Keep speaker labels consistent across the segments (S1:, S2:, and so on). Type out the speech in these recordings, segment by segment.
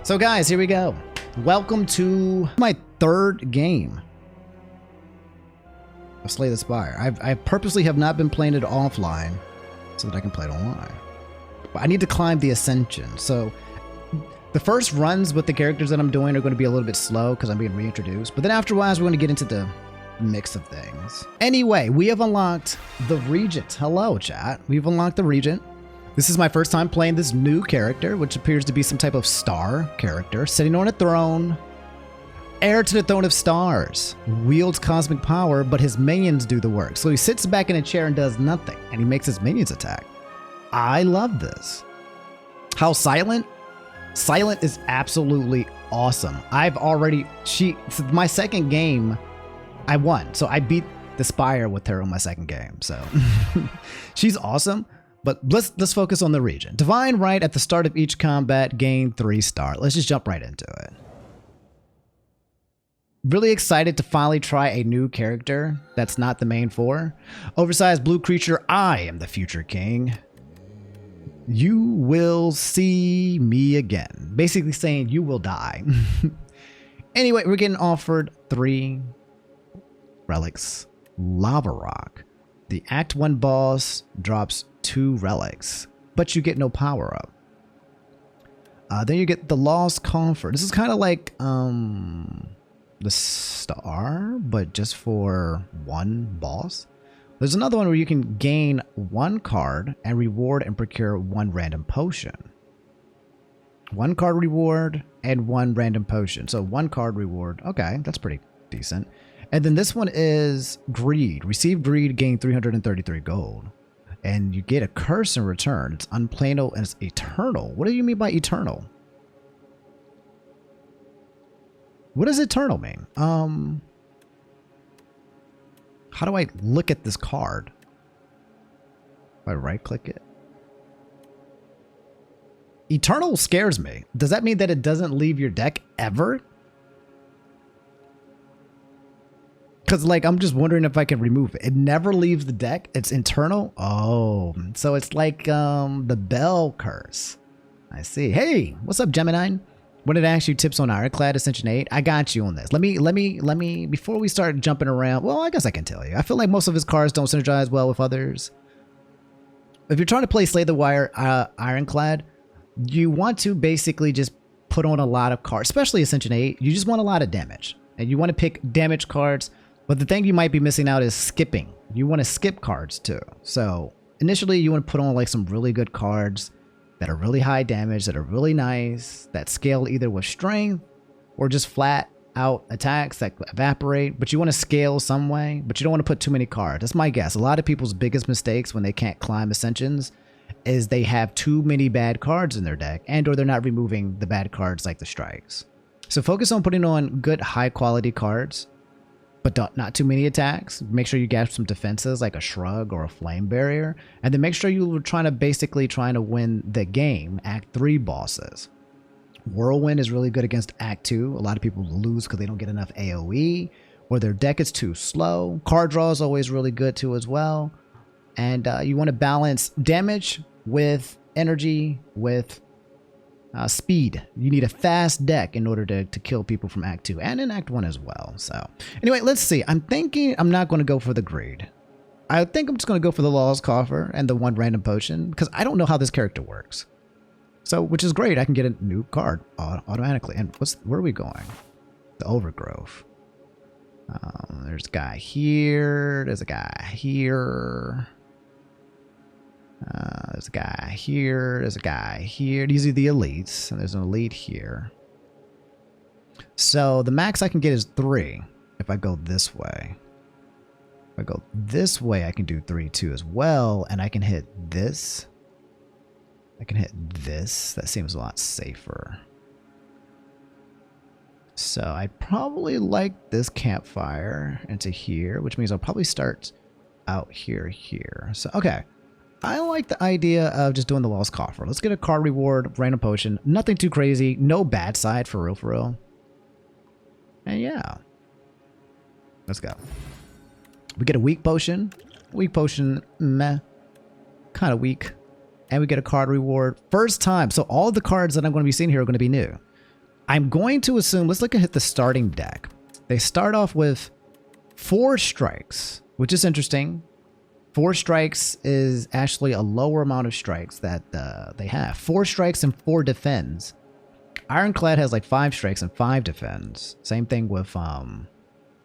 S1: So guys, here we go. Welcome to my third game of Slay the Spire. I purposely have not been playing it offline so that I can play it online. But I need to climb the Ascension. So the first runs with the characters that I'm doing are going to be a little bit slow because I'm being reintroduced. But then afterwards, we're going to get into the mix of things. Anyway, we have unlocked the Regent. Hello, chat. We've unlocked the Regent. This is my first time playing this new character, which appears to be some type of star character, sitting on a throne, heir to the throne of stars, wields cosmic power, but his minions do the work. So he sits back in a chair and does nothing, and he makes his minions attack. I love this. How silent? Silent is absolutely awesome. I've already, my second game, I won. So I beat the Spire with her on my second game. So she's awesome. But let's focus on the Regent. Divine Right at the start of each combat, gain 3 stars. Let's just jump right into it. Really excited to finally try a new character that's not the main 4. Oversized blue creature, I am the future king. You will see me again. Basically saying you will die. Anyway, we're getting offered 3 relics. Lava Rock. The Act 1 boss drops 2 relics, but you get no power up. Then you get the Lost Comfort. This is kind of like the Star, but just for 1 boss. There's another one where you can gain 1 card and reward and procure 1 random potion. 1 card reward and 1 random potion. So 1 card reward. Okay, that's pretty decent. And then this one is Greed. Receive Greed, gain 333 gold. And you get a curse in return. It's unplayable and it's eternal. What do you mean by eternal? What does eternal mean? How do I look at this card? If I right click it. Eternal scares me. Does that mean that it doesn't leave your deck ever? Because, like, I'm just wondering if I can remove it. It never leaves the deck. It's internal. Oh, so it's like the Bell curse. I see. Hey, what's up, Gemini? Wanted to ask you tips on Ironclad Ascension 8. I got you on this. Let me, before we start jumping around, well, I guess I can tell you. I feel like most of his cards don't synergize well with others. If you're trying to play Slay the Ironclad, you want to basically just put on a lot of cards, especially Ascension 8. You just want a lot of damage. And you want to pick damage cards. But the thing you might be missing out is skipping. You want to skip cards too. So initially you want to put on like some really good cards that are really high damage, that are really nice, that scale either with strength or just flat out attacks that evaporate. But you want to scale some way, but you don't want to put too many cards. That's my guess. A lot of people's biggest mistakes when they can't climb Ascensions is they have too many bad cards in their deck, and or they're not removing the bad cards like the strikes. So focus on putting on good high quality cards, but not too many attacks. Make sure you get some defenses like a Shrug or a Flame Barrier. And then make sure you're trying to win the game, Act 3 bosses. Whirlwind is really good against Act 2. A lot of people lose because they don't get enough AoE, or their deck is too slow. Card draw is always really good too as well. And you want to balance damage with energy with speed. You need a fast deck in order to kill people from Act 2 and in Act 1 as well. So anyway, let's see. I'm thinking I'm not going to go for the Greed. I think I'm just going to go for the Lost Coffer and the 1 random potion because I don't know how this character works. So, which is great. I can get a new card automatically. And where are we going? The Overgrowth. There's a guy here. There's a guy here. There's a guy here. There's a guy here. These are the elites, and there's an elite here. So the max I can get is 3 if I go this way. If I go this way, I can do 3 too as well, and I can hit this. I can hit this. That seems a lot safer. So I'd probably like this campfire into here, which means I'll probably start out here. So, okay. I like the idea of just doing the Lost Coffer. Let's get a card reward, random potion. Nothing too crazy. No bad side for real. And yeah. Let's go. We get a weak potion. Weak potion, meh. Kind of weak. And we get a card reward. First time. So all of the cards that I'm going to be seeing here are going to be new. I'm going to assume, let's look at the starting deck. They start off with 4 strikes, which is interesting. 4 strikes is actually a lower amount of strikes that they have. 4 strikes and 4 defends. Ironclad has like 5 strikes and 5 defends. Same thing with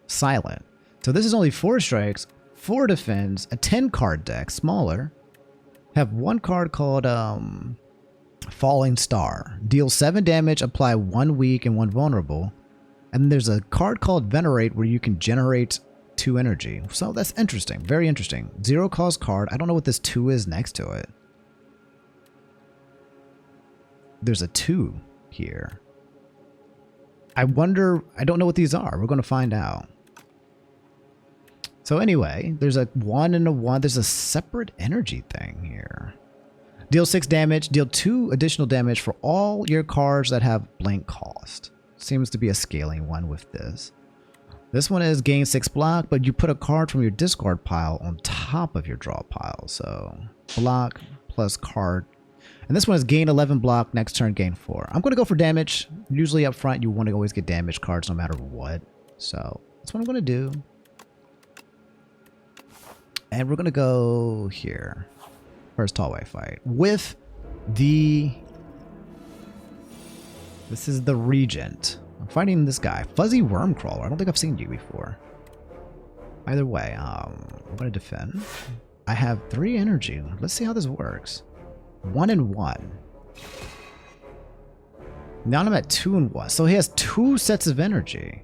S1: Silent. So this is only 4 strikes, 4 defends, a 10 card deck, smaller. Have 1 card called Falling Star. Deal 7 damage, apply 1 weak and 1 vulnerable. And then there's a card called Venerate where you can generate 2 energy. So that's interesting. Very interesting. 0 cost card. I don't know what this 2 is next to it. There's a 2 here. I wonder, I don't know what these are. We're going to find out. So anyway, there's a 1 and a 1. There's a separate energy thing here. Deal 6 damage. Deal 2 additional damage for all your cards that have blank cost. Seems to be a scaling one with this. This one is gain 6 block, but you put a card from your discard pile on top of your draw pile. So block plus card. And this one is gain 11 block, next turn gain 4. I'm going to go for damage. Usually up front, you want to always get damage cards no matter what. So that's what I'm going to do. And we're going to go here. First hallway fight. With the... This is the Regent. I'm fighting this guy. Fuzzy Wormcrawler. I don't think I've seen you before. Either way, I'm going to defend. I have 3 energy. Let's see how this works. 1 and 1. Now I'm at 2 and 1. So he has 2 sets of energy.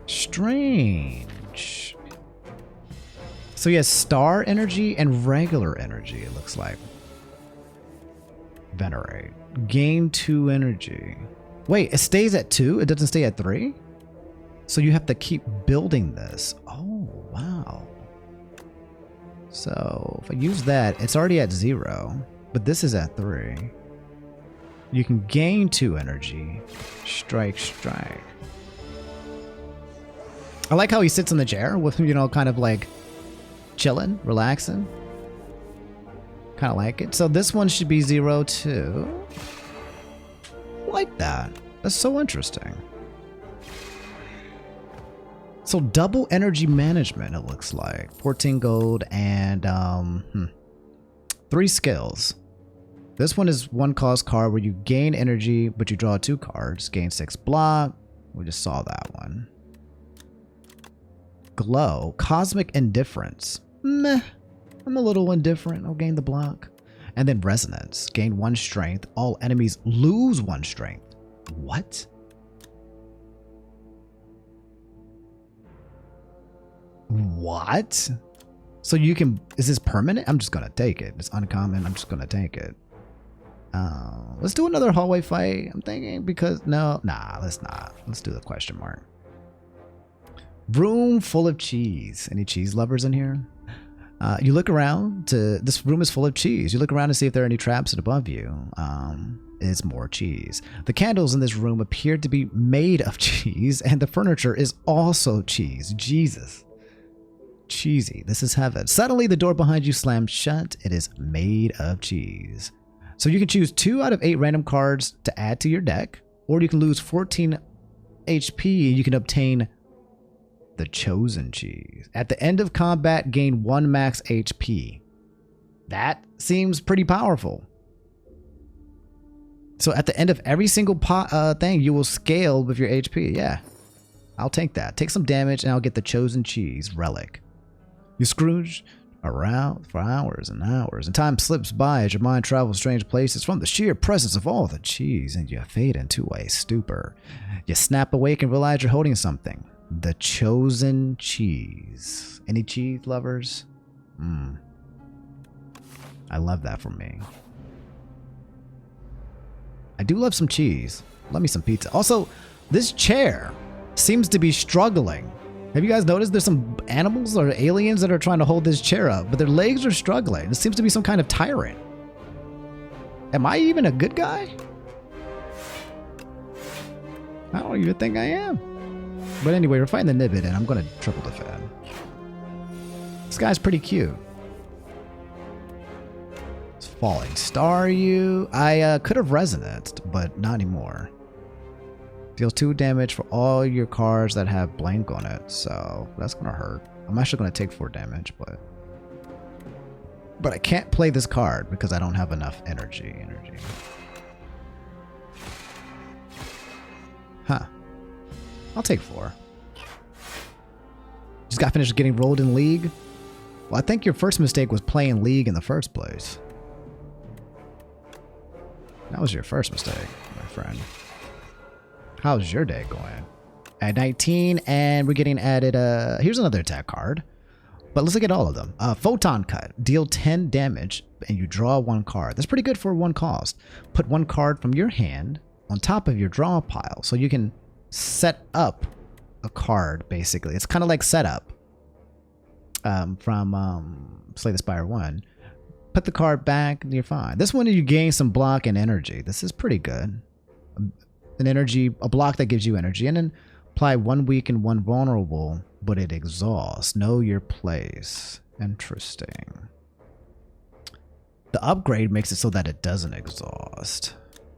S1: Strange. So he has star energy and regular energy, it looks like. Venerate. Gain 2 energy. Wait, it stays at 2? It doesn't stay at 3? So you have to keep building this. Oh, wow. So if I use that, it's already at 0, but this is at 3. You can gain 2 energy. Strike, strike. I like how he sits in the chair with, you know, kind of like chilling, relaxing. Kind of like it. So this one should be 0 too. I like that. That's so interesting. So double energy management, it looks like. 14 gold and 3 skills. This one is 1 cost card where you gain energy, but you draw 2 cards. Gain 6 block. We just saw that one. Glow. Cosmic Indifference. Meh. I'm a little indifferent. I'll gain the block. And then Resonance. Gain 1 strength. All enemies lose 1 strength. What? What? So you can... Is this permanent? I'm just going to take it. It's uncommon. I'm just going to take it. Let's do another hallway fight. I'm thinking because... No. Nah, let's not. Let's do the question mark. Room full of cheese. Any cheese lovers in here? You look around to... This room is full of cheese. You look around to see if there are any traps above you. It's more cheese. The candles in this room appear to be made of cheese, and the furniture is also cheese. Jesus. Cheesy. This is heaven. Suddenly, the door behind you slams shut. It is made of cheese. So you can choose 2 out of 8 random cards to add to your deck, or you can lose 14 HP and you can obtain the Chosen Cheese. At the end of combat, gain 1 max HP. That seems pretty powerful. So at the end of every single thing, you will scale with your HP. Yeah, I'll take that. Take some damage and I'll get the Chosen Cheese relic. You scrooge around for hours and hours, and time slips by as your mind travels strange places from the sheer presence of all the cheese, and you fade into a stupor. You snap awake and realize you're holding something. The Chosen Cheese. Any cheese lovers? I love that for me. I do love some cheese. Love me some pizza. Also, this chair seems to be struggling. Have you guys noticed there's some animals or aliens that are trying to hold this chair up, but their legs are struggling? It seems to be some kind of tyrant. Am I even a good guy? I don't even think I am. But anyway, we're fighting the Nibbit, and I'm going to triple defend. This guy's pretty cute. Let's Falling Star you. I could have resonanced, but not anymore. Deals 2 damage for all your cards that have blank on it, so that's gonna hurt. I'm actually gonna take 4 damage, but I can't play this card because I don't have enough energy. Huh. I'll take 4. Just got finished getting rolled in League. Well, I think your first mistake was playing League in the first place. That was your first mistake, my friend. How's your day going? At 19, and we're getting added, here's another attack card. But let's look at all of them. Photon Cut. Deal 10 damage, and you draw 1 card. That's pretty good for 1 cost. Put 1 card from your hand on top of your draw pile, so you can set up a card, basically. It's kind of like setup from Slay the Spire 1. Put the card back, and you're fine. This one, you gain some block and energy. This is pretty good. A block that gives you energy, and then apply 1 weak and 1 vulnerable, but it exhausts. Know your place. Interesting. The upgrade makes it so that it doesn't exhaust.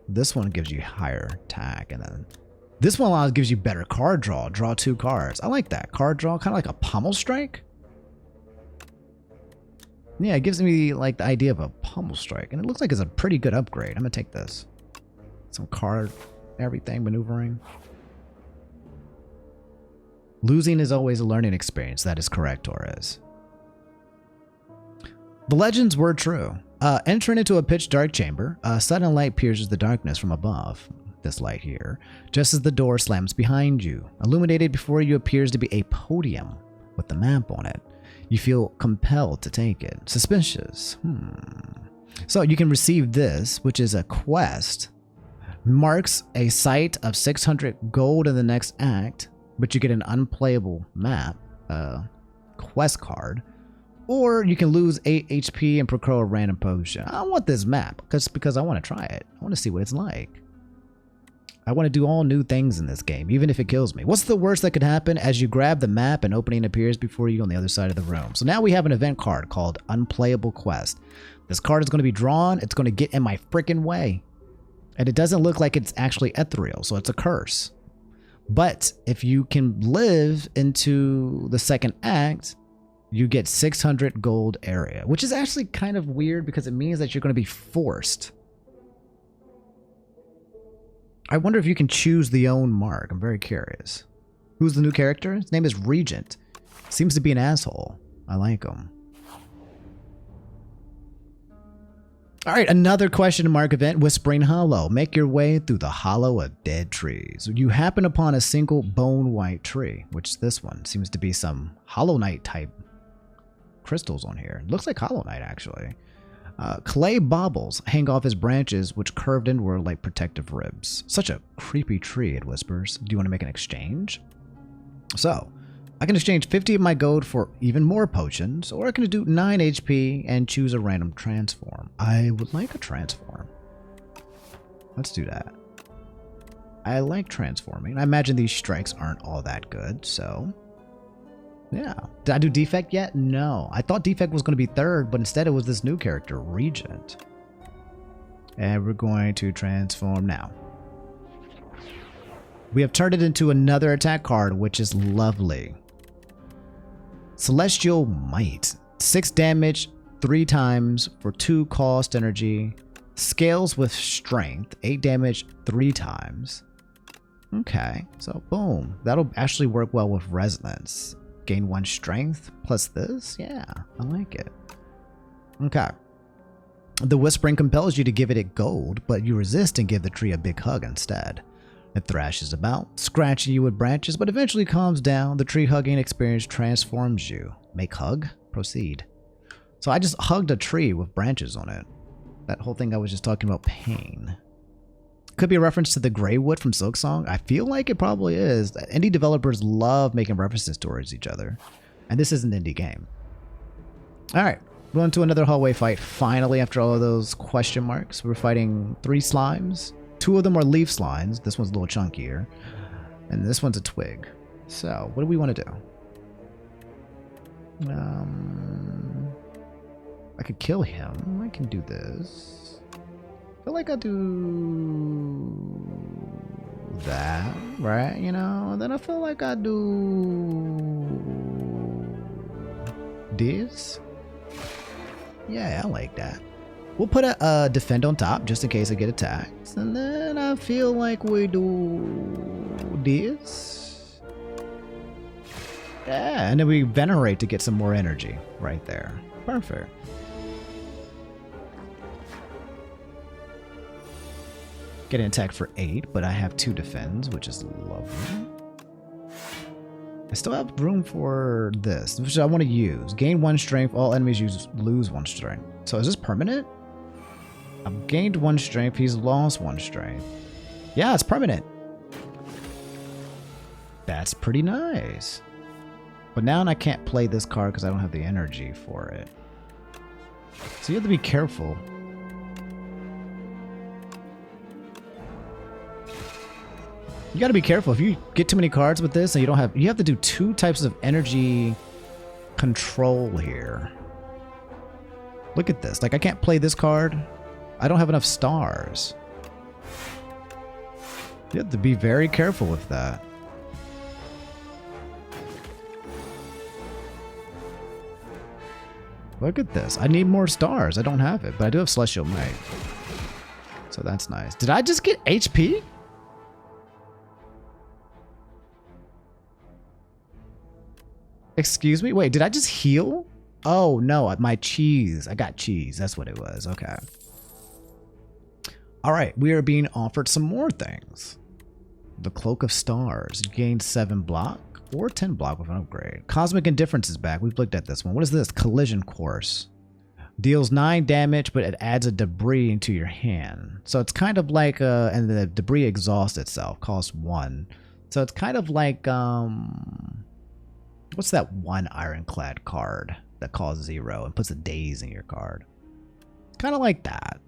S1: This one gives you higher attack, and then this one gives you better card draw. Draw 2 cards. I like that. Card draw, kind of like a pummel strike. Yeah, it gives me like the idea of a pummel strike, and it looks like it's a pretty good upgrade. I'm gonna take this. Some card, everything, maneuvering. Losing is always a learning experience. That is correct, Torres. The legends were true. Entering into a pitch dark chamber, a sudden light pierces the darkness from above. This light here, just as the door slams behind you. Illuminated before you appears to be a podium with the map on it. You feel compelled to take it. Suspicious. So you can receive this, which is a quest. Marks a site of 600 gold in the next act, but you get an unplayable map, quest card. Or you can lose 8 HP and procure a random potion. I want this map because I want to try it. I want to see what it's like. I want to do all new things in this game, even if it kills me. What's the worst that could happen? As you grab the map, an opening appears before you on the other side of the room. So now we have an event card called Unplayable Quest. This card is going to be drawn. It's going to get in my freaking way. And it doesn't look like it's actually ethereal, so it's a curse. But if you can live into the second act, you get 600 gold area, which is actually kind of weird because it means that you're going to be forced. I wonder if you can choose the own mark. I'm very curious. Who's the new character? His name is Regent. Seems to be an asshole. I like him. All right, another question mark event, Whispering Hollow. Make your way through the hollow of dead trees. You happen upon a single bone white tree, which this one seems to be some Hollow Knight type crystals on here. It looks like Hollow Knight, actually. Clay baubles hang off his branches, which curved inward like protective ribs. Such a creepy tree, it whispers. Do you want to make an exchange? So, I can exchange 50 of my gold for even more potions, or I can do 9 HP and choose a random transform. I would like a transform. Let's do that. I like transforming. I imagine these strikes aren't all that good, so yeah. Did I do defect yet? No. I thought defect was going to be third, but instead it was this new character, Regent. And we're going to transform now. We have turned it into another attack card, which is lovely. Celestial Might. 6 damage 3 times for 2 cost energy. Scales with strength. 8 damage 3 times. Okay, so boom. That'll actually work well with resonance. Gain 1 strength plus this? Yeah, I like it. Okay. The whispering compels you to give it gold, but you resist and give the tree a big hug instead. It thrashes about, scratching you with branches, but eventually calms down. The tree hugging experience transforms you. Make hug? Proceed. So I just hugged a tree with branches on it. That whole thing I was just talking about pain. Could be a reference to the Greywood from Silksong. I feel like it probably is. Indie developers love making references towards each other. And this is an indie game. Alright, going to another hallway fight. Finally, after all of those question marks, we're fighting 3 slimes. 2 of them are leaf slimes. This one's a little chunkier. And this one's a twig. So, what do we want to do? I could kill him. I can do this. I feel like I do that, right? You know, and then I feel like I do this. Yeah, I like that. We'll put a defend on top just in case I get attacked. And then I feel like we do this. Yeah, and then we venerate to get some more energy right there. Perfect. Getting attacked for 8, but I have 2 defends, which is lovely. I still have room for this, which I want to use. Gain 1 strength. All enemies lose 1 strength. So is this permanent? I've gained 1 strength. He's lost 1 strength. Yeah, it's permanent. That's pretty nice. But now I can't play this card because I don't have the energy for it. So you have to be careful. You gotta be careful. If you get too many cards with this and you have to do 2 types of energy control here. Look at this. Like, I can't play this card. I don't have enough stars. You have to be very careful with that. Look at this. I need more stars. I don't have it, but I do have Celestial Might. So that's nice. Did I just get HP? Excuse me? Wait, did I just heal? Oh, no, my cheese. I got cheese. That's what it was. Okay. All right, we are being offered some more things. The Cloak of Stars. Gain 7 block or 10 block with an upgrade. Cosmic Indifference is back. We've looked at this one. What is this? Collision Course. Deals 9 damage, but it adds a debris into your hand. So it's kind of like, and the debris exhausts itself. Costs 1. So it's kind of like, what's that one Ironclad card that costs 0 and puts a daze in your card? Kind of like that.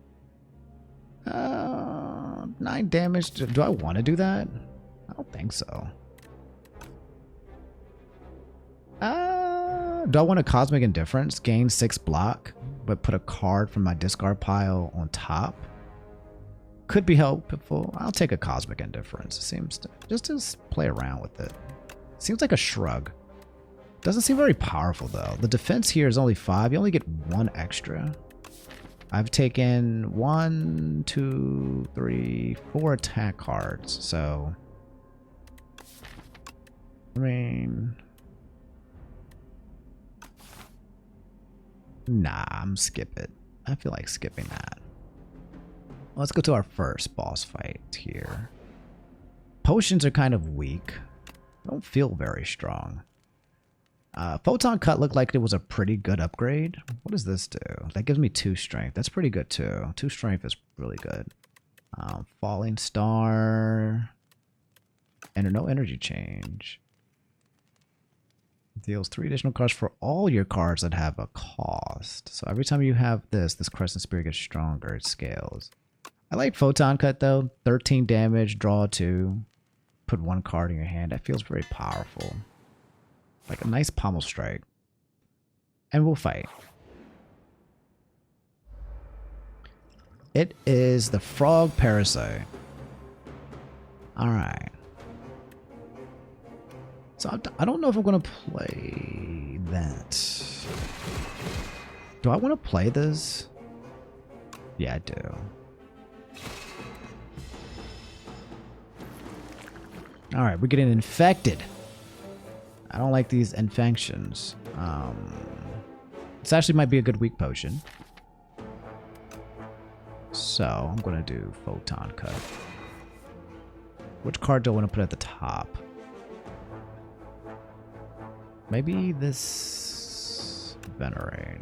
S1: 9 damage. Do I want to do that? I don't think so. Do I want a Cosmic Indifference? Gain 6 block, but put a card from my discard pile on top? Could be helpful. I'll take a Cosmic Indifference. It seems to just play around with it. Seems like a shrug. Doesn't seem very powerful though. The defense here is only 5. You only get 1 extra. I've taken 1, 2, 3, 4 attack cards. So, I mean, nah, I'm skip it. I feel like skipping that. Let's go to our first boss fight here. Potions are kind of weak. I don't feel very strong. Photon Cut looked like it was a pretty good upgrade. What does this do? That gives me 2 strength. That's pretty good too. 2 strength is really good. Falling Star. And no energy change. Deals 3 additional cards for all your cards that have a cost. So every time you have this Crescent Spear gets stronger. It scales. I like Photon Cut though. 13 damage, draw 2. Put 1 card in your hand. That feels very powerful. Like a nice pommel strike. And we'll fight. It is the Frog Parasite. Alright. So I don't know if I'm going to play that. Do I want to play this? Yeah, I do. Alright, we're getting infected. I don't like these infections. This actually might be a good weak potion. So I'm going to do Photon Cut. Which card do I want to put at the top? Maybe this Venerate.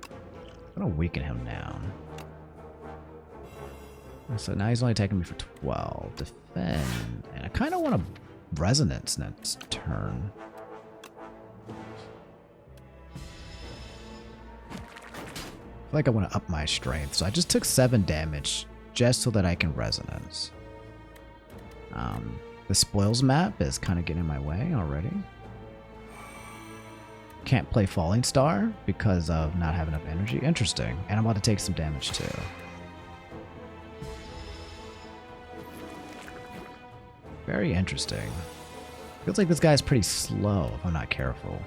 S1: I'm going to weaken him down. So now he's only attacking me for 12. Defend. And I kind of want to Resonance next turn. I feel like I want to up my strength. So I just took 7 damage just so that I can Resonance. The Spoils map is kind of getting in my way already. Can't play Falling Star because of not having enough energy. Interesting. And I'm about to take some damage too. Very interesting. Feels like this guy's pretty slow if I'm not careful.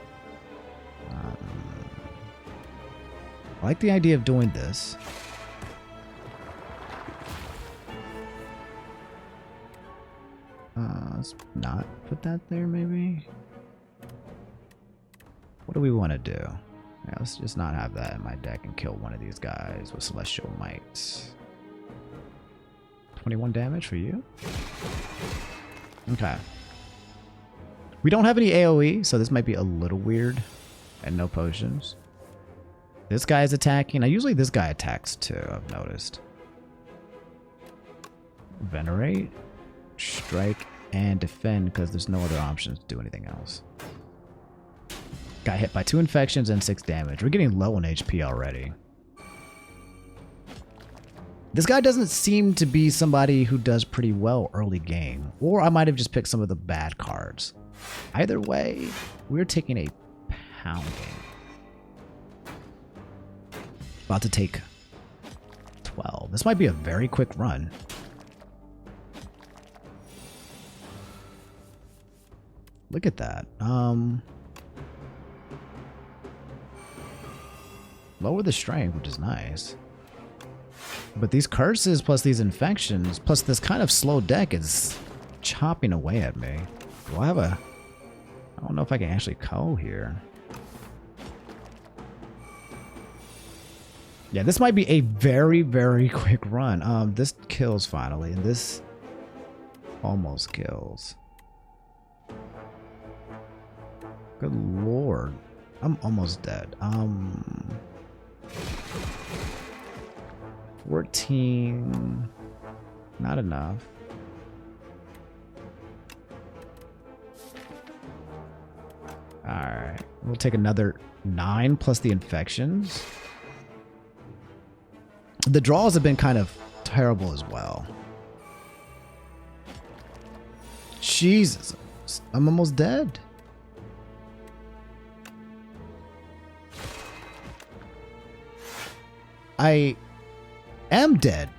S1: I like the idea of doing this. Let's not put that there, maybe. What do we want to do? Yeah, let's just not have that in my deck and kill one of these guys with Celestial Might. 21 damage for you? Okay. We don't have any AoE, so this might be a little weird. And no potions. This guy is attacking. Now, usually this guy attacks too, I've noticed. Venerate, strike, and defend because there's no other options to do anything else. Got hit by 2 infections and 6 damage. We're getting low on HP already. This guy doesn't seem to be somebody who does pretty well early game. Or I might have just picked some of the bad cards. Either way, we're taking a pounding. About to take 12. This might be a very quick run. Look at that. Lower the strength, which is nice. But these curses plus these infections plus this kind of slow deck is chopping away at me. Do I have a... I don't know if I can actually co here. Yeah, this might be a very, very quick run. This kills finally, and this almost kills. Good lord. I'm almost dead. 14. Not enough. Alright. We'll take another 9 plus the infections. The draws have been kind of terrible as well. Jesus. I'm almost dead. I am dead.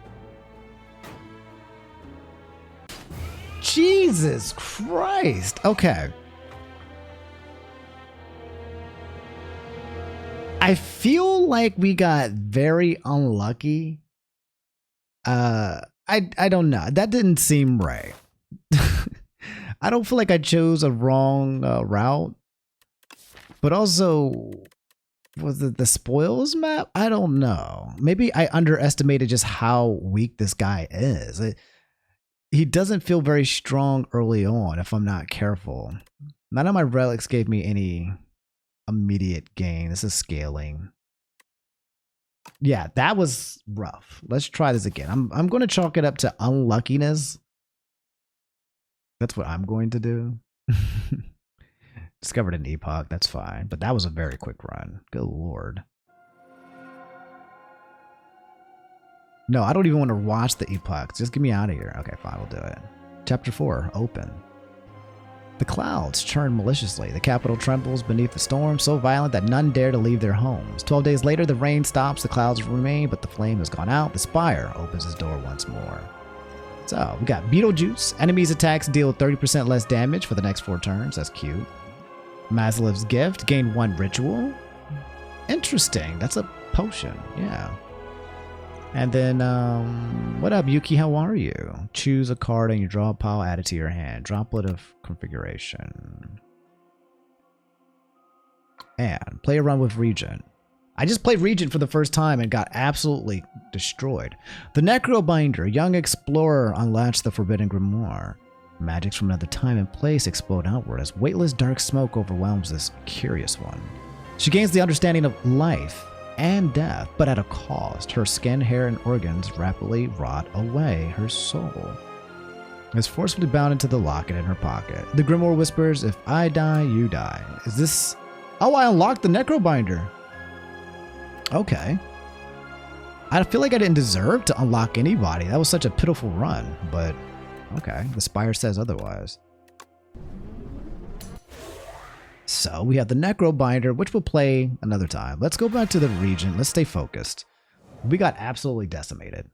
S1: Jesus Christ. Okay. I feel like we got very unlucky. I don't know. That didn't seem right. I don't feel like I chose a wrong route. But also, was it the spoils map? I don't know. Maybe I underestimated just how weak this guy is. He doesn't feel very strong early on if I'm not careful. None of my relics gave me any immediate gain. This is scaling. Yeah, that was rough. Let's try this again. I'm going to chalk it up to unluckiness. That's what I'm going to do. Discovered an epoch. That's fine. But that was a very quick run. Good lord. No, I don't even want to watch the epochs. Just get me out of here. Okay, fine. We'll do it. Chapter 4. Open. The clouds churn maliciously. The capital trembles beneath the storm, so violent that none dare to leave their homes. 12 days later, the rain stops, the clouds remain, but the flame has gone out. The spire opens its door once more. So, we got Beetlejuice. Enemies' attacks deal 30% less damage for the next 4 turns. That's cute. Maslev's gift. Gain 1 ritual. Interesting. That's a potion. Yeah. And then, what up, Yuki? How are you? Choose a card and you draw a pile, add it to your hand. Droplet of configuration. And play a run with Regent. I just played Regent for the first time and got absolutely destroyed. The Necrobinder, young explorer, unlatched the forbidden grimoire. Magics from another time and place explode outward as weightless dark smoke overwhelms this curious one. She gains the understanding of life and death, but at a cost. Her skin, hair, and organs rapidly rot away. Her soul is forcefully bound into the locket in her pocket. The grimoire whispers, if I die, you die. Is this... Oh, I unlocked the Necrobinder. Okay. I feel like I didn't deserve to unlock anybody. That was such a pitiful run, but okay. The Spire says otherwise. So we have the Necro Binder, which we'll play another time. Let's go back to the Regent. Let's stay focused. We got absolutely decimated.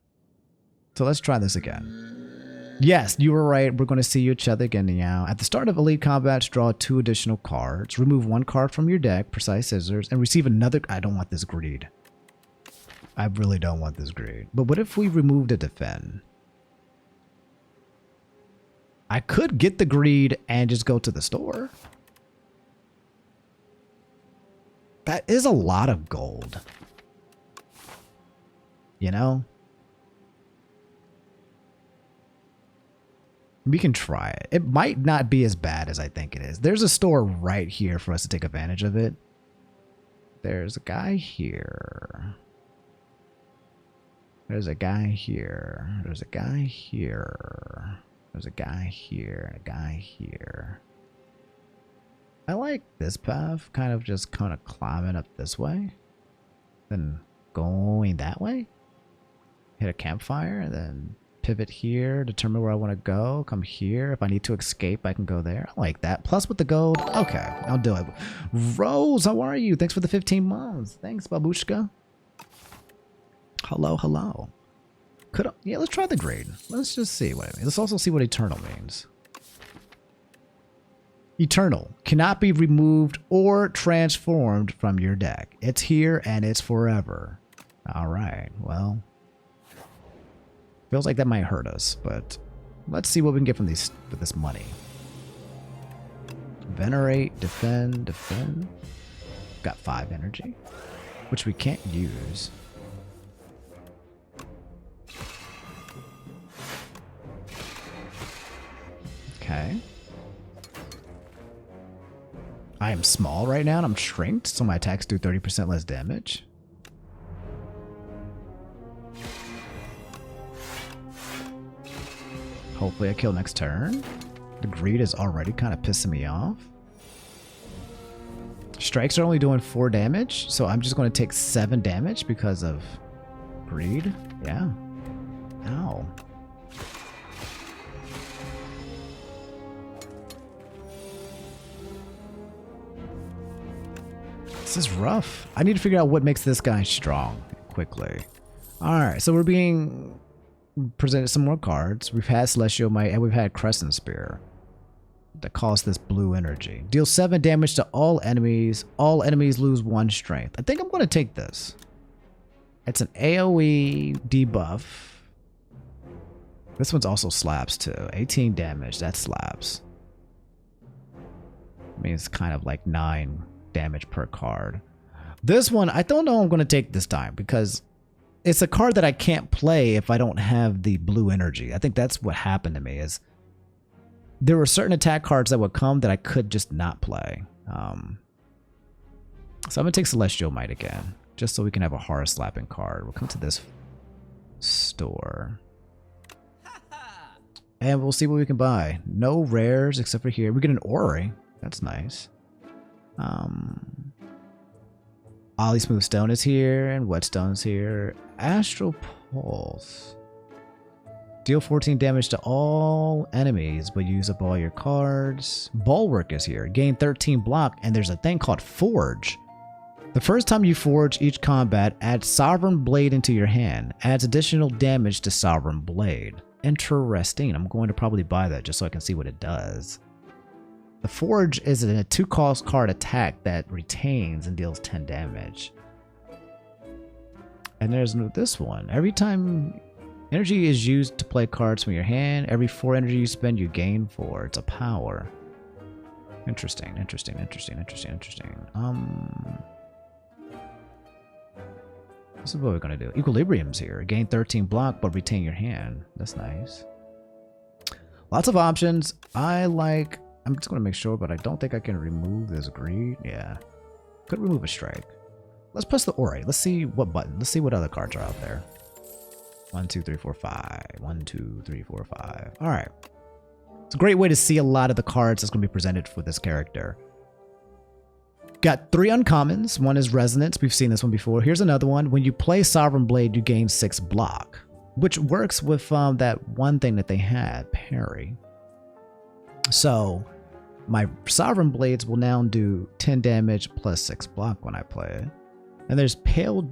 S1: So let's try this again. Yes, you were right. We're going to see each other again now. At the start of Elite Combat, draw 2 additional cards. Remove 1 card from your deck, Precise Scissors, and receive another. I don't want this greed. I really don't want this greed. But what if we removed a Defend? I could get the greed and just go to the store. That is a lot of gold. You know? We can try it. It might not be as bad as I think it is. There's a store right here for us to take advantage of it. There's a guy here. There's a guy here. There's a guy here. There's a guy here. A guy here. I like this path. Kind of climbing up this way. Then going that way. Hit a campfire and then pivot here, determine where I want to go, come here. If I need to escape, I can go there. I like that. Plus with the gold. Okay, I'll do it. Rose, how are you? Thanks for the 15 months. Thanks, Babushka. Hello, hello. Yeah, let's try the grade. Let's just see what it means. Let's also see what eternal means. Eternal cannot be removed or transformed from your deck. It's here and it's forever. All right, well. Feels like that might hurt us, but let's see what we can get from these with this money. Venerate, defend, defend. Got 5 energy, which we can't use. Okay. I am small right now and I'm shrinked, so my attacks do 30% less damage. Hopefully I kill next turn. The greed is already kind of pissing me off. Strikes are only doing 4 damage, so I'm just going to take 7 damage because of greed. Yeah. Ow. This is rough. I need to figure out what makes this guy strong quickly. Alright, so we're being presented some more cards. We've had Celestial Might and we've had Crescent Spear that cost this blue energy. Deal 7 damage to all enemies. All enemies lose 1 strength. I think I'm going to take this. It's an AoE debuff. This one's also slaps too. 18 damage. That slaps. I mean, it's kind of like 9 damage per card. This one, I don't know I'm going to take this time because it's a card that I can't play if I don't have the blue energy. I think that's what happened to me is there were certain attack cards that would come that I could just not play. So I'm going to take Celestial Might again, just so we can have a hard slapping card. We'll come to this store. And we'll see what we can buy. No rares except for here. We get an Ori. That's nice. Ollie Smooth Stone is here, and Whetstone is here. Astral Pulse. Deal 14 damage to all enemies, but use up all your cards. Bulwark is here. Gain 13 block, and there's a thing called Forge. The first time you forge each combat, add Sovereign Blade into your hand. Adds additional damage to Sovereign Blade. Interesting. I'm going to probably buy that just so I can see what it does. The Forge is a 2-cost card attack that retains and deals 10 damage. And there's this one. Every time energy is used to play cards from your hand, every 4 energy you spend, you gain 4. It's a power. Interesting, interesting, interesting, interesting, interesting. This is what we're going to do. Equilibrium's here. Gain 13 block, but retain your hand. That's nice. Lots of options. I'm just going to make sure, but I don't think I can remove this greed. Yeah. Could remove a strike. Let's press the Ori. Let's see what button. Let's see what other cards are out there. 1, 2, 3, 4, 5. 1, 2, 3, 4, 5. All right. It's a great way to see a lot of the cards that's going to be presented for this character. Got 3 uncommons. One is Resonance. We've seen this one before. Here's another one. When you play Sovereign Blade, you gain 6 block, which works with that one thing that they had, Parry. So my Sovereign Blades will now do 10 damage plus 6 block when I play it. And there's Pale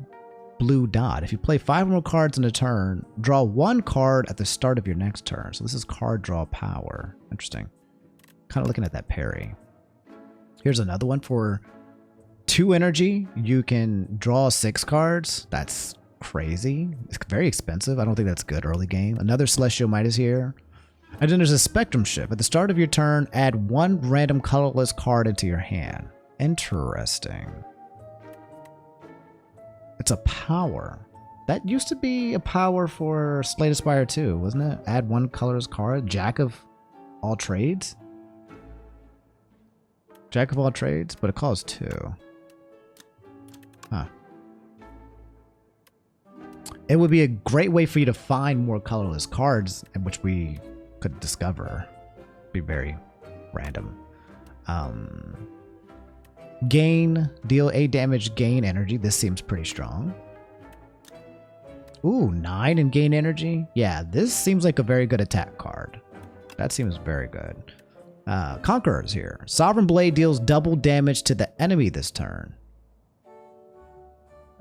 S1: Blue Dot. If you play 5 more cards in a turn, draw 1 card at the start of your next turn. So this is card draw power. Interesting. Kind of looking at that parry. Here's another one for 2 energy. You can draw 6 cards. That's crazy. It's very expensive. I don't think that's good early game. Another Celestial Might is here. And then there's a Spectrum Shift. At the start of your turn, add 1 random colorless card into your hand. Interesting. It's a power. That used to be a power for Slay the Spire too, wasn't it? Add 1 colorless card. Jack of all trades? Jack of all trades, but it costs 2. Huh. It would be a great way for you to find more colorless cards, in which we could discover. Be very random. Deal 8 damage, gain energy. This seems pretty strong. Ooh, 9 and gain energy. Yeah, this seems like a very good attack card. That seems very good. Conqueror's here. Sovereign Blade deals double damage to the enemy this turn.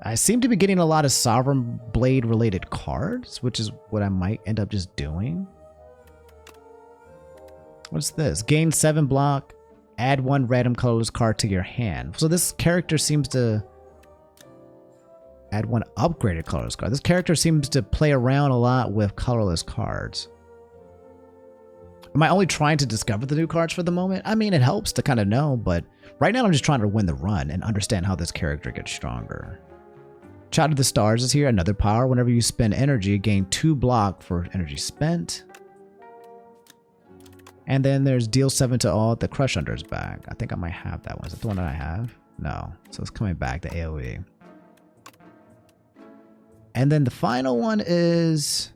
S1: I seem to be getting a lot of Sovereign Blade related cards, which is what I might end up just doing. What's this? Gain 7 block, add 1 random colorless card to your hand. So this character seems to add 1 upgraded colorless card. This character seems to play around a lot with colorless cards. Am I only trying to discover the new cards for the moment? I mean, it helps to kind of know, but right now I'm just trying to win the run and understand how this character gets stronger. Child of the Stars is here, another power. Whenever you spend energy, gain 2 block for energy spent. And then there's deal 7 to all. The Crush Under is back. I think I might have that one. Is that the one that I have? No. So it's coming back, the AoE. And then the final one is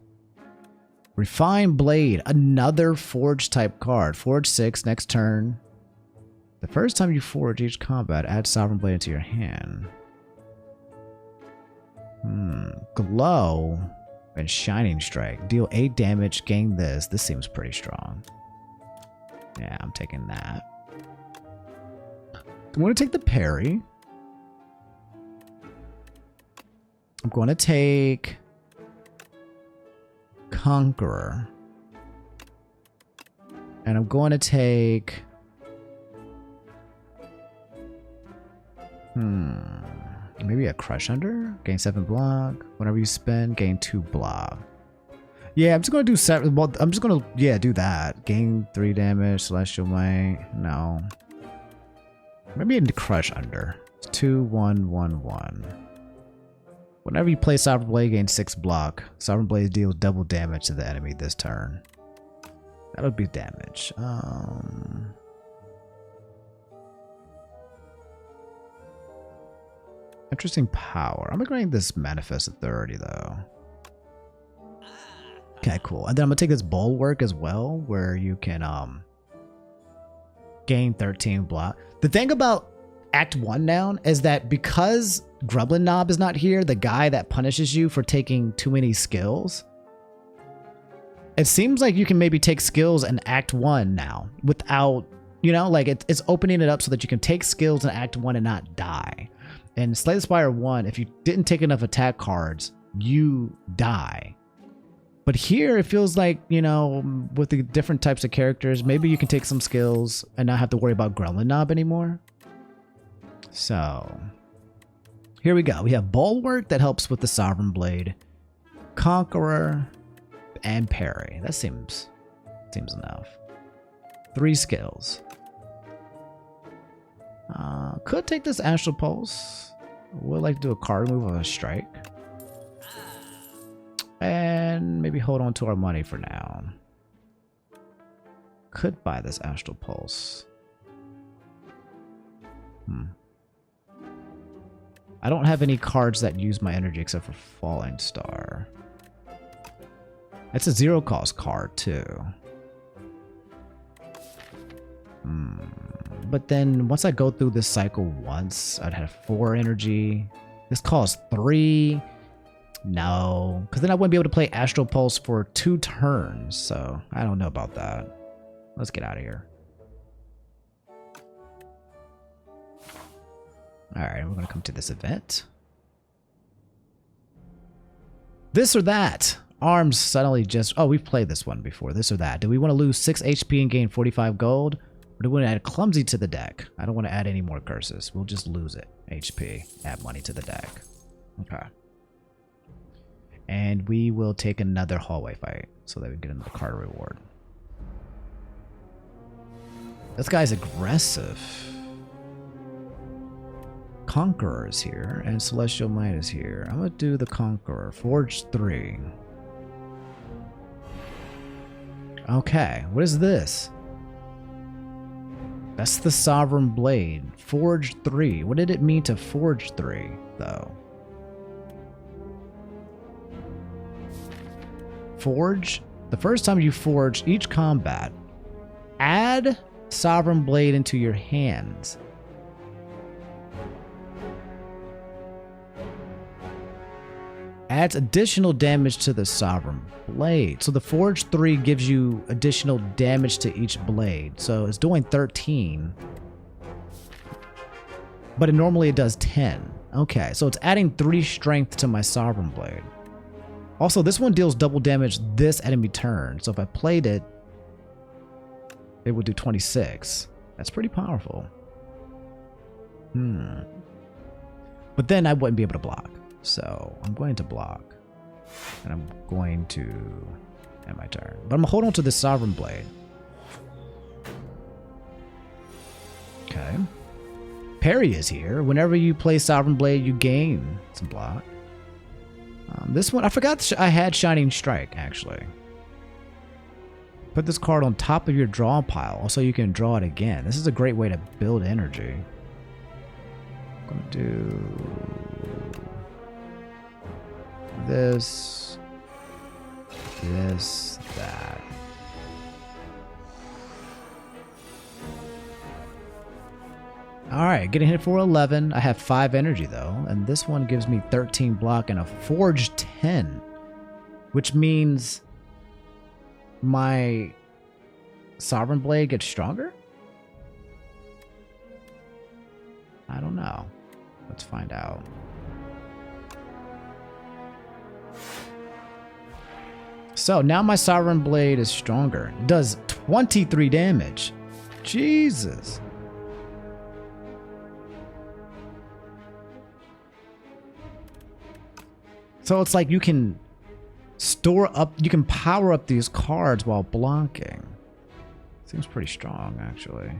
S1: Refined Blade, another Forge type card. Forge 6, next turn. The first time you forge each combat, add Sovereign Blade into your hand. Glow and Shining Strike. Deal 8 damage, gain this. This seems pretty strong. Yeah, I'm taking that. I'm going to take the parry. I'm going to take Conqueror. And I'm going to take... maybe a Crush Under? Gain 7 block. Whenever you spend, gain 2 block. Yeah, I'm just going to do 7. Well, I'm just going to, yeah, do that. Gain 3 damage, Celestial Might. No. Maybe a Crush Under. It's 2, 1, 1, 1. Whenever you play Sovereign Blade, gain 6 block. Sovereign Blade deals double damage to the enemy this turn. That would be damage. Interesting power. I'm going to this Manifest Authority though. Okay, cool. And then I'm going to take this Bulwark as well, where you can gain 13 block. The thing about Act 1 now is that because Gremlin Knob is not here, the guy that punishes you for taking too many skills, it seems like you can maybe take skills in Act 1 now without, you know, like it's opening it up so that you can take skills in Act 1 and not die. In Slay the Spire 1, if you didn't take enough attack cards, you die. But here, it feels like, you know, with the different types of characters, maybe you can take some skills and not have to worry about Gremlin Knob anymore. So, here we go. We have Bulwark that helps with the Sovereign Blade, Conqueror, and Parry. That seems enough. 3 skills. Could take this Astral Pulse. Would like to do a card move of a strike. And maybe hold on to our money for now. Could buy this Astral Pulse. I don't have any cards that use my energy except for Falling Star. It's a 0 cost card too. But then once I go through this cycle once, I'd have 4 energy. This costs 3. No, because then I wouldn't be able to play Astral Pulse for 2 turns. So I don't know about that. Let's get out of here. Alright, we're gonna come to this event. This or that. Arms suddenly just... Oh, we've played this one before. This or that. Do we want to lose 6 HP and gain 45 gold? Or do we want to add Clumsy to the deck? I don't want to add any more curses. We'll just lose it. HP. Add money to the deck. Okay. And we will take another hallway fight so that we get another card reward. This guy's aggressive. Conqueror is here, and Celestial Might is here. I'm going to do the Conqueror. Forge 3. Okay, what is this? That's the Sovereign Blade. Forge 3. What did it mean to Forge 3, though? Forge? The first time you forge each combat, add Sovereign Blade into your hands. Adds additional damage to the Sovereign Blade. So the Forge 3 gives you additional damage to each blade. So it's doing 13. But normally it does 10. Okay, so it's adding 3 strength to my Sovereign Blade. Also, this one deals double damage this enemy turn. So if I played it, it would do 26. That's pretty powerful. But then I wouldn't be able to block. So I'm going to block. And I'm going to end my turn. But I'm going to hold on to this Sovereign Blade. Okay. Parry is here. Whenever you play Sovereign Blade, you gain some block. This one, I forgot I had Shining Strike, actually. Put this card on top of your draw pile so you can draw it again. This is a great way to build energy. I'm going to do this, that. Alright, getting hit for 11. I have 5 energy though, and this one gives me 13 block and a Forge 10, which means my Sovereign Blade gets stronger? I don't know. Let's find out. So now my Sovereign Blade is stronger. It does 23 damage. Jesus. So it's like you can store up, you can power up these cards while blocking. Seems pretty strong, actually.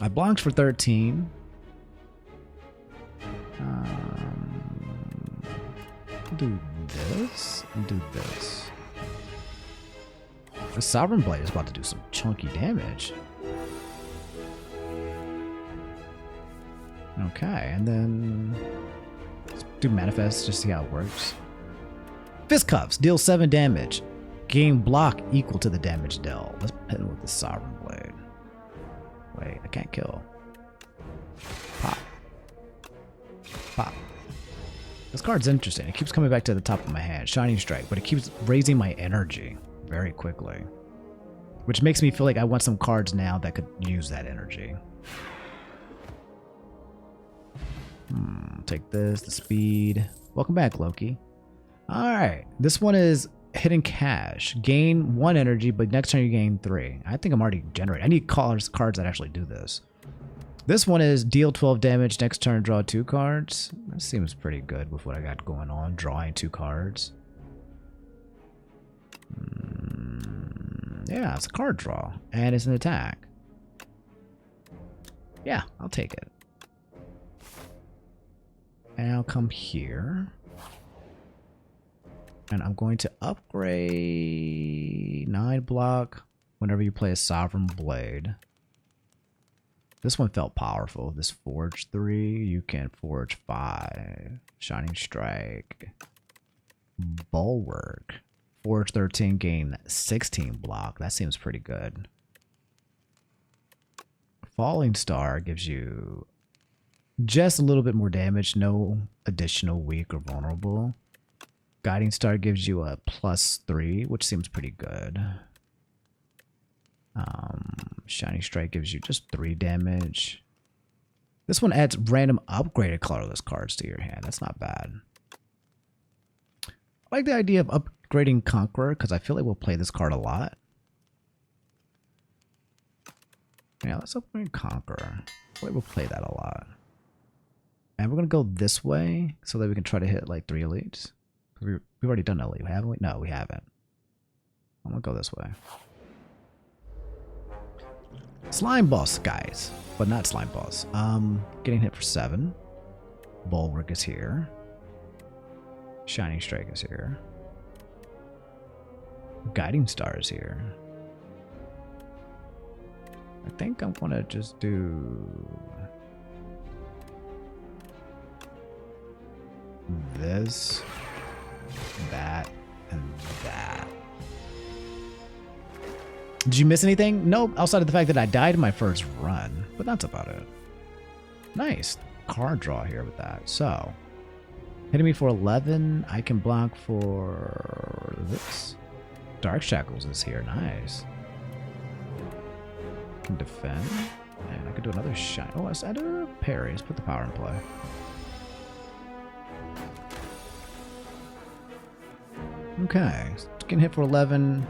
S1: I blocked for 13. Do this and do this. The Sovereign Blade is about to do some chunky damage. Okay, and then let's do Manifest just to see how it works. Fist Cuffs deal 7 damage. Gain block equal to the damage dealt. Let's hit him with the Sovereign Blade. Wait, I can't kill. Pop. Pop. This card's interesting. It keeps coming back to the top of my hand. Shining Strike, but it keeps raising my energy very quickly. Which makes me feel like I want some cards now that could use that energy. Take this, the speed. Welcome back, Loki. Alright, this one is Hidden Cash. Gain 1 energy, but next turn you gain 3. I think I'm already generating. I need cards that actually do this. This one is deal 12 damage, next turn draw 2 cards. That seems pretty good with what I got going on, drawing 2 cards. Yeah, it's a card draw, and it's an attack. Yeah, I'll take it. And I'll come here. And I'm going to upgrade 9 block whenever you play a Sovereign Blade. This one felt powerful. This Forge 3, you can Forge 5. Shining Strike. Bulwark. Forge 13, gain 16 block. That seems pretty good. Falling Star gives you just a little bit more damage. No additional weak or vulnerable. Guiding Star gives you a +3, which seems pretty good. Shining Strike gives you just 3 damage. This one adds random upgraded colorless cards to your hand. That's not bad. I like the idea of upgrading Conqueror because I feel like we'll play this card a lot. Yeah, let's upgrade Conqueror. I feel like we'll play that a lot. And we're going to go this way so that we can try to hit like 3 elites. We've already done elite, haven't we? No, we haven't. I'm going to go this way. Slime boss, guys. But not slime boss. Getting hit for 7. Bulwark is here. Shining Strike is here. Guiding Star is here. I think I'm gonna just do this, that, and that. Did you miss anything? Nope, outside of the fact that I died in my first run, but that's about it. Nice card draw here with that. So, hitting me for 11, I can block for this. Dark Shackles is here, nice. Can defend, and I can do another shine. Oh, I do a parry. Let's put the power in play. Okay, getting hit for 11.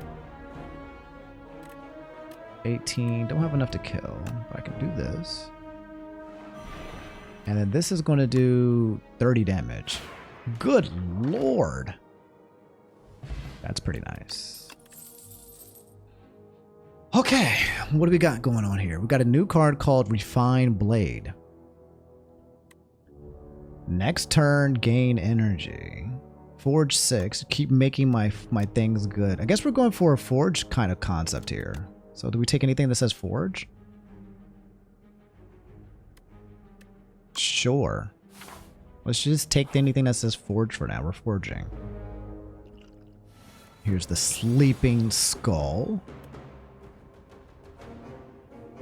S1: 18. Don't have enough to kill, but I can do this. And then this is going to do 30 damage. Good lord. That's pretty nice. Okay, what do we got going on here? We got a new card called Refine Blade. Next turn, gain energy. Forge 6. Keep making my things good. I guess we're going for a forge kind of concept here. So do we take anything that says forge? Sure. Let's just take anything that says forge for now. We're forging. Here's the Sleeping Skull.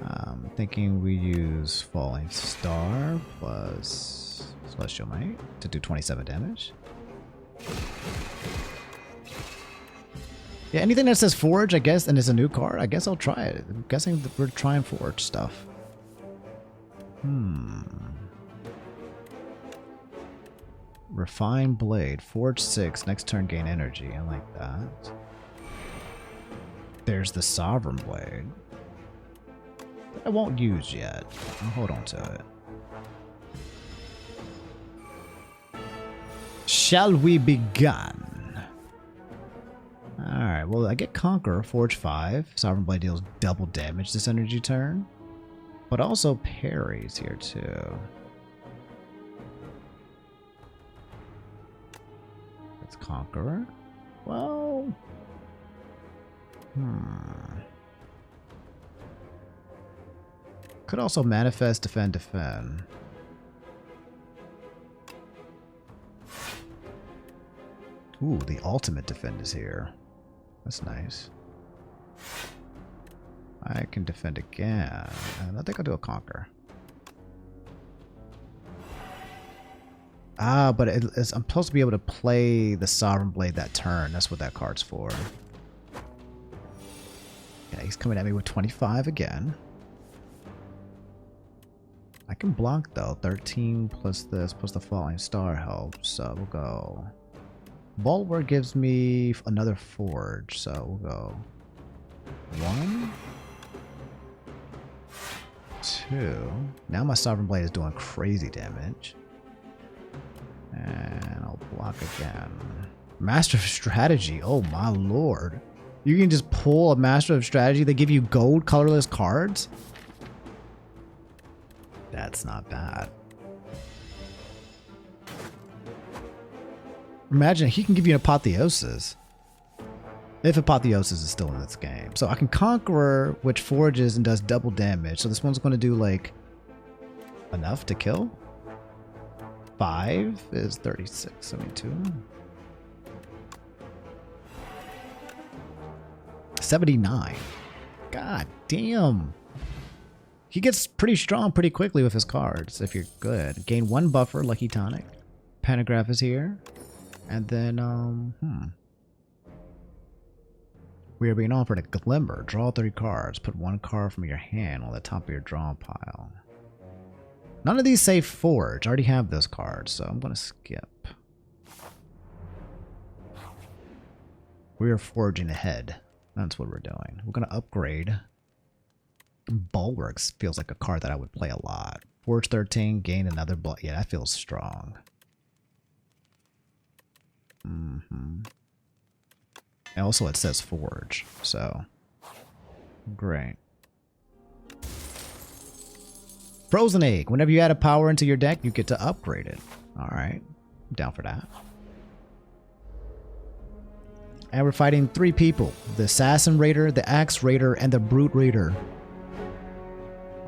S1: I'm thinking we use Falling Star plus Celestial Might to do 27 damage. Yeah, anything that says Forge, I guess, and is a new card, I guess I'll try it. I'm guessing that we're trying Forge stuff. Refine Blade. Forge 6. Next turn, gain energy. I like that. There's the Sovereign Blade. I won't use yet. I'll hold on to it. Shall we begin? Alright, well, I get Conqueror, Forge 5. Sovereign Blade deals double damage this energy turn. But also parries here, too. It's Conqueror. Well... Could also manifest, defend, defend. Ooh, the ultimate defend is here. That's nice. I can defend again. And I think I'll do a conquer. Ah, but I'm supposed to be able to play the Sovereign Blade that turn. That's what that card's for. Yeah, he's coming at me with 25 again. I can block though. 13 plus this plus the Falling Star helps. So we'll go. Bulwark gives me another Forge. So we'll go 1, 2. Now my Sovereign Blade is doing crazy damage. And I'll block again. Master of Strategy. Oh my lord. You can just pull a Master of Strategy. They give you gold colorless cards. That's not bad. Imagine he can give you an Apotheosis. If Apotheosis is still in this game. So I can Conqueror, which forges and does double damage. So this one's going to do like enough to kill. 5 is 36, 72. 79. God damn. He gets pretty strong pretty quickly with his cards if you're good. Gain 1 buffer, Lucky Tonic. Pentagraph is here. And then, we are being offered a Glimmer. Draw 3 cards. Put 1 card from your hand on the top of your draw pile. None of these say Forge. I already have this card, so I'm going to skip. We are forging ahead. That's what we're doing. We're going to upgrade. Bulwarks feels like a card that I would play a lot. Forge 13, gain another block. Yeah, that feels strong. And also it says Forge, so great. Frozen Egg. Whenever you add a power into your deck, you get to upgrade it. Alright. I'm down for that. And we're fighting 3 people. The Assassin Raider, the Axe Raider, and the Brute Raider.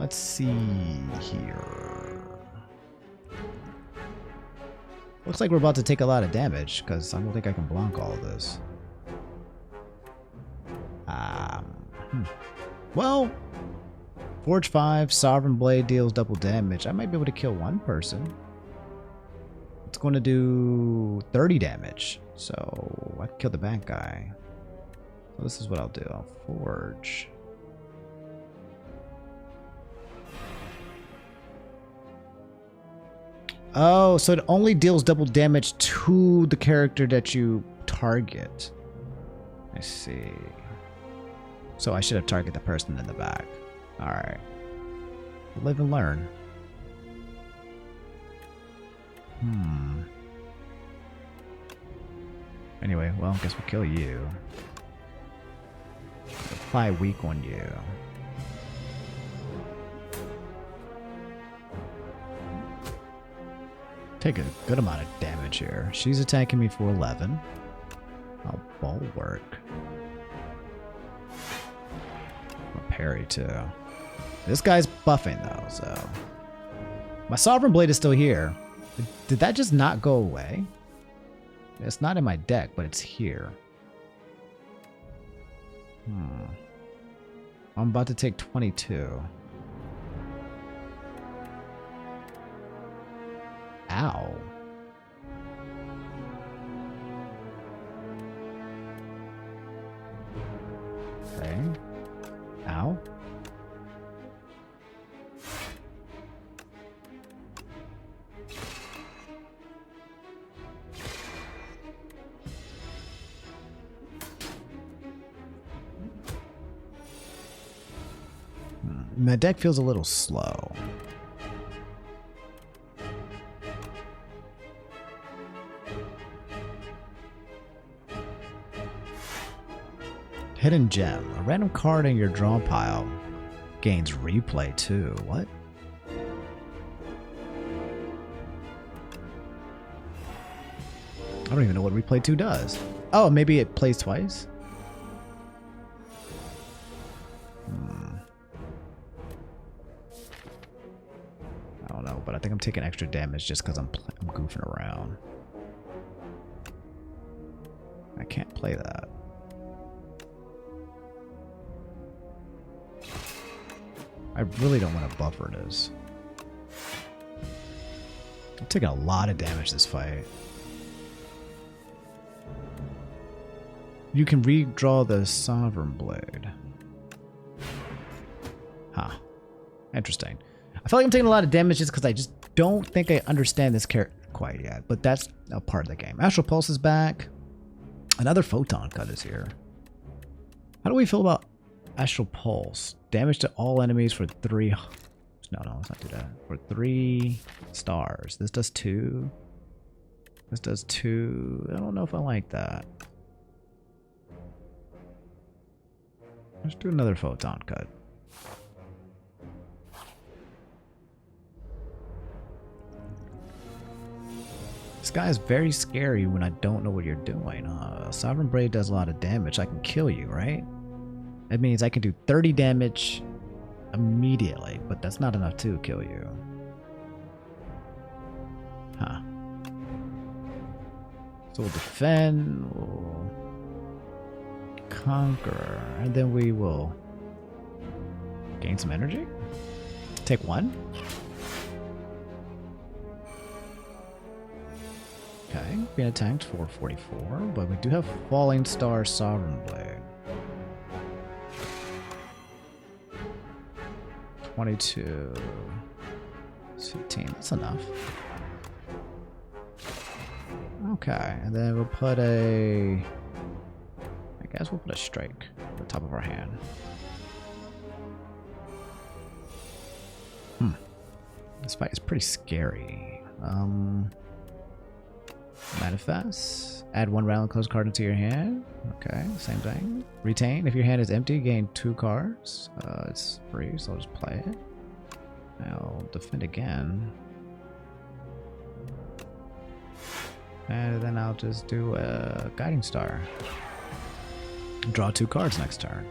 S1: Let's see here. Looks like we're about to take a lot of damage, because I don't think I can block all of this. Well, Forge 5, Sovereign Blade deals double damage. I might be able to kill one person. It's going to do 30 damage. So I can kill the bad guy. So this is what I'll do. I'll Forge. Oh, so it only deals double damage to the character that you target. I see. So I should have targeted the person in the back. Alright. Live and learn. Anyway, well, I guess we'll kill you. Apply weak on you. Take a good amount of damage here. She's attacking me for 11. I'll bulwark. I'll parry too. This guy's buffing though, so. My Sovereign Blade is still here. Did that just not go away? It's not in my deck, but it's here. I'm about to take 22. Ow. Okay. Ow. My deck feels a little slow. Hidden Gem. A random card in your draw pile gains replay too. What? I don't even know what replay 2 does. Oh, maybe it plays twice? I don't know, but I think I'm taking extra damage just because I'm goofing around. I can't play that. I really don't want to buffer this. I'm taking a lot of damage this fight. You can redraw the Sovereign Blade. Huh. Interesting. I feel like I'm taking a lot of damage just because I just don't think I understand this character quite yet. But that's a part of the game. Astral Pulse is back. Another Photon Cut is here. How do we feel about Astral Pulse? Damage to all enemies for 3... No, let's not do that. For 3 stars. This does 2. This does 2. I don't know if I like that. Let's do another Photon Cut. This guy is very scary when I don't know what you're doing. Sovereign Blade does a lot of damage. I can kill you, right? That means I can do 30 damage immediately, but that's not enough to kill you. Huh. So we'll defend, we'll conquer, and then we will gain some energy. Take 1. Okay, being attacked for 44, but we do have Falling Star Sovereign Blade. 22. It's 15. That's enough. Okay, and then we'll put a... I guess we'll put a strike at the top of our hand. This fight is pretty scary. Manifest. Add 1 round close card into your hand. Okay, same thing. Retain. If your hand is empty, gain 2 cards. It's free, so I'll just play it. I'll defend again. And then I'll just do a Guiding Star. Draw 2 cards next turn.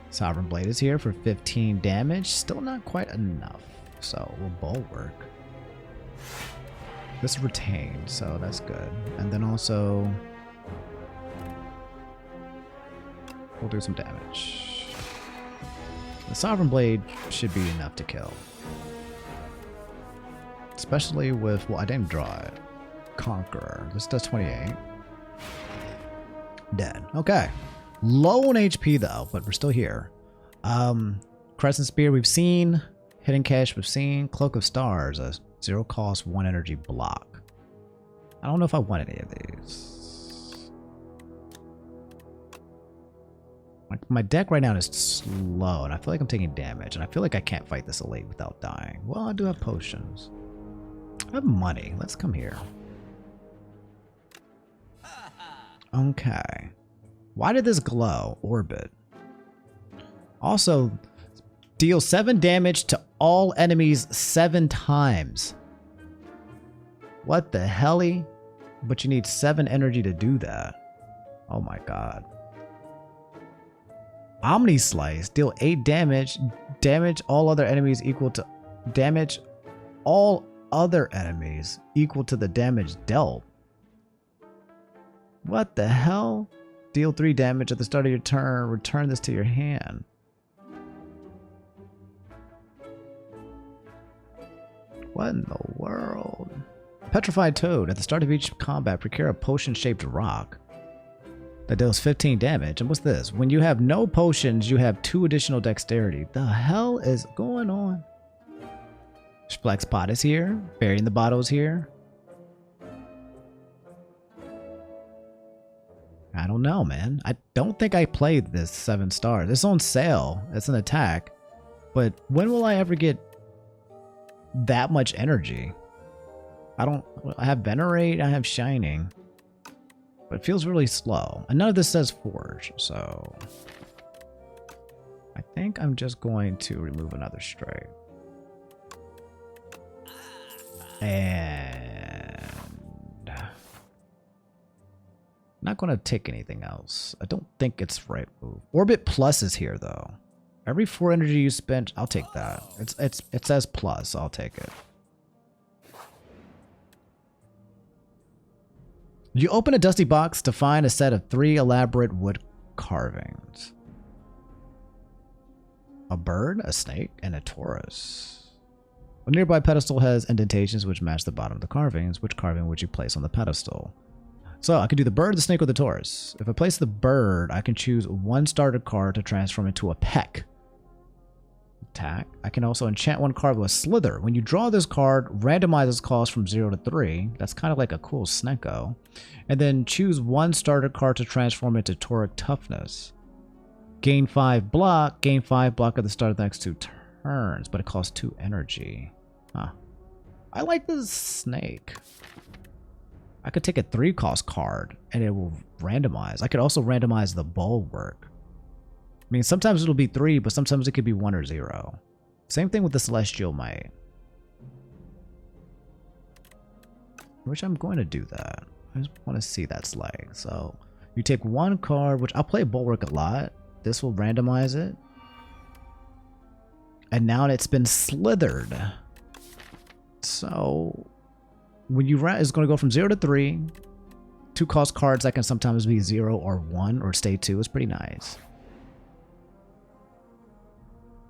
S1: Sovereign Blade is here for 15 damage. Still not quite enough. So we'll Bulwark. This retained, so that's good. And then also we'll do some damage. The Sovereign Blade should be enough to kill. Especially with, well, I didn't draw it. Conqueror. This does 28. Dead. Okay. Low on HP though, but we're still here. Crescent Spear we've seen. Hidden Cache we've seen. Cloak of Stars, a 0 cost 1 energy block. I don't know if I want any of these. My deck right now is slow, and I feel like I'm taking damage, and I feel like I can't fight this elite without dying. Well, I do have potions. I have money. Let's come here. Okay. Why did this glow? Orbit. Also, deal 7 damage to all enemies 7 times. What the helly? But you need 7 energy to do that. Oh my god. Omni Slice. Deal 8 damage. Damage all other enemies equal to... Damage all other enemies equal to the damage dealt. What the hell? Deal 3 damage at the start of your turn. Return this to your hand. What in the world? Petrified Toad. At the start of each combat, procure a potion-shaped rock that deals 15 damage. And what's this? When you have no potions, you have 2 additional dexterity. The hell is going on? Flex Pot is here. Burying the Bottle is here. I don't know, man. I don't think I played this 7 stars. It's on sale. It's an attack. But when will I ever get that much energy? I have Venerate, I have Shining. But it feels really slow. And none of this says Forge, so... I think I'm just going to remove another strike. And... not going to take anything else. I don't think it's right move. Orbit Plus is here though. Every 4 energy you spent, I'll take that. It says plus, I'll take it. You open a dusty box to find a set of 3 elaborate wood carvings. A bird, a snake, and a Taurus. A nearby pedestal has indentations which match the bottom of the carvings. Which carving would you place on the pedestal? So I can do the bird, the snake, or the Taurus. If I place the bird, I can choose 1 starter card to transform into a peck. Attack. I can also enchant 1 card with a Slither. When you draw this card, randomize its cost from 0 to 3. That's kind of like a cool Snecko. And then choose 1 starter card to transform into Tauric Toughness. Gain 5 block. Gain 5 block at the start of the next 2 turns, but it costs 2 energy. Huh. I like the snake. I could take a 3 cost card and it will randomize. I could also randomize the Bulwark. I mean, sometimes it'll be 3, but sometimes it could be 1 or 0. Same thing with the Celestial Might. Which I'm going to do that. I just want to see that Slay. So you take 1 card, which I'll play Bulwark a lot. This will randomize it. And now it's been slithered. So when you it's going to go from 0 to 3. 2 cost cards that can sometimes be 0 or 1 or stay 2 is pretty nice.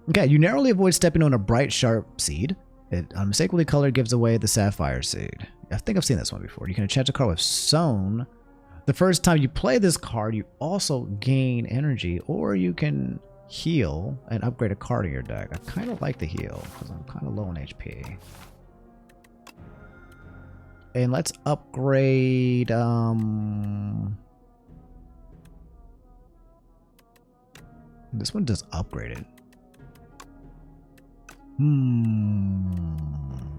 S1: Okay, you narrowly avoid stepping on a bright, sharp seed. It unmistakably colored gives away the sapphire seed. I think I've seen this one before. You can enchant a card with Sown. The first time you play this card, you also gain energy, or you can heal and upgrade a card in your deck. I kind of like the heal because I'm kind of low on HP. And let's upgrade. This one does upgrade it.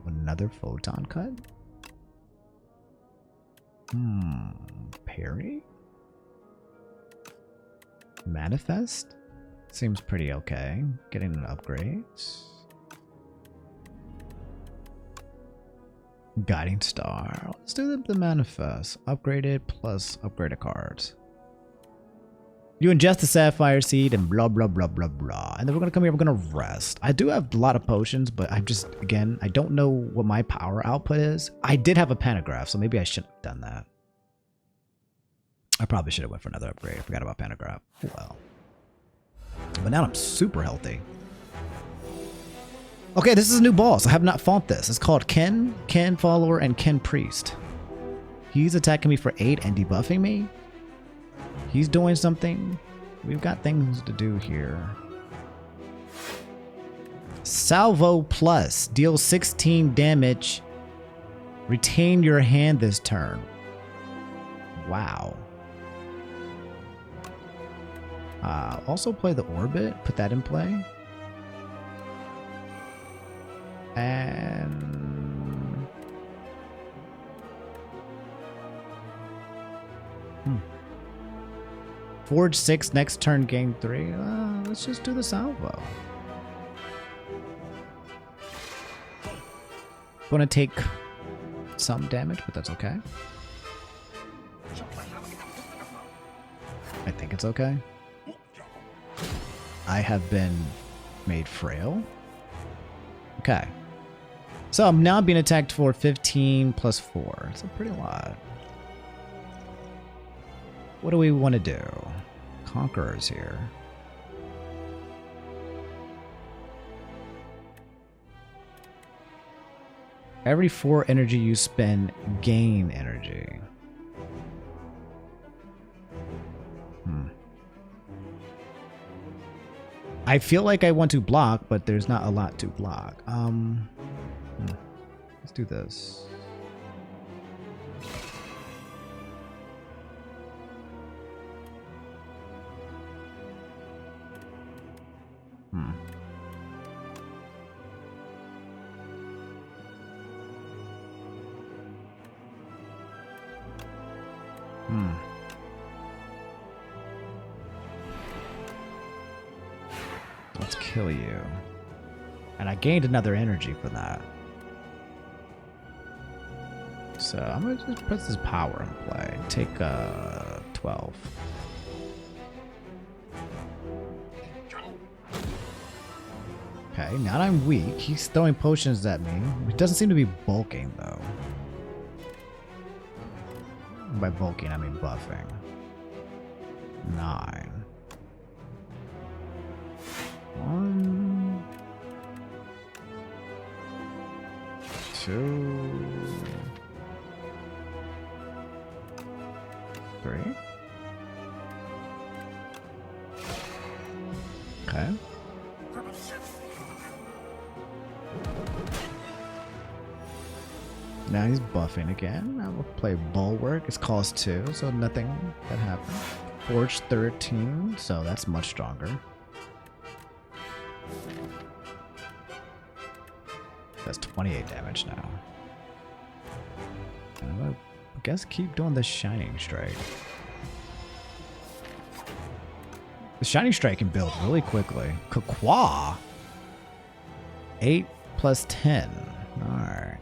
S1: Another photon cut. Parry. Manifest. Seems pretty okay. Getting an upgrade. Guiding Star. Let's do the manifest. Upgraded plus upgraded cards. You ingest the Sapphire Seed and blah, blah, blah, blah, blah. And then we're going to come here, we're going to rest. I do have a lot of potions, but I'm just, again, I don't know what my power output is. I did have a pantograph, so maybe I shouldn't have done that. I probably should have went for another upgrade. I forgot about pantograph. Oh, well. But now I'm super healthy. Okay, this is a new boss. I have not fought this. It's called Ken, Ken Follower, and Ken Priest. He's attacking me for 8 and debuffing me. He's doing something. We've got things to do here. Salvo Plus. Deal 16 damage. Retain your hand this turn. Wow. Also play the Orbit. Put that in play. And... Forge 6, next turn gain 3. Let's just do the salvo. Gonna take some damage, but that's okay. I think it's okay. I have been made frail. Okay. So I'm now being attacked for 15 plus 4. It's a pretty lot. What do we want to do? Conquerors here. Every 4 energy you spend, gain energy. I feel like I want to block, but there's not a lot to block. Let's do this. Let's kill you. And I gained another energy for that. So I'm going to just put this power in play. Take 12. Okay, now that I'm weak, he's throwing potions at me. He doesn't seem to be bulking, though. By bulking, I mean buffing. 9. 1, 2, 3. Okay. Now he's buffing again. I will play Bulwark. It's cost 2, so nothing that happened. Forge 13, so that's much stronger. That's 28 damage now. And I'm gonna, I guess, keep doing the Shining Strike. The Shining Strike can build really quickly. Kakwa! 8 plus 10. Alright.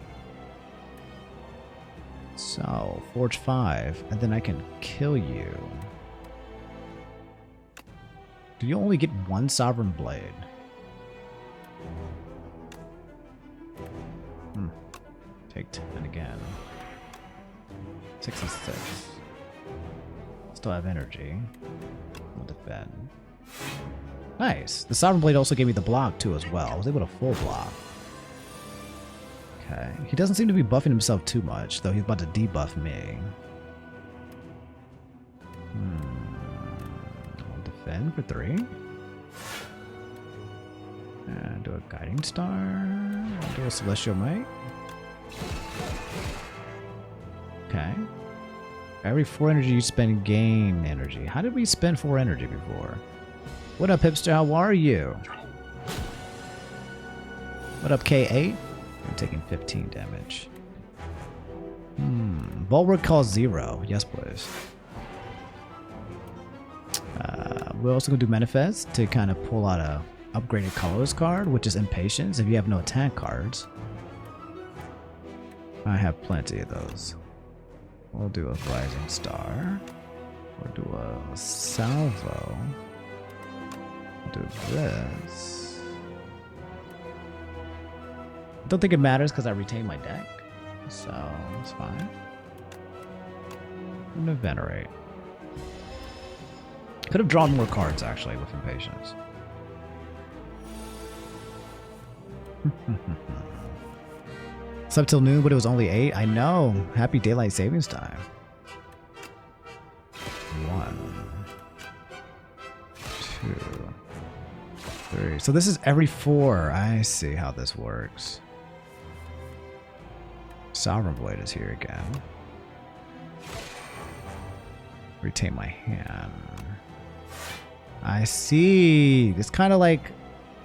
S1: So, Forge 5, and then I can kill you. Do you only get 1 Sovereign Blade? Take 10 again. 66. Still have energy. We'll defend. Nice. The Sovereign Blade also gave me the block too as well. I was able to full block. Okay. He doesn't seem to be buffing himself too much, though he's about to debuff me. I'll defend for 3. Do a Guiding Star. Do a Celestial Might. Okay. Every 4 energy you spend, gain energy. How did we spend 4 energy before? What up, hipster? How are you? What up, K8? I'm taking 15 damage. Bulwark costs 0. Yes, please. We're also going to do Manifest to kind of pull out a upgraded colors card, which is Impatience if you have no attack cards. I have plenty of those. We'll do a Rising Star. We'll do a Salvo. We'll do this. Don't think it matters because I retain my deck, so it's fine. I'm gonna Venerate. Could have drawn more cards actually with Impatience. It's up till noon, but it was only 8. I know. Happy daylight savings time. 1, 2, 3. So this is every 4. I see how this works. Sovereign Blade is here again. Retain my hand. I see. It's kind of like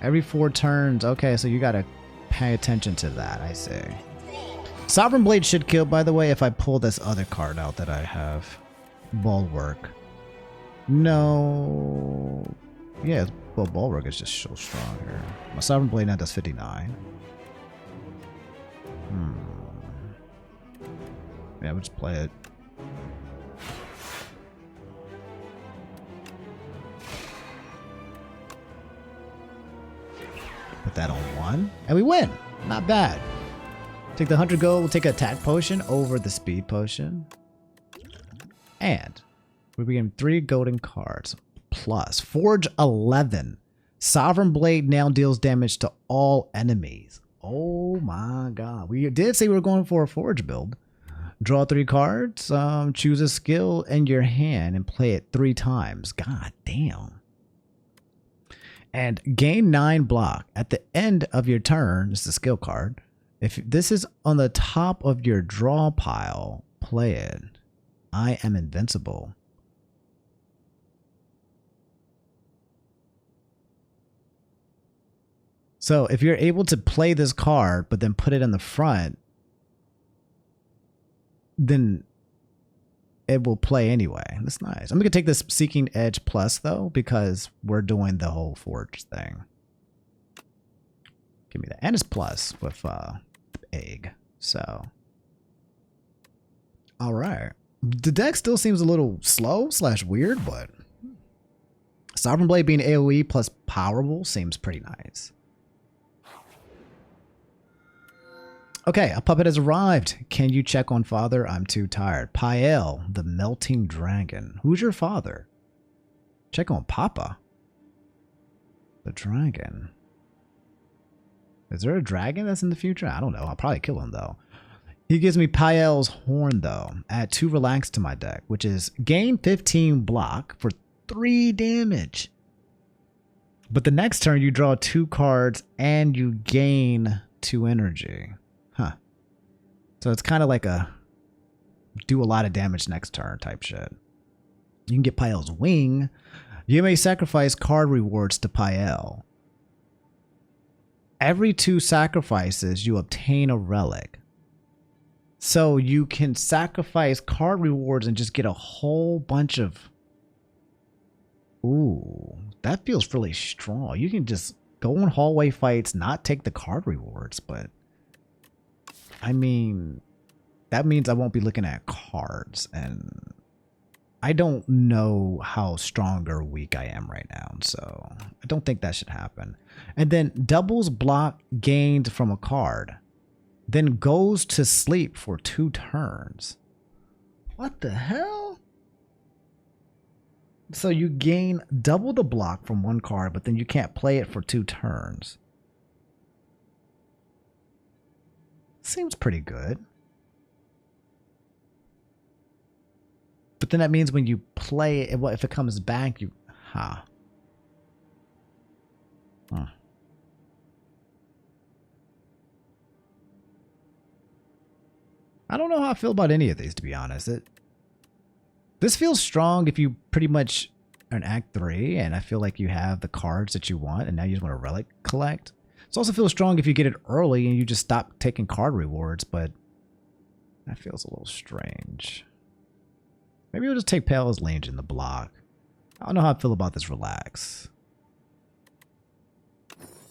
S1: every 4 turns. Okay, so you gotta pay attention to that. I see. Sovereign Blade should kill, by the way, if I pull this other card out that I have. Bulwark. No. Yeah, well, Bulwark is just so strong here. My Sovereign Blade now does 59. Yeah, we'll just play it. Put that on 1, and we win. Not bad. Take the 100 gold, we'll take an attack potion over the speed potion. And we begin 3 golden cards. Plus, Forge 11. Sovereign Blade now deals damage to all enemies. Oh my god. We did say we were going for a Forge build. Draw 3 cards, choose a skill in your hand and play it 3 times. God damn. And gain 9 block. At the end of your turn, this is a skill card. If this is on the top of your draw pile, play it. I am invincible. So if you're able to play this card, but then put it in the front, then it will play anyway. That's nice. I'm going to take this Seeking Edge Plus, though, because we're doing the whole Forge thing. Give me that. And it's plus with egg. So. All right. The deck still seems a little slow / weird, but Sovereign Blade being AoE plus powerful seems pretty nice. Okay, a puppet has arrived. Can you check on father? I'm too tired. Pael, the melting dragon. Who's your father? Check on Papa. The dragon. Is there a dragon that's in the future? I don't know. I'll probably kill him, though. He gives me Pael's horn, though. Add 2 relax to my deck, which is gain 15 block for 3 damage. But the next turn, you draw 2 cards and you gain 2 energy. Huh. So it's kind of like a do a lot of damage next turn type shit. You can get Pael's wing. You may sacrifice card rewards to Pael. Every 2 sacrifices, you obtain a relic. So you can sacrifice card rewards and just get a whole bunch of... Ooh, that feels really strong. You can just go on hallway fights, not take the card rewards, but... I mean, that means I won't be looking at cards, and I don't know how strong or weak I am right now, so I don't think that should happen. And then doubles block gained from a card, then goes to sleep for 2 turns. What the hell? So you gain double the block from 1 card, but then you can't play it for 2 turns. Seems pretty good. But then that means when you play it, if it comes back, you... I don't know how I feel about any of these, to be honest. This feels strong if you pretty much are in Act 3, and I feel like you have the cards that you want, and now you just want to relic collect. It also feels strong if you get it early and you just stop taking card rewards, but that feels a little strange. Maybe we'll just take Pale's Lineage in the block. I don't know how I feel about this relax.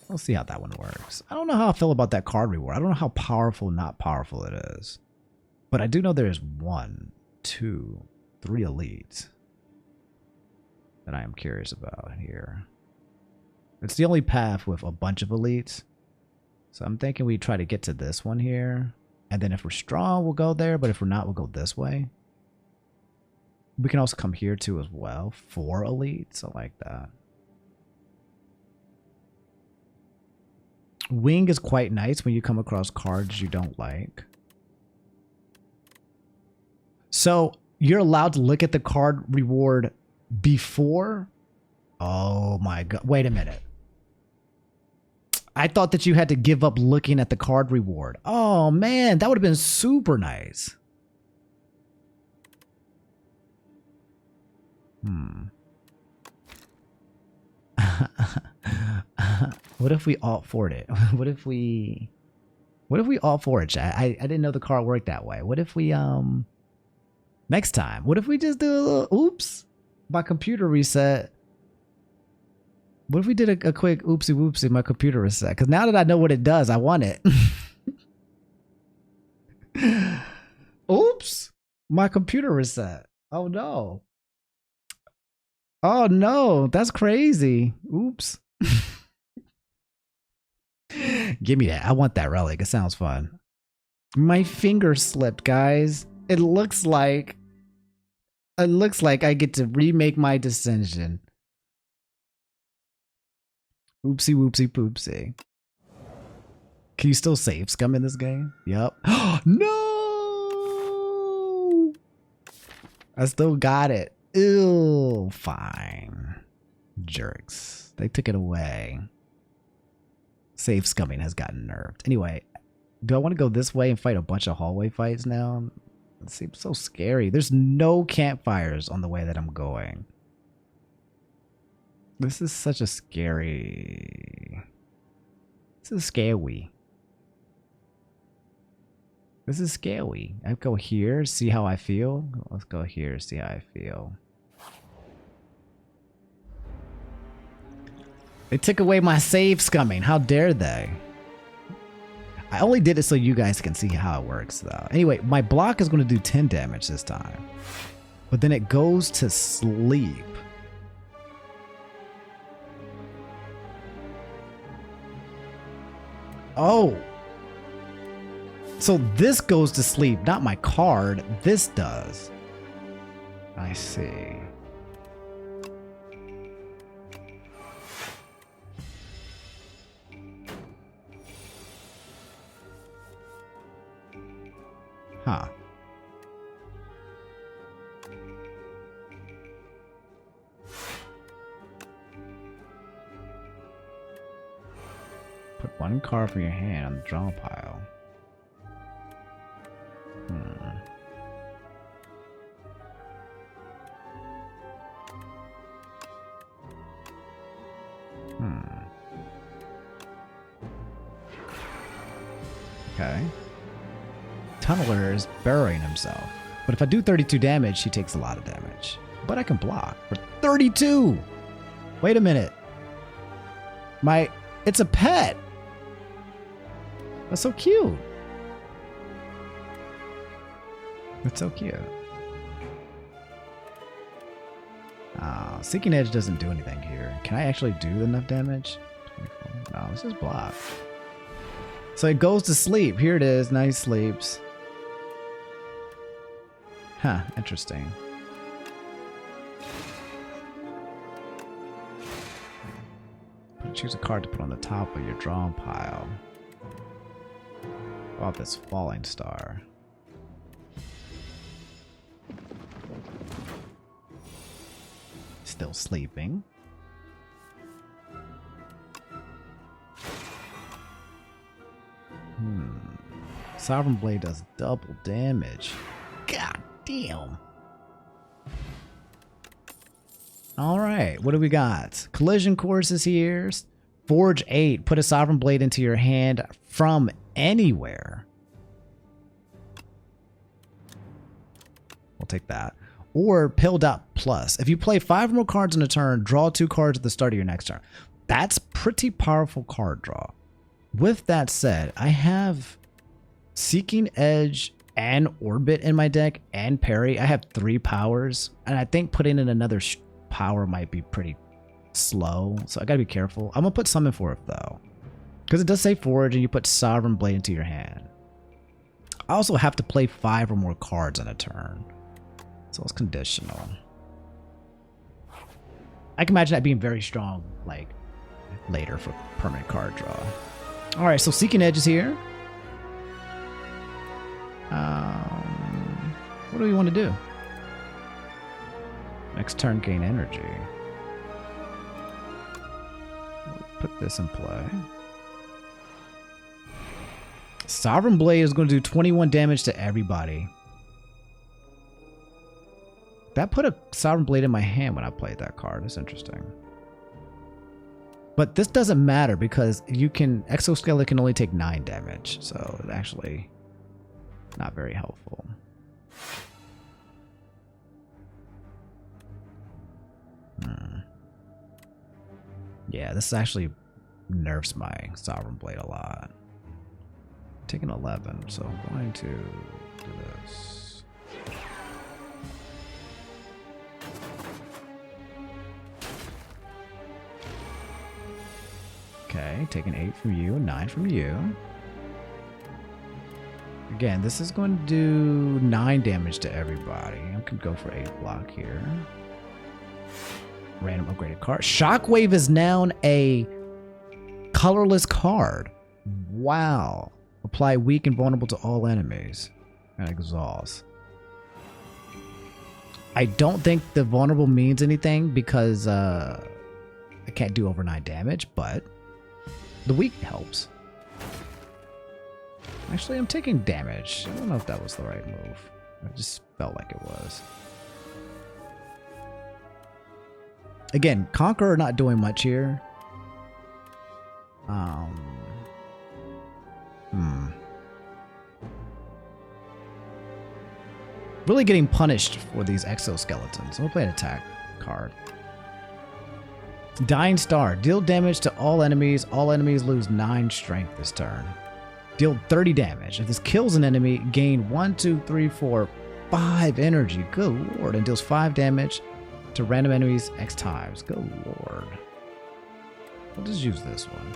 S1: We'll see how that one works. I don't know how I feel about that card reward. I don't know how powerful, not powerful it is. But I do know there's 1, 2, 3 elites that I am curious about here. It's the only path with a bunch of elites. So I'm thinking we try to get to this one here. And then if we're strong, we'll go there. But if we're not, we'll go this way. We can also come here too as well. 4 elites. I like that. Wing is quite nice when you come across cards you don't like. So you're allowed to look at the card reward before? Oh my god. Wait a minute. I thought that you had to give up looking at the card reward. Oh man, that would have been super nice. What if we alt forward it? What if we alt forward, chat? I didn't know the card worked that way. What if we next time? What if we just do a little oops? My computer reset. What if we did a quick oopsie whoopsie, my computer reset? Because now that I know what it does, I want it. Oops. My computer reset. Oh no. Oh no, that's crazy. Oops. Give me that. I want that relic. It sounds fun. My finger slipped, guys. It looks like I get to remake my decision. Oopsie whoopsie poopsie. Can you still save scum in this game? Yep. No! I still got it. Ew, fine. Jerks. They took it away. Save scumming has gotten nerfed. Anyway, do I want to go this way and fight a bunch of hallway fights now? It seems so scary. There's no campfires on the way that I'm going. This is such a scary... This is scary. This is scary. I go here, see how I feel. Let's go here, see how I feel. They took away my save scumming. How dare they? I only did it so you guys can see how it works, though. Anyway, my block is going to do 10 damage this time. But then it goes to sleep. Oh. So this goes to sleep, not my card. This does. I see. Huh. Put 1 card from your hand on the draw pile. Okay. Tunneler is burying himself. But if I do 32 damage, he takes a lot of damage. But I can block for 32! Wait a minute. It's a pet! That's so cute. That's so cute. Seeking Edge doesn't do anything here. Can I actually do enough damage? 24. No, this is block. So it goes to sleep. Here it is. Nice sleeps. Huh, interesting. Choose a card to put on the top of your drawn pile. Oh, this falling star. Still sleeping. Sovereign Blade does double damage. God damn. Alright, what do we got? Collision Course is here. Forge 8. Put a Sovereign Blade into your hand from anywhere. We'll take that. Or Pill Dot Plus. If you play 5 more cards in a turn, draw 2 cards at the start of your next turn. That's pretty powerful card draw. With that said, I have Seeking Edge and Orbit in my deck and Parry. I have 3 powers, and I think putting in another power might be pretty slow, so I gotta be careful. I'm gonna put Summon Forth though, because it does say Forge and you put Sovereign Blade into your hand. I also have to play 5 or more cards in a turn, so it's conditional. I can imagine that being very strong like later for permanent card draw. Alright, so Seeking Edge is here. What do we want to do? Next turn, gain energy. We'll put this in play. Sovereign Blade is going to do 21 damage to everybody. That put a Sovereign Blade in my hand when I played that card. That's interesting. But this doesn't matter because you can Exoskeleton can only take 9 damage, so it's actually not very helpful. Yeah, this actually nerfs my Sovereign Blade a lot. I'm taking 11, so I'm going to do this. Okay, taking 8 from you, 9 from you. Again, this is going to do 9 damage to everybody. I could go for 8 block here. Random upgraded card. Shockwave is now a colorless card. Wow. Apply weak and vulnerable to all enemies. And exhaust. I don't think the vulnerable means anything because I can't do over 9 damage, but the weak helps. Actually, I'm taking damage. I don't know if that was the right move. It just felt like it was. Again, Conqueror not doing much here. Really getting punished for these exoskeletons. I'm gonna play an attack card. Dying Star. Deal damage to all enemies. All enemies lose 9 strength this turn. Deal 30 damage. If this kills an enemy, gain 1, 2, 3, 4, 5 energy. Good lord. And deals 5 damage to random enemies X times. Good lord. We'll just use this one.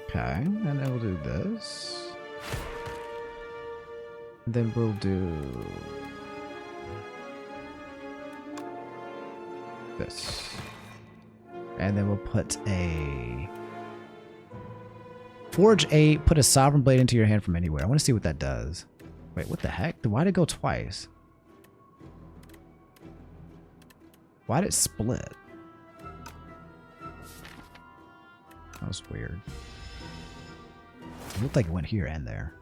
S1: Okay, and then we'll do this. And then we'll do this. And then we'll put a Forge 8, put a Sovereign Blade into your hand from anywhere. I want to see what that does. Wait, what the heck? Why did it go twice? Why did it split? That was weird. It looked like it went here and there.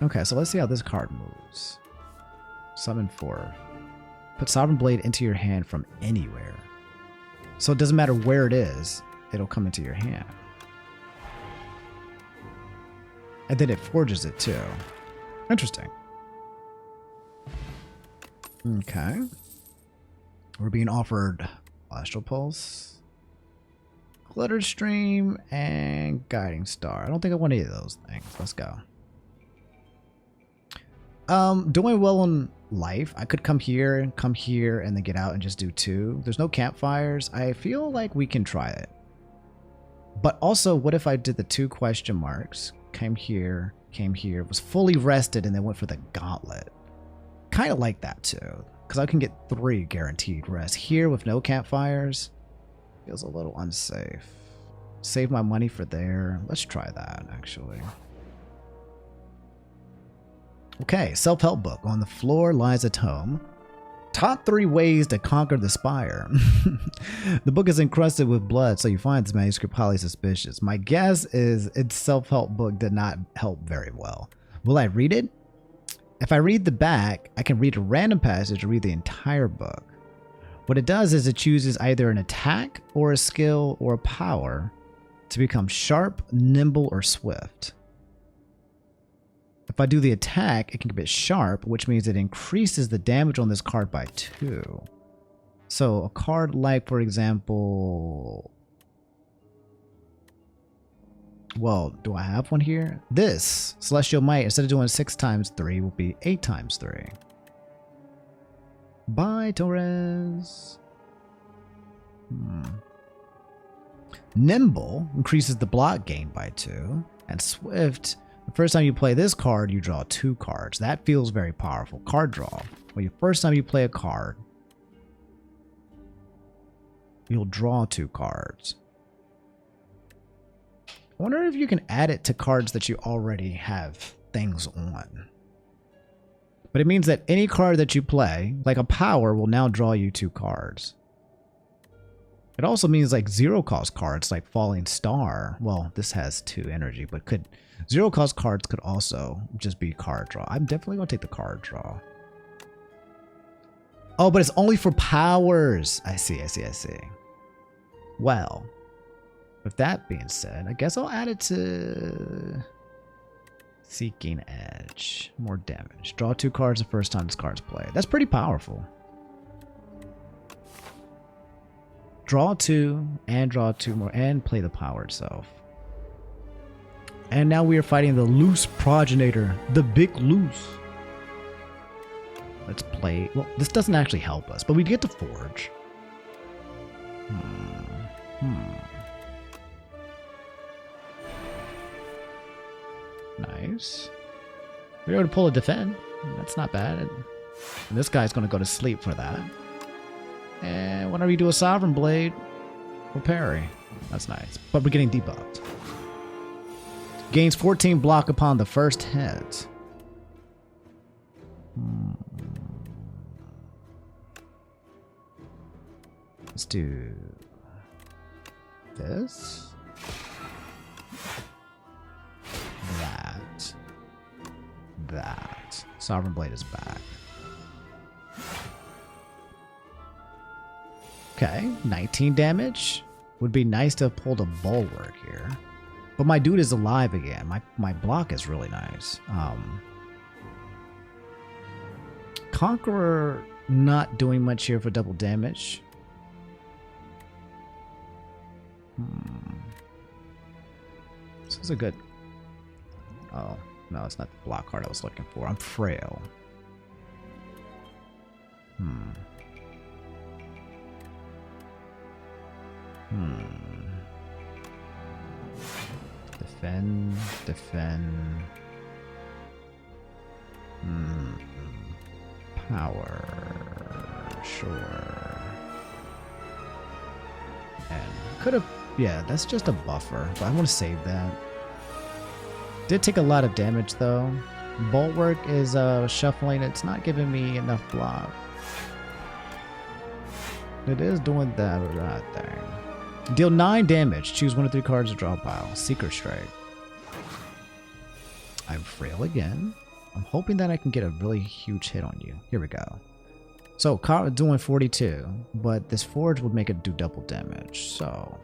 S1: Okay, so let's see how this card moves. Summon 4. Put Sovereign Blade into your hand from anywhere. So it doesn't matter where it is, it'll come into your hand. And then it forges it too. Interesting. Okay. We're being offered Astral Pulse, Glitter Stream, and Guiding Star. I don't think I want any of those things. Let's go. Doing well in life. I could come here, and then get out and just do 2. There's no campfires. I feel like we can try it. But also, what if I did the 2 question marks? Came here, was fully rested, and then went for the gauntlet. Kind of like that too. Because I can get 3 guaranteed rest. Here with no campfires, feels a little unsafe. Save my money for there. Let's try that, actually. Okay, self-help book. On the floor lies a tome. Top 3 ways to conquer the spire. The book is encrusted with blood, so you find this manuscript highly suspicious. My guess is its self-help book did not help very well. Will I read it? If I read the back, I can read a random passage or read the entire book. What it does is it chooses either an attack or a skill or a power to become sharp, nimble, or swift. If I do the attack, it can get sharp, which means it increases the damage on this card by 2. So a card like, for example... Well, do I have one here? This, Celestial Might, instead of doing 6 times 3, will be 8 times 3. Bye, Torres. Nimble increases the block gain by 2. And Swift... The first time you play this card, you draw 2 cards. That feels very powerful. Card draw. Well, the first time you play a card, you'll draw 2 cards. I wonder if you can add it to cards that you already have things on. But it means that any card that you play, like a power, will now draw you 2 cards. It also means like 0-cost cards like Falling Star. Well, this has 2 energy, but could 0-cost cards could also just be card draw. I'm definitely going to take the card draw. Oh, but it's only for powers. I see. Well, with that being said, I guess I'll add it to Seeking Edge. More damage. Draw 2 cards the first time this card's played. That's pretty powerful. Draw 2 and draw 2 more and play the power itself. And now we are fighting the Loose Progenitor, the Big Loose. Let's play. Well, this doesn't actually help us, but we get to Forge. Nice. We're able to pull a defend. That's not bad. And this guy's going to go to sleep for that. And whenever you do a Sovereign Blade, we'll parry. That's nice. But we're getting debuffed. Gains 14 block upon the first hit. Let's do this. That. Sovereign Blade is back. Okay, 19 damage. Would be nice to have pulled a Bulwark here. But my dude is alive again. My block is really nice. Conqueror not doing much here for double damage. This is a good... Oh, no, it's not the block card I was looking for. I'm frail. Defend. Power. Sure. And could have... Yeah, that's just a buffer, but I want to save that. Did take a lot of damage, though. Bulwark is shuffling. It's not giving me enough block. It is doing that thing. Deal 9 damage. Choose 1 of 3 cards to draw a pile. Secret Strike. I'm frail again. I'm hoping that I can get a really huge hit on you. Here we go. So, doing 42, but this Forge would make it do double damage, so...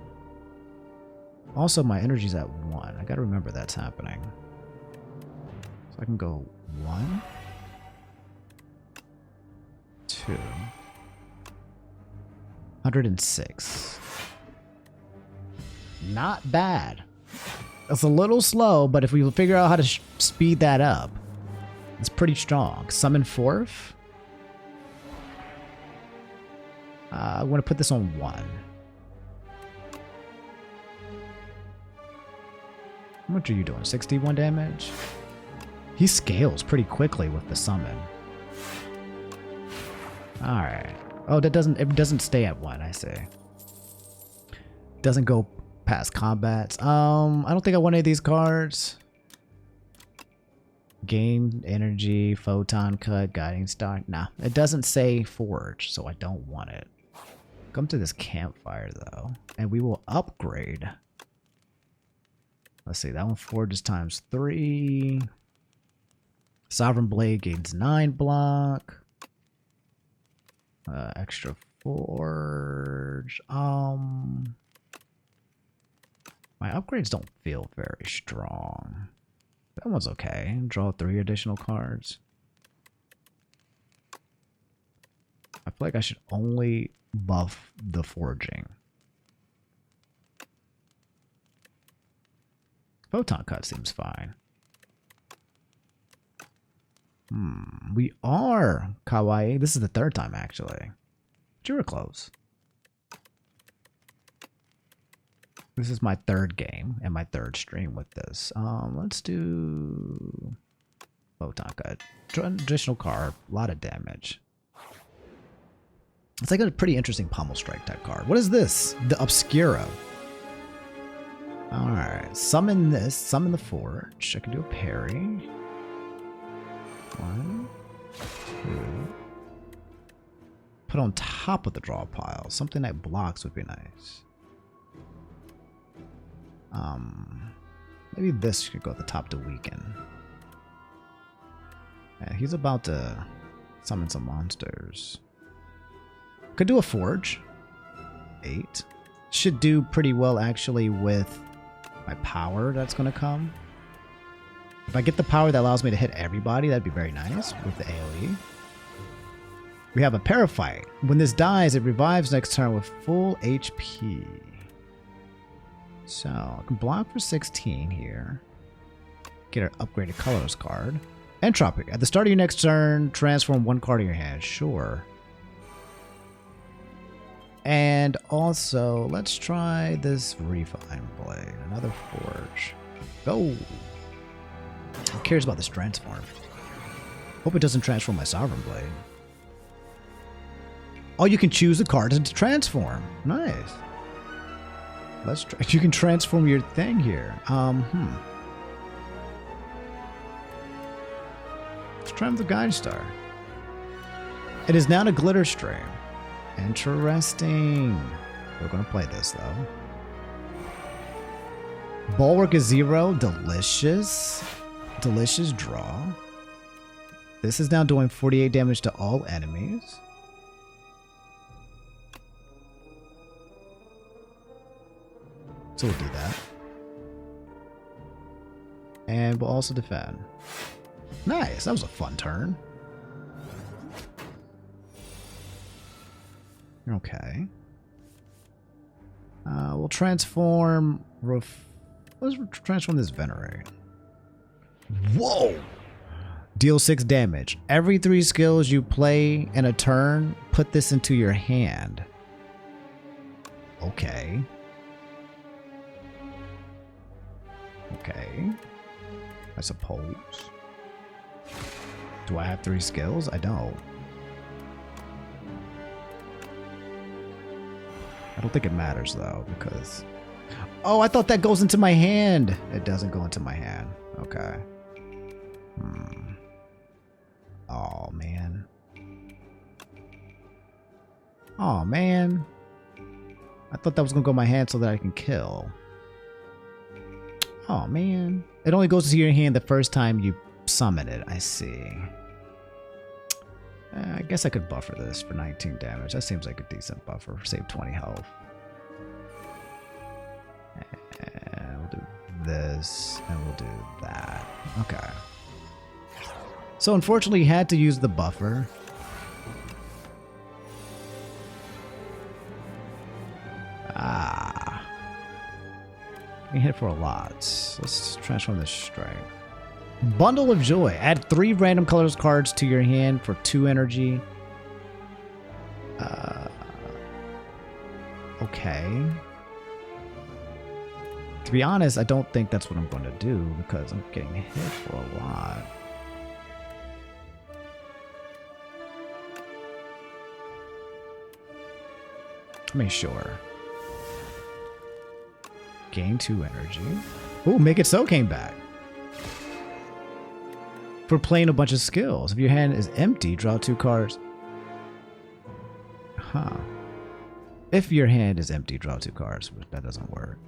S1: Also, my energy's at 1. I gotta remember that's happening. So I can go 1, 2, 106. Not bad. It's a little slow, but if we figure out how to speed that up, it's pretty strong. Summon 4th. I want to put this on 1. How much are you doing? 61 damage? He scales pretty quickly with the summon. Alright. Oh, it doesn't stay at 1, I see. Doesn't go past combats. I don't think I want any of these cards. Gain energy, photon cut, guiding star. Nah, it doesn't say forge, so I don't want it. Come to this campfire though, and we will upgrade. Let's see, that one forges times 3. Sovereign Blade gains 9 block. Extra forge. My upgrades don't feel very strong. That one's okay. Draw 3 additional cards. I feel like I should only buff the forging. Photon cut seems fine. We are kawaii. This is the 3rd time actually. But you were close. This is my 3rd game and my 3rd stream with this. Let's do photon cut. Traditional card, a lot of damage. It's like a pretty interesting pummel strike type card. What is this? The Obscura. Alright, summon this, summon the forge. I can do a parry. 1, 2. Put on top of the draw pile. Something that blocks would be nice. Maybe this could go at the top to weaken. Yeah, he's about to summon some monsters. Could do a forge. 8. Should do pretty well actually with my power that's going to come. If I get the power that allows me to hit everybody, that'd be very nice with the AoE. We have a Parafight. When this dies, it revives next turn with full HP. So, I can block for 16 here. Get our upgraded colors card. Entropy. At the start of your next turn, transform 1 card in your hand. Sure. And also, let's try this Refine Blade. Another Forge. Go! Who cares about this transform? Hope it doesn't transform my Sovereign Blade. Oh, you can choose the card to transform. Nice. Let's try. You can transform your thing here. Let's try the Guide Star. It is now a glitter stream. Interesting. We're gonna play this though. Bulwark is 0. Delicious. Delicious draw. This is now doing 48 damage to all enemies. So we'll do that. And we'll also defend. Nice. That was a fun turn. Okay. We'll transform... Let's transform this Venerate. Whoa! Deal 6 damage. Every 3 skills you play in a turn, put this into your hand. Okay. Okay. I suppose. Do I have 3 skills? I don't. I don't think it matters though, because... Oh, I thought that goes into my hand. It doesn't go into my hand. Okay. Oh, man. Oh, man. I thought that was going to go in my hand so that I can kill. Oh, man. It only goes to your hand the first time you summon it. I see. I guess I could buffer this for 19 damage. That seems like a decent buffer. Save 20 health. And we'll do this, and we'll do that. Okay. So unfortunately, you had to use the buffer. Ah. You hit for a lot. Let's transform this strike. Bundle of Joy. Add 3 random colors cards to your hand for 2 energy. Okay. To be honest, I don't think that's what I'm going to do because I'm getting hit for a lot. I mean, sure. Gain 2 energy. Ooh, Make It So came back. for playing a bunch of skills. If your hand is empty, draw 2 cards. Huh. If your hand is empty, draw 2 cards. That doesn't work.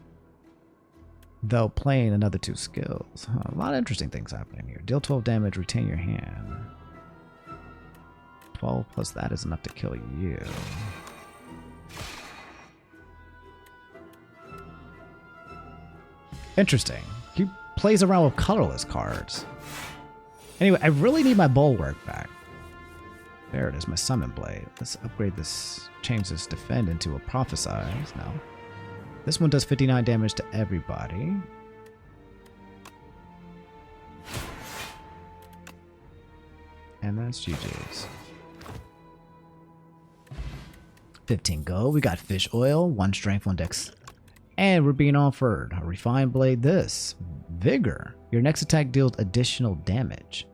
S1: Though playing another 2 skills. Huh. A lot of interesting things happening here. Deal 12 damage, retain your hand. 12 plus that is enough to kill you. Interesting. He plays around with colorless cards. Anyway, I really need my bulwark back. There it is, my summon blade. Let's upgrade this, change this defend into a prophesize now. This one does 59 damage to everybody. And that's GG's. 15 gold. We got fish oil, 1 strength, 1 dex. And we're being offered a refined blade. This vigor. Your next attack deals additional damage.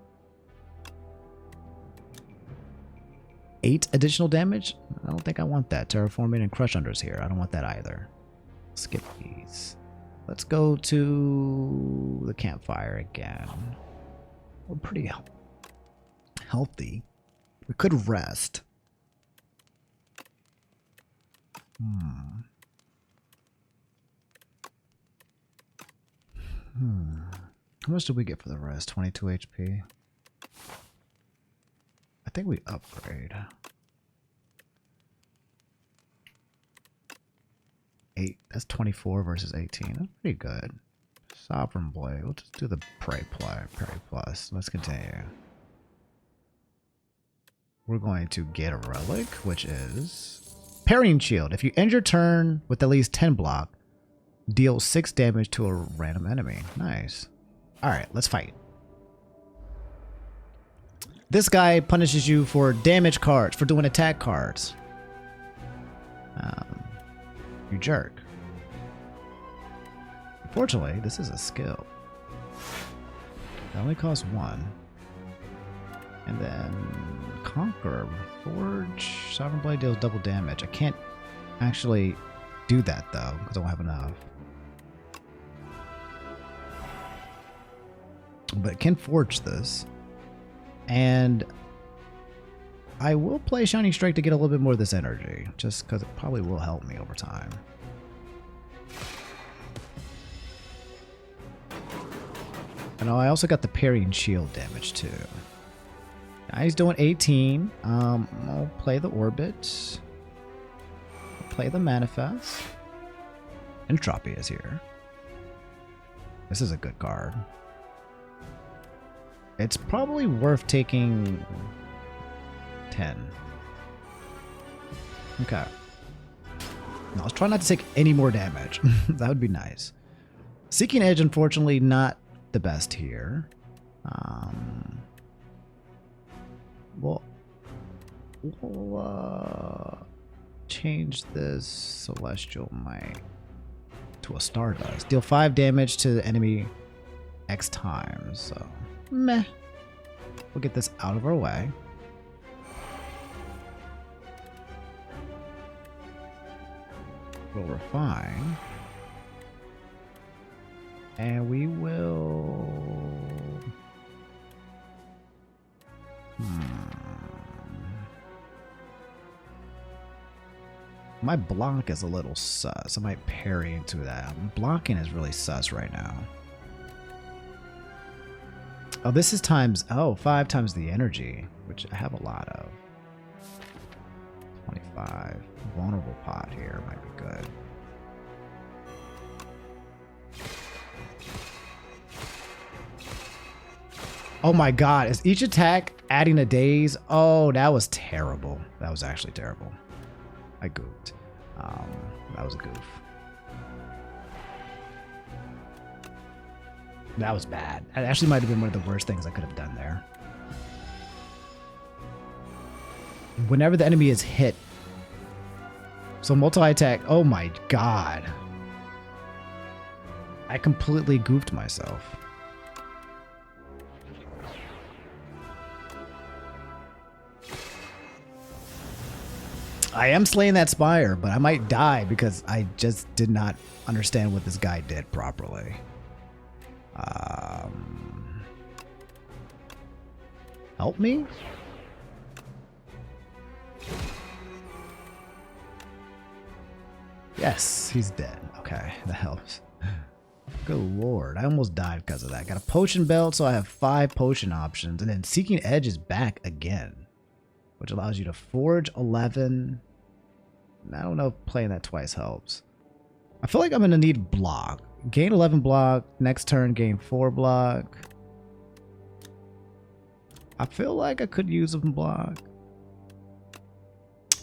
S1: 8 additional damage? I don't think I want that. Terraforming and crush unders here. I don't want that either. Skip these. Let's go to the campfire again. We're pretty healthy. We could rest. How much did we get for the rest? 22 HP. I think we upgrade. 8. That's 24 versus 18. That's pretty good. Sovereign Blade. We'll just do the Parry Plus. Let's continue. We're going to get a relic, which is Parrying Shield. If you end your turn with at least 10 block, deal 6 damage to a random enemy. Nice. Alright, let's fight. This guy punishes you for damage cards, for doing attack cards. You jerk. Unfortunately, this is a skill. It only costs 1. And then Conquer, Forge, Sovereign Blade deals double damage. I can't actually do that though, because I don't have enough. But it can forge this. And I will play Shining Strike to get a little bit more of this energy, just because it probably will help me over time. And I also got the parrying shield damage too. Now he's doing 18. I'll play the Orbit. I'll play the Manifest. Entropy is here. This is a good card. It's probably worth taking 10. Okay. Now let's try not to take any more damage. That would be nice. Seeking Edge, unfortunately, not the best here. We'll change this Celestial Might to a Stardust. Deal 5 damage to the enemy X times. So, meh. We'll get this out of our way. We'll refine. And we will... My block is a little sus. I might parry into that. Blocking is really sus right now. Oh, this is times... Oh, 5 times the energy, which I have a lot of. 25. Vulnerable pot here might be good. Oh my god, is each attack adding a daze? Oh, that was terrible. That was actually terrible. I goofed. That was a goof. That was bad. That actually might have been one of the worst things I could have done there. Whenever the enemy is hit. So multi-attack. Oh my god. I completely goofed myself. I am slaying that spire, but I might die because I just did not understand what this guy did properly. Help me? Yes, he's dead. Okay, that helps. Good lord, I almost died because of that. Got a potion belt, so I have 5 potion options. And then Seeking Edge is back again, which allows you to forge 11. I don't know if playing that twice helps. I feel like I'm going to need block. Gain 11 block. Next turn, gain 4 block. I feel like I could use a block.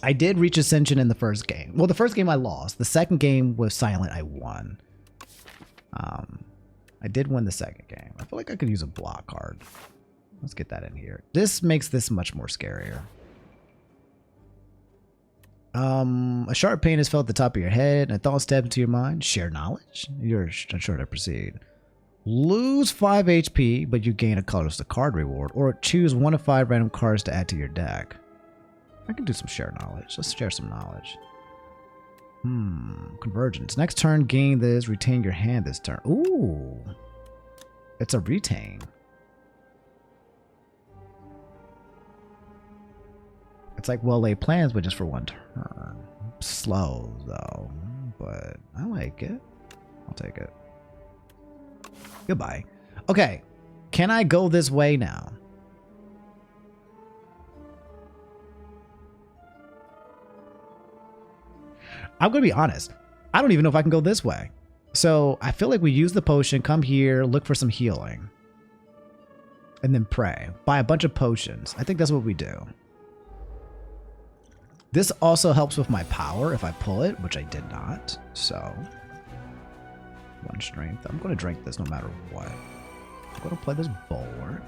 S1: I did reach Ascension in the first game. Well, the first game I lost. The second game was silent. I won. I did win the second game. I feel like I could use a block card. Let's get that in here. This makes this much more scarier. A sharp pain is felt at the top of your head, and a thought steps into your mind. Share knowledge. You're unsure to proceed. Lose 5 HP, but you gain a colorless card reward, or choose 1 of 5 random cards to add to your deck. I can do some share knowledge. Let's share some knowledge. Convergence. Next turn, gain this. Retain your hand this turn. Ooh. It's a retain. It's like well-laid plans, but just for 1 turn. Slow, though. But I like it. I'll take it. Goodbye. Okay. Can I go this way now? I'm going to be honest. I don't even know if I can go this way. So I feel like we use the potion, come here, look for some healing. And then pray. Buy a bunch of potions. I think that's what we do. This also helps with my power if I pull it, which I did not. So 1 strength. I'm going to drink this no matter what. I'm going to play this bulwark.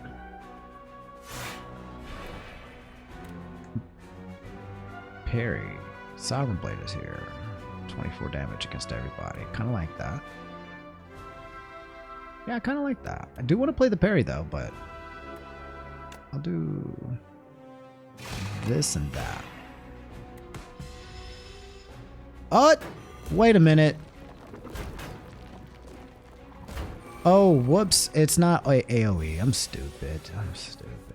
S1: Parry. Sovereign Blade is here. 24 damage against everybody. Kind of like that. Yeah, I kind of like that. I do want to play the parry though, but I'll do this and that. Oh, wait a minute. Oh, whoops. It's not AoE. I'm stupid.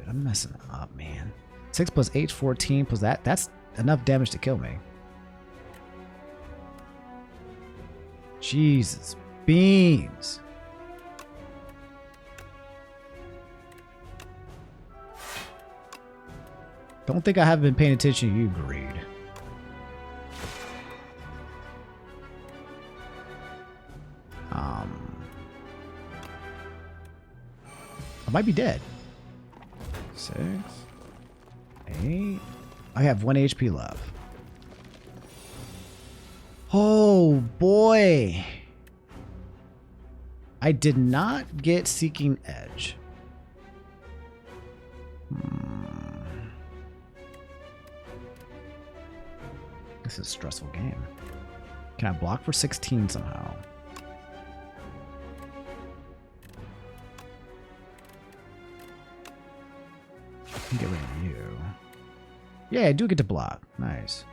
S1: I'm messing up, man. 6 plus 8, 14 plus that. That's enough damage to kill me. Jesus. Beans. Don't think I haven't been paying attention to you, Greed. I might be dead. 6, 8. I have 1 HP left. Oh boy. I did not get Seeking Edge. This is a stressful game. Can I block for 16 somehow? I can get rid of you. Yeah, I do get to block. Nice.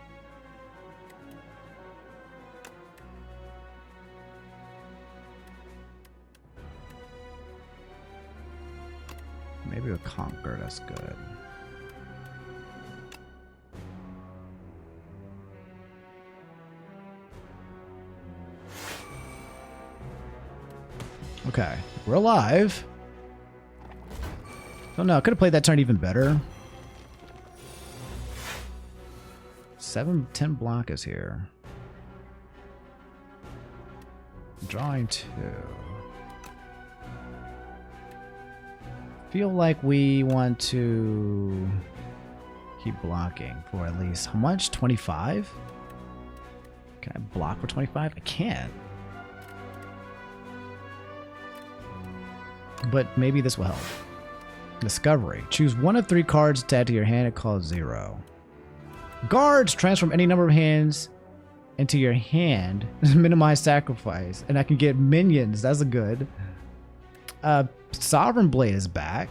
S1: Maybe a Conquer, that's good. Okay, we're alive. Oh no, I could have played that turn even better. 7-10 block is here. Drawing 2. Feel like we want to keep blocking for at least how much? 25? Can I block for 25? I can't. But maybe this will help. Discovery. Choose 1 of 3 cards to add to your hand. It costs 0. Guards transform any number of hands into your hand. Minimize sacrifice. And I can get minions. That's a good. Sovereign Blade is back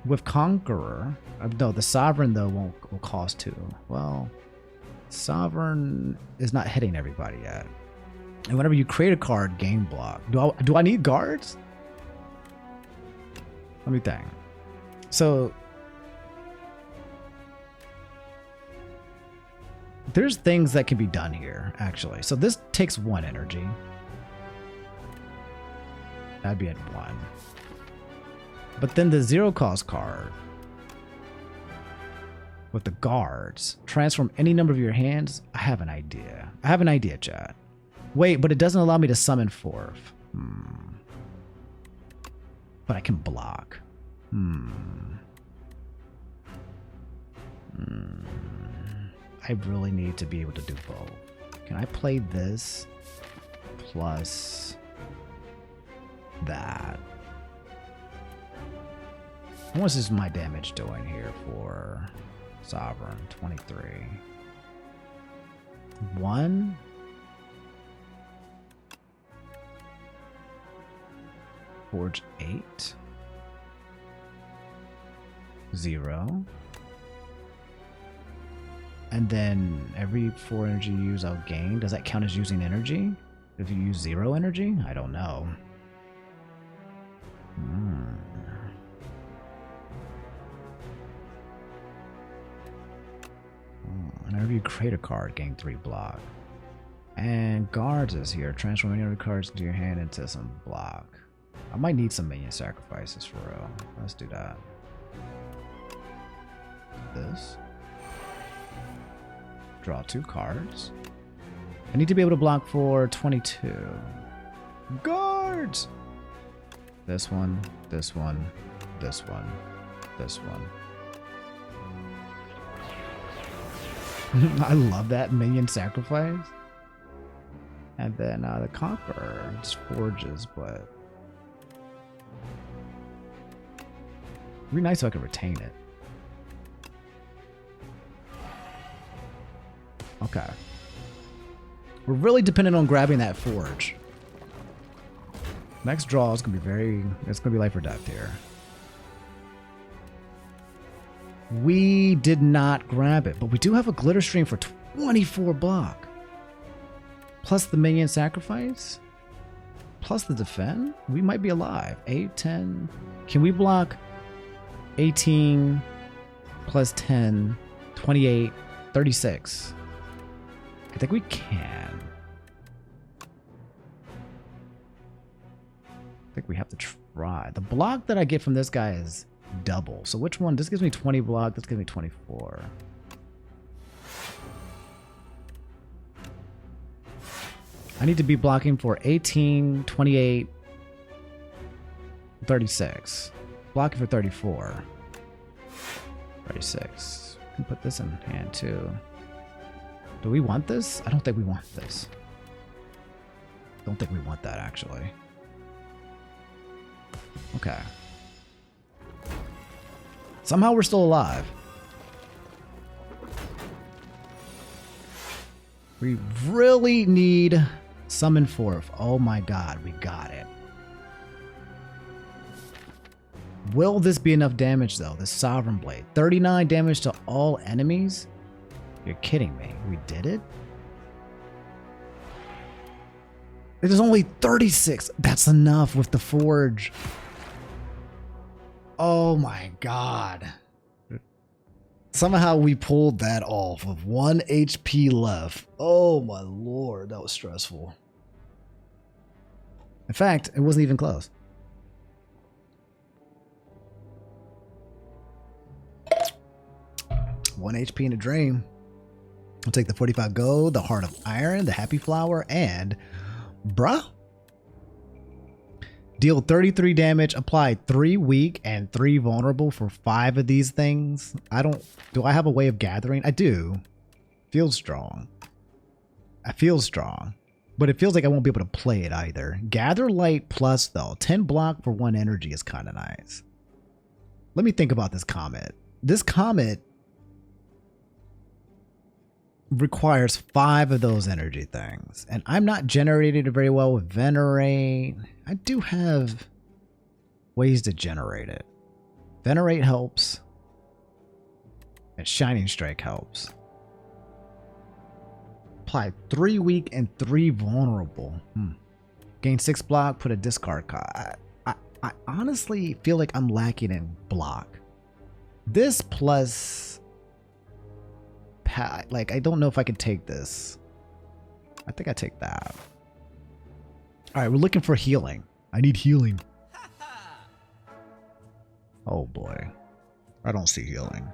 S1: with Conqueror. No, the Sovereign though will cost 2. Well, Sovereign is not hitting everybody yet. And whenever you create a card, gain block. Do I need guards? Let me think. So There's things that can be done here, actually. So this takes 1 energy. That'd be at 1. But then the 0 cost card with the guards, transform any number of your hands. I have an idea. I have an idea, chat. Wait, but it doesn't allow me to summon forth. But I can block. I really need to be able to do both. Can I play this plus that? What is my damage doing here for Sovereign? 23. 1. Forge 8. 0. And then every 4 energy you use, I'll gain. Does that count as using energy? If you use 0 energy? I don't know. Whenever you create a card, gain 3 block. And guards is here. Transform any other cards into your hand into some block. I might need some minion sacrifices for real. Let's do that. This. Draw 2 cards. I need to be able to block for 22. Guards! This one, this one, this one, this one. I love that minion sacrifice. And then the Conqueror just forges, but it'd be nice if I could retain it. Okay. We're really dependent on grabbing that forge. Next draw is gonna be it's gonna be life or death here. We did not grab it, but we do have a glitter stream for 24 block. Plus the minion sacrifice. Plus the defend. We might be alive. 8, 10. Can we block 18 plus 10, 28, 36? I think we can. I think we have to try. The block that I get from this guy is double. So which one? This gives me 20 block. This gives me 24. I need to be blocking for 18, 28, 36. Blocking for 34. 36. I can put this in hand too. Do we want this? I don't think we want this. Don't think we want that actually. Okay. Somehow we're still alive. We really need summon forth. Oh my god, we got it. Will this be enough damage though? This Sovereign Blade. 39 damage to all enemies? You're kidding me. We did it? It is only 36. That's enough with the forge. Oh my god. Somehow we pulled that off with 1 HP left. Oh my lord, that was stressful. In fact, it wasn't even close. One HP in a dream. I'll take the 45 gold, the Heart of Iron, the Happy Flower, and bruh. Deal 33 damage, apply 3 weak and 3 vulnerable for 5 of these things. Do I have a way of gathering? I do. Feels strong. I feel strong. But it feels like I won't be able to play it either. Gather Light plus though, 10 block for 1 energy is kind of nice. Let me think about this comet. This comet requires 5 of those energy things. And I'm not generated very well with Venerate. I do have ways to generate it. Venerate helps. And Shining Strike helps. Apply 3 weak and 3 vulnerable. Gain 6 block, put a discard card. I honestly feel like I'm lacking in block. This plus like, I don't know if I can take this. I think I take that. All right, we're looking for healing. I need healing. Oh boy. I don't see healing.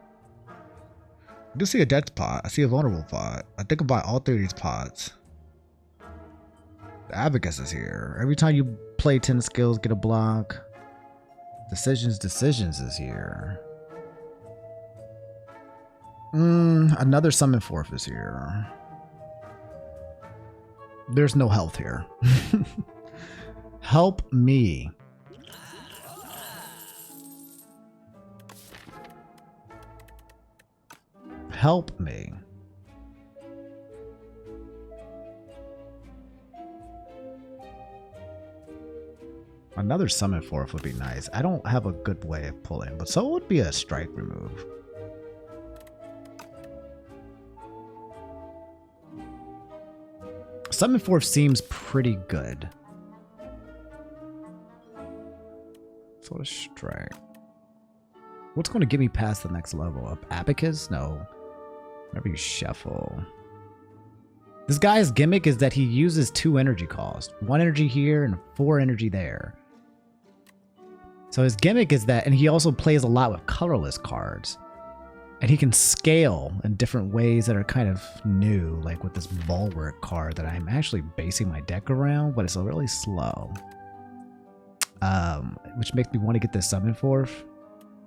S1: I do see a dead pot. I see a vulnerable pot. I think about all 3 of these pots. The Abacus is here. Every time you play 10 skills, get a block. Decisions is here. Another Summon Forth is here. There's no health here. Help me. Help me. Another Summon Forth would be nice. I don't have a good way of pulling, but so would be a strike remove. Summon Forth seems pretty good. So a strike. What's going to get me past the next level up? Abacus? No. Whenever you shuffle. This guy's gimmick is that he uses 2 energy cost. 1 energy here and 4 energy there. So his gimmick is that, and he also plays a lot with colorless cards. And he can scale in different ways that are kind of new, like with this Bulwark card that I'm actually basing my deck around, but it's really slow. Which makes me want to get this Summon Forth,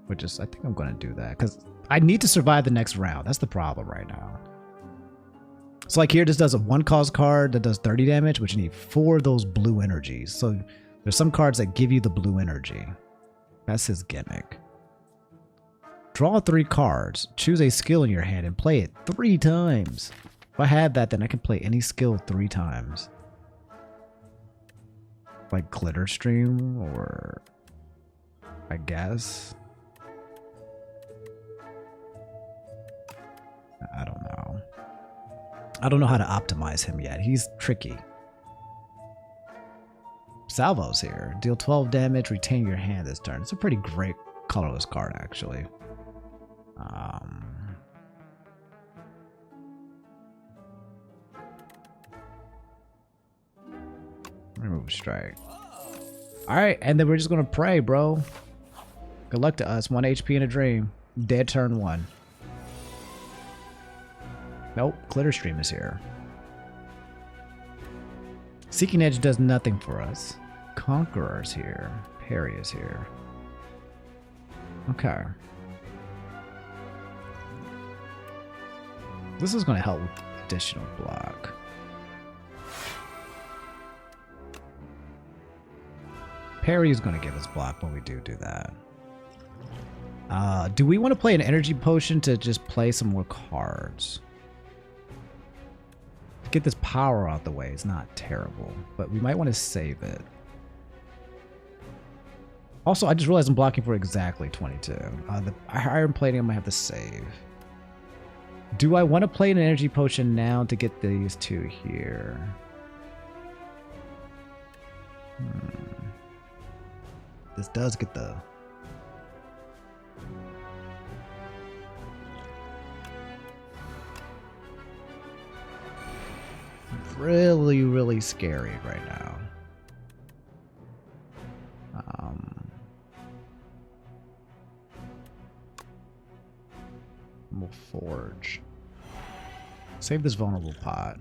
S1: which is, I think I'm going to do that, because I need to survive the next round. That's the problem right now. So like here, this does a 1-cost card that does 30 damage, which you need 4 of those blue energies. So there's some cards that give you the blue energy. That's his gimmick. Draw 3 cards, choose a skill in your hand, and play it 3 times. If I had that, then I can play any skill 3 times. Like Glitter Stream, or I guess. I don't know. I don't know how to optimize him yet. He's tricky. Salvo's here. Deal 12 damage, retain your hand this turn. It's a pretty great colorless card, actually. Remove strike. Alright, and then we're just gonna pray, bro. Good luck to us. 1 HP in a dream. Dead turn 1. Nope, Glitter Stream is here. Seeking Edge does nothing for us. Conqueror's here. Parry is here. Okay. This is going to help with additional block. Parry is going to give us block when we do that. Do we want to play an energy potion to just play some more cards? To get this power out the way, it's not terrible, but we might want to save it. Also, I just realized I'm blocking for exactly 22. The Iron Plating I might have to save. Do I want to play an energy potion now to get these 2 here? This does get the... really, really scary right now. We'll forge. Save this vulnerable pot.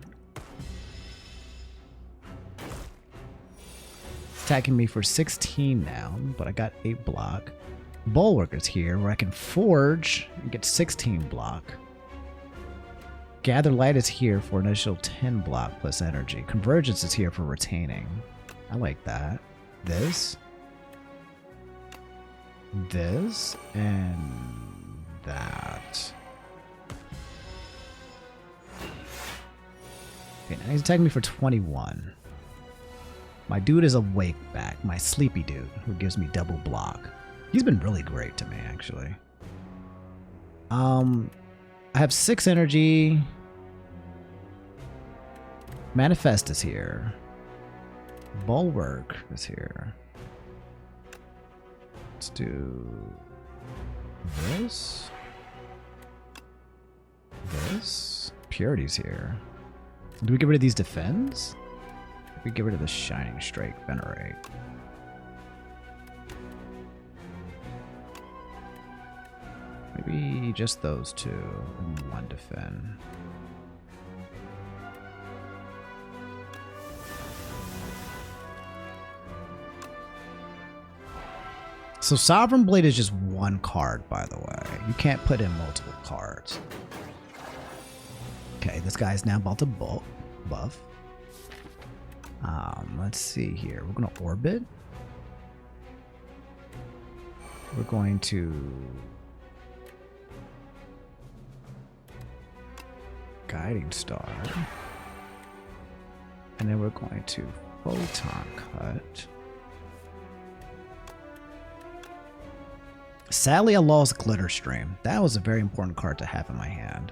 S1: It's attacking me for 16 now, but I got 8 block. Bulwark is here where I can forge and get 16 block. Gather Light is here for an initial 10 block plus energy. Convergence is here for retaining. I like that. This, and that. Okay, now he's attacking me for 21. My dude is awake back. My sleepy dude, who gives me double block. He's been really great to me, actually. I have 6 energy. Manifest is here. Bulwark is here. Let's do this. this. Purity's here. Do we get rid of these defends? We get rid of the Shining Strike, Venerate. Maybe just those two and one defend. So Sovereign Blade is just one card, by the way. You can't put in multiple cards. Okay, this guy's now about to buff. Let's see here. We're going to orbit. We're going to Guiding Star. And then we're going to Photon Cut. Sadly, I lost Glitter Stream. That was a very important card to have in my hand.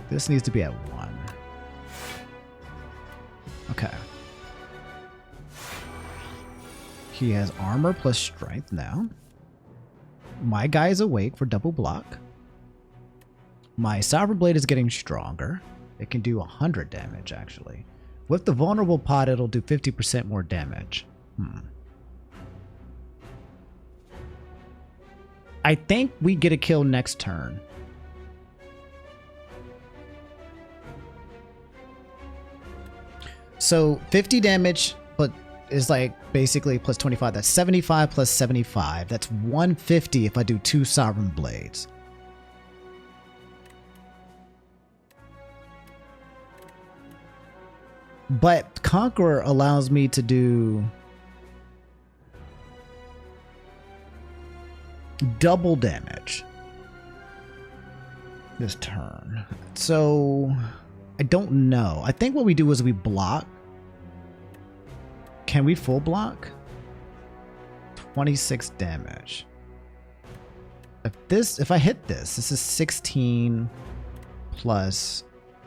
S1: This needs to be at 1. Okay. He has armor plus strength now. My guy is awake for double block. My Sovereign Blade is getting stronger. It can do 100 damage, actually. With the vulnerable pot, it'll do 50% more damage. I think we get a kill next turn. So 50 damage, but is like basically plus 25. That's 75 plus 75. That's 150 if I do 2 Sovereign Blades. But Conqueror allows me to do double damage this turn. So I don't know. I think what we do is we block. Can we full block? 26 damage. If I hit this is 16 plus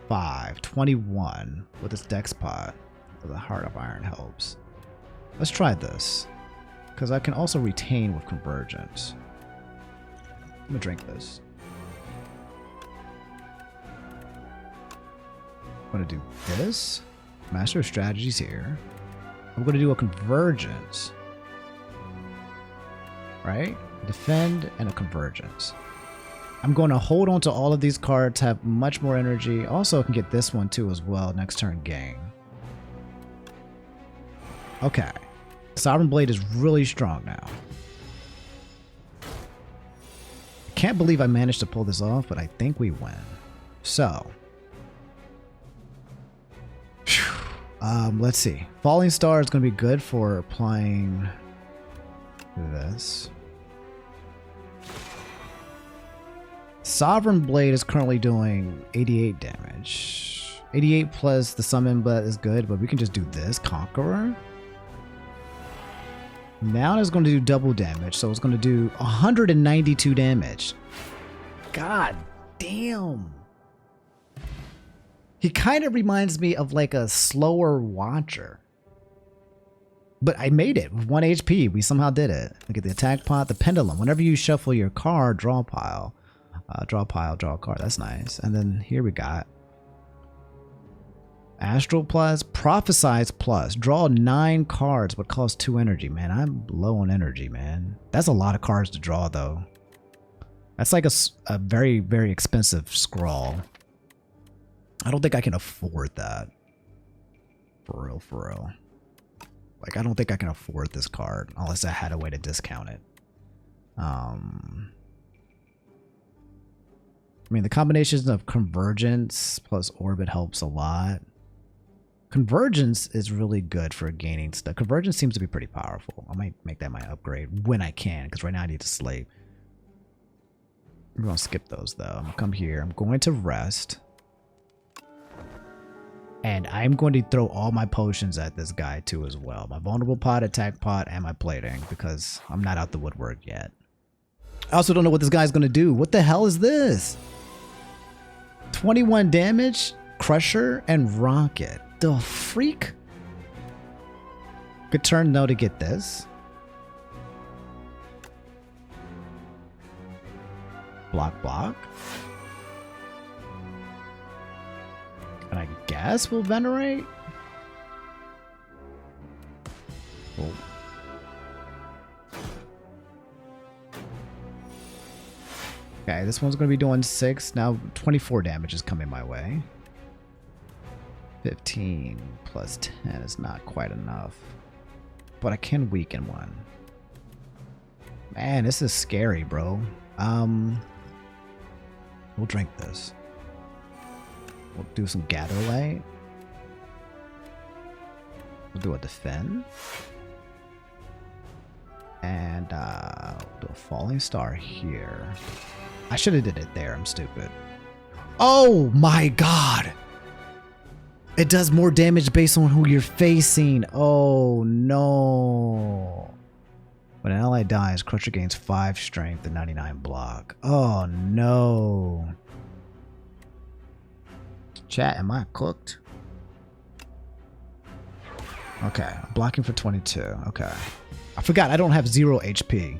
S1: 5, 21 with this Dex pot. The Heart of Iron helps. Let's try this, because I can also retain with Convergence. I'm gonna drink this. I'm gonna do this. Master of Strategies here. I'm gonna do a Convergence. Right? Defend and a Convergence. I'm going to hold on to all of these cards, have much more energy. Also, I can get this one too as well. Next turn, gain. Okay. Sovereign Blade is really strong now. Can't believe I managed to pull this off, but I think we win. So. Let's see. Falling Star is going to be good for applying this. Sovereign Blade is currently doing 88 damage. 88 plus the summon but is good, but we can just do this. Conqueror. Now it's going to do double damage, so it's going to do 192 damage. God damn. He kind of reminds me of like a slower Watcher. But I made it with 1 HP. We somehow did it. Look at the attack pot, the pendulum. Whenever you shuffle your card, draw a pile. Draw a pile, draw a card. That's nice. And then here we got Astral Plus, Prophesize Plus. Draw 9 cards, but cost 2 energy, man. I'm low on energy, man. That's a lot of cards to draw, though. That's like a very, very expensive scroll. I don't think I can afford that. For real, for real. Like, I don't think I can afford this card unless I had a way to discount it. I mean, the combinations of Convergence plus Orbit helps a lot. Convergence is really good for gaining stuff. Convergence seems to be pretty powerful. I might make that my upgrade when I can, because right now I need to sleep. I'm going to skip those, though. I'm going to come here. I'm going to rest. And I'm going to throw all my potions at this guy, too, as well. My Vulnerable Pot, Attack Pot, and my Plating, because I'm not out the woodwork yet. I also don't know what this guy's going to do. What the hell is this? 21 damage, Crusher, and Rocket. The freak? Good turn, though, to get this. Block, block. And I guess we'll venerate? Cool. Okay, this one's going to be doing 6. Now 24 damage is coming my way. 15 plus 10 is not quite enough. But I can weaken one. Man, this is scary, bro. We'll drink this. We'll do some gather light. We'll do a defend. And we'll do a falling star here. I should have did it there. I'm stupid. Oh my god! It does more damage based on who you're facing. Oh no. When an ally dies, Crusher gains 5 strength and 99 block. Oh no. Chat, am I cooked? Okay, I'm blocking for 22. Okay. I forgot I don't have 0 HP.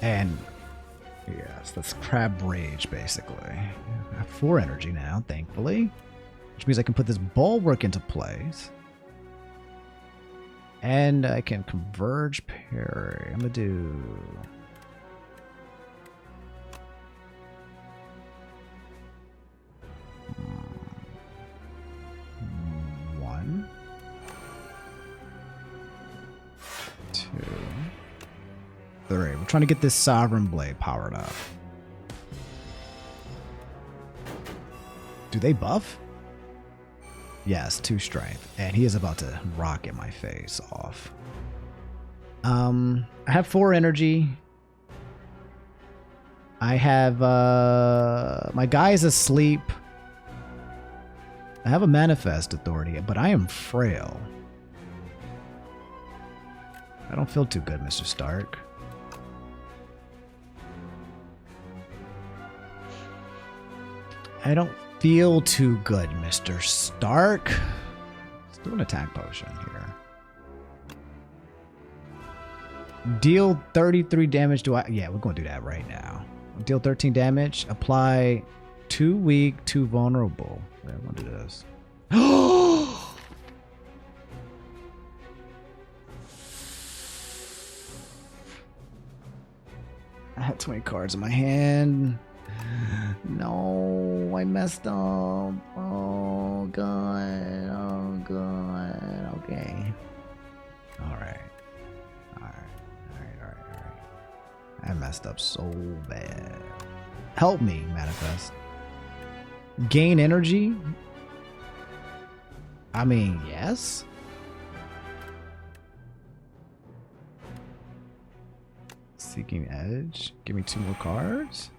S1: And yes, that's crab rage basically. I have 4 energy now, thankfully. Which means I can put this bulwark into place. And I can converge parry. I'm gonna do 1, 2, 3. We're trying to get this Sovereign Blade powered up. Do they buff? Yes, 2 strength. And he is about to rocket my face off. I have 4 energy. I have my guy is asleep. I have a manifest authority, but I am frail. I don't feel too good, Mr. Stark. I don't feel too good, Mr. Stark. Let's do an attack potion here. Deal 33 damage. Yeah, we're going to do that right now. Deal 13 damage. Apply 2 weak, 2 vulnerable. Yeah, we're going to do this. I had 20 cards in my hand. No, I messed up. Oh, God. Oh, God. Okay. All right. I messed up so bad. Help me, manifest. Gain energy? I mean, yes. Seeking Edge. Give me 2 more cards.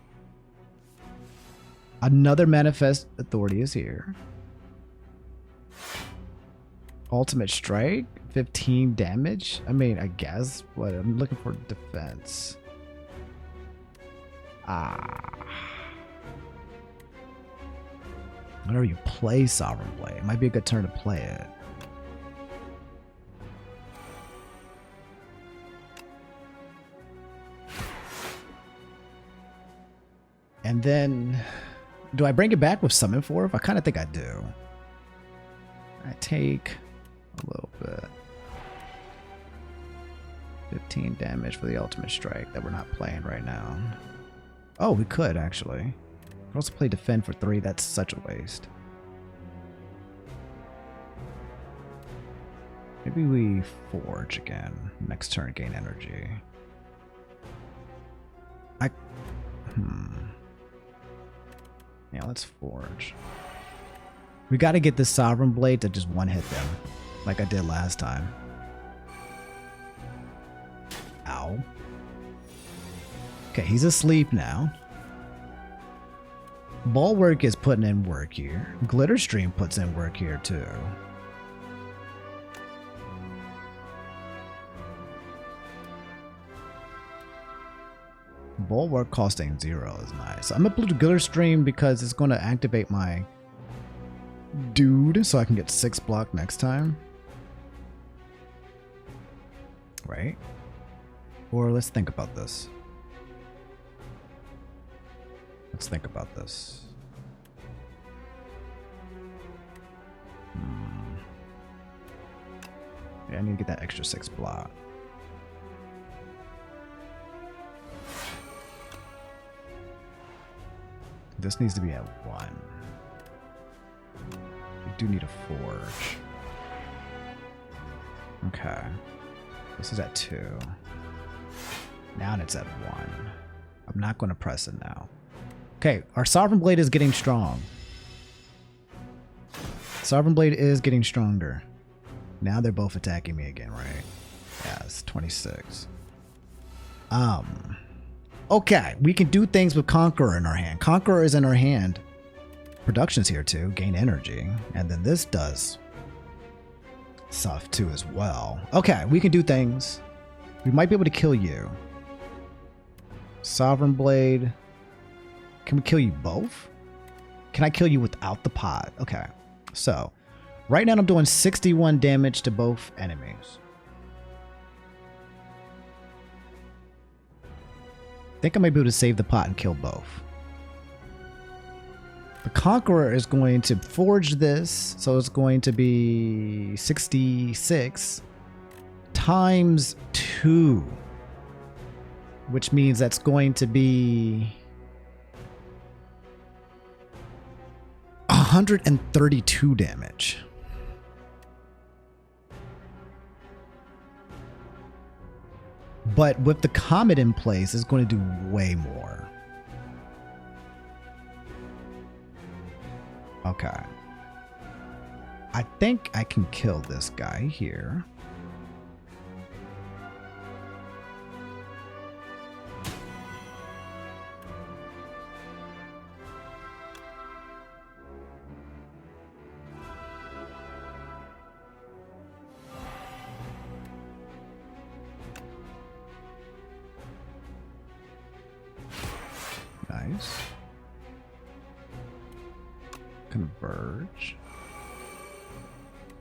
S1: Another manifest authority is here. Ultimate strike. 15 damage. I mean, I guess. What? I'm looking for defense. Whenever you play Sovereign Blade, it might be a good turn to play it. And then, do I bring it back with Summon Forth? I kind of think I do. I take a little bit. 15 damage for the ultimate strike that we're not playing right now. Oh, we could actually. We could also play defend for 3. That's such a waste. Maybe we forge again. Next turn, gain energy. Yeah, let's forge. We got to get this Sovereign Blade to just one hit them, like I did last time. Ow. Okay, he's asleep now. Bulwark is putting in work here. Glitterstream puts in work here too. Bulwark costing 0 is nice. I'm gonna put Glitterstream because it's gonna activate my dude so I can get 6 block next time. Right? Or let's think about this. Let's think about this. Yeah, I need to get that extra 6 block. This needs to be at 1. We do need a forge. Okay. This is at 2. Now it's at 1. I'm not going to press it now. Okay, our Sovereign Blade is getting strong. Sovereign Blade is getting stronger. Now they're both attacking me again, right? Yeah, it's 26. Okay, we can do things with Conqueror in our hand. Conqueror is in our hand. Production's here too, gain energy. And then this does stuff too as well. Okay, we can do things. We might be able to kill you. Sovereign Blade. Can we kill you both? Can I kill you without the pot? Okay, so right now I'm doing 61 damage to both enemies. I think I might be able to save the pot and kill both. The Conqueror is going to forge this, so it's going to be 66 times 2, which means that's going to be 132 damage. But with the comet in place, it's going to do way more. Okay. I think I can kill this guy here. Nice. Converge.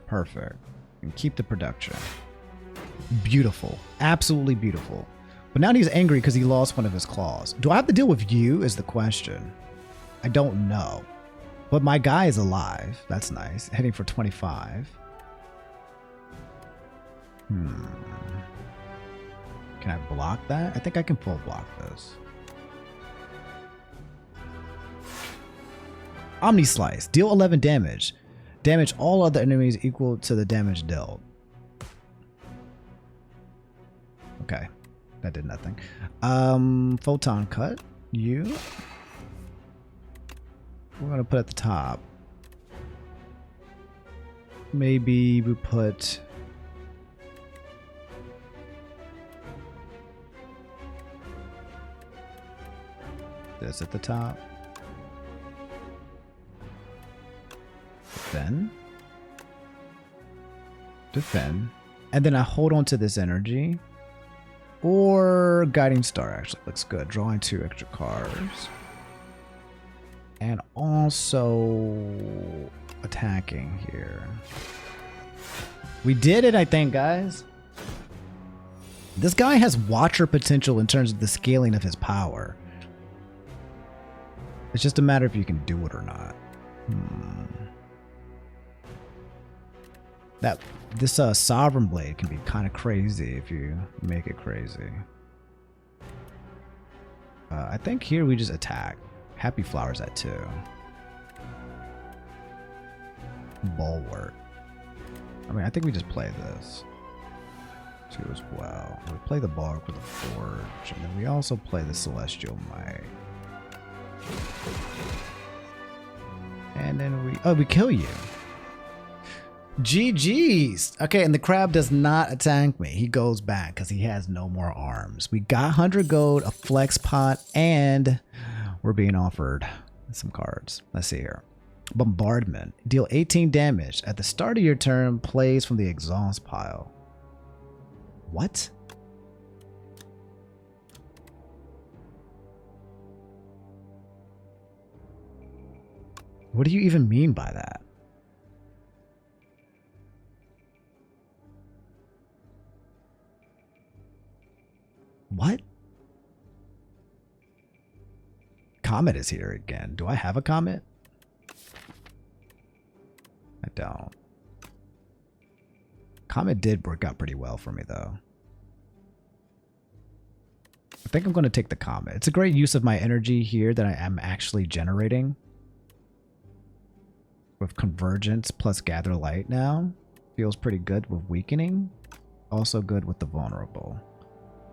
S1: Perfect. And keep the production. Beautiful. Absolutely beautiful. But now he's angry because he lost one of his claws. Do I have to deal with you is the question. I don't know. But my guy is alive. That's nice. Heading for 25. Can I block that? I think I can full block this. Omni Slice. Deal 11 damage. Damage all other enemies equal to the damage dealt. Okay. That did nothing. Photon Cut. You. We're going to put at the top. Maybe we put... this at the top. Defend. And then I hold on to this energy. Or Guiding Star actually looks good. Drawing 2 extra cards. And also attacking here. We did it, I think, guys. This guy has Watcher potential in terms of the scaling of his power. It's just a matter if you can do it or not. This Sovereign Blade can be kind of crazy if you make it crazy. I think here we just attack. Happy Flowers at 2. Bulwark. I mean, I think we just play this 2 as well. We play the Bulwark with a Forge, and then we also play the Celestial Might. And then we kill you. GG's. Okay, and the crab does not attack me. He goes back because he has no more arms. We got 100 gold, a flex pot, and we're being offered some cards. Let's see here. Bombardment. Deal 18 damage. At the start of your turn, plays from the exhaust pile. What? What do you even mean by that? What? Comet is here again. Do I have a Comet? I don't. Comet did work out pretty well for me, though. I think I'm going to take the Comet. It's a great use of my energy here that I am actually generating. With Convergence plus Gather Light now. Feels pretty good with Weakening. Also good with the Vulnerable.